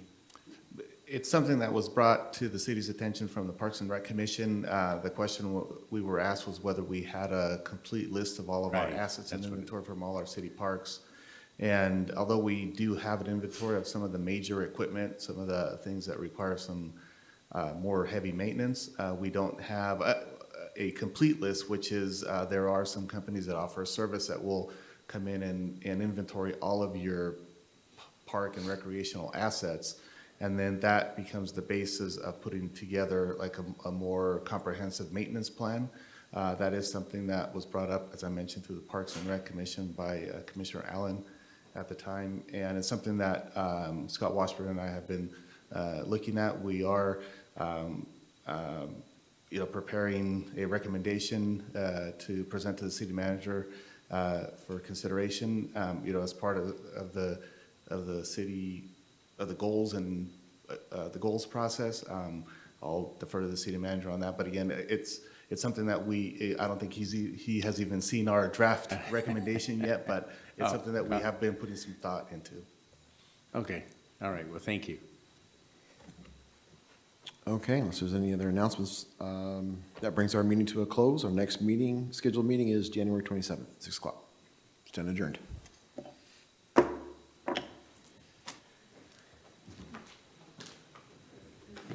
It's something that was brought to the city's attention from the Parks and Rec Commission. The question we were asked was whether we had a complete list of all of our assets and inventory from all our city parks. And although we do have an inventory of some of the major equipment, some of the things that require some more heavy maintenance, we don't have a complete list, which is there are some companies that offer a service that will come in and inventory all of your park and recreational assets. And then that becomes the basis of putting together like a more comprehensive maintenance plan. That is something that was brought up, as I mentioned, through the Parks and Rec Commission by Commissioner Allen at the time. And it's something that Scott Washburn and I have been looking at. We are preparing a recommendation to present to the city manager for consideration, as part of the city of the goals and the goals process. I'll defer to the city manager on that. But again, it's something that I don't think he has even seen our draft recommendation yet, but it's something that we have been putting some thought into. Okay. All right. Well, thank you. Okay, unless there's any other announcements, that brings our meeting to a close. Our next scheduled meeting is January 27th, 6 o'clock. Stand adjourned.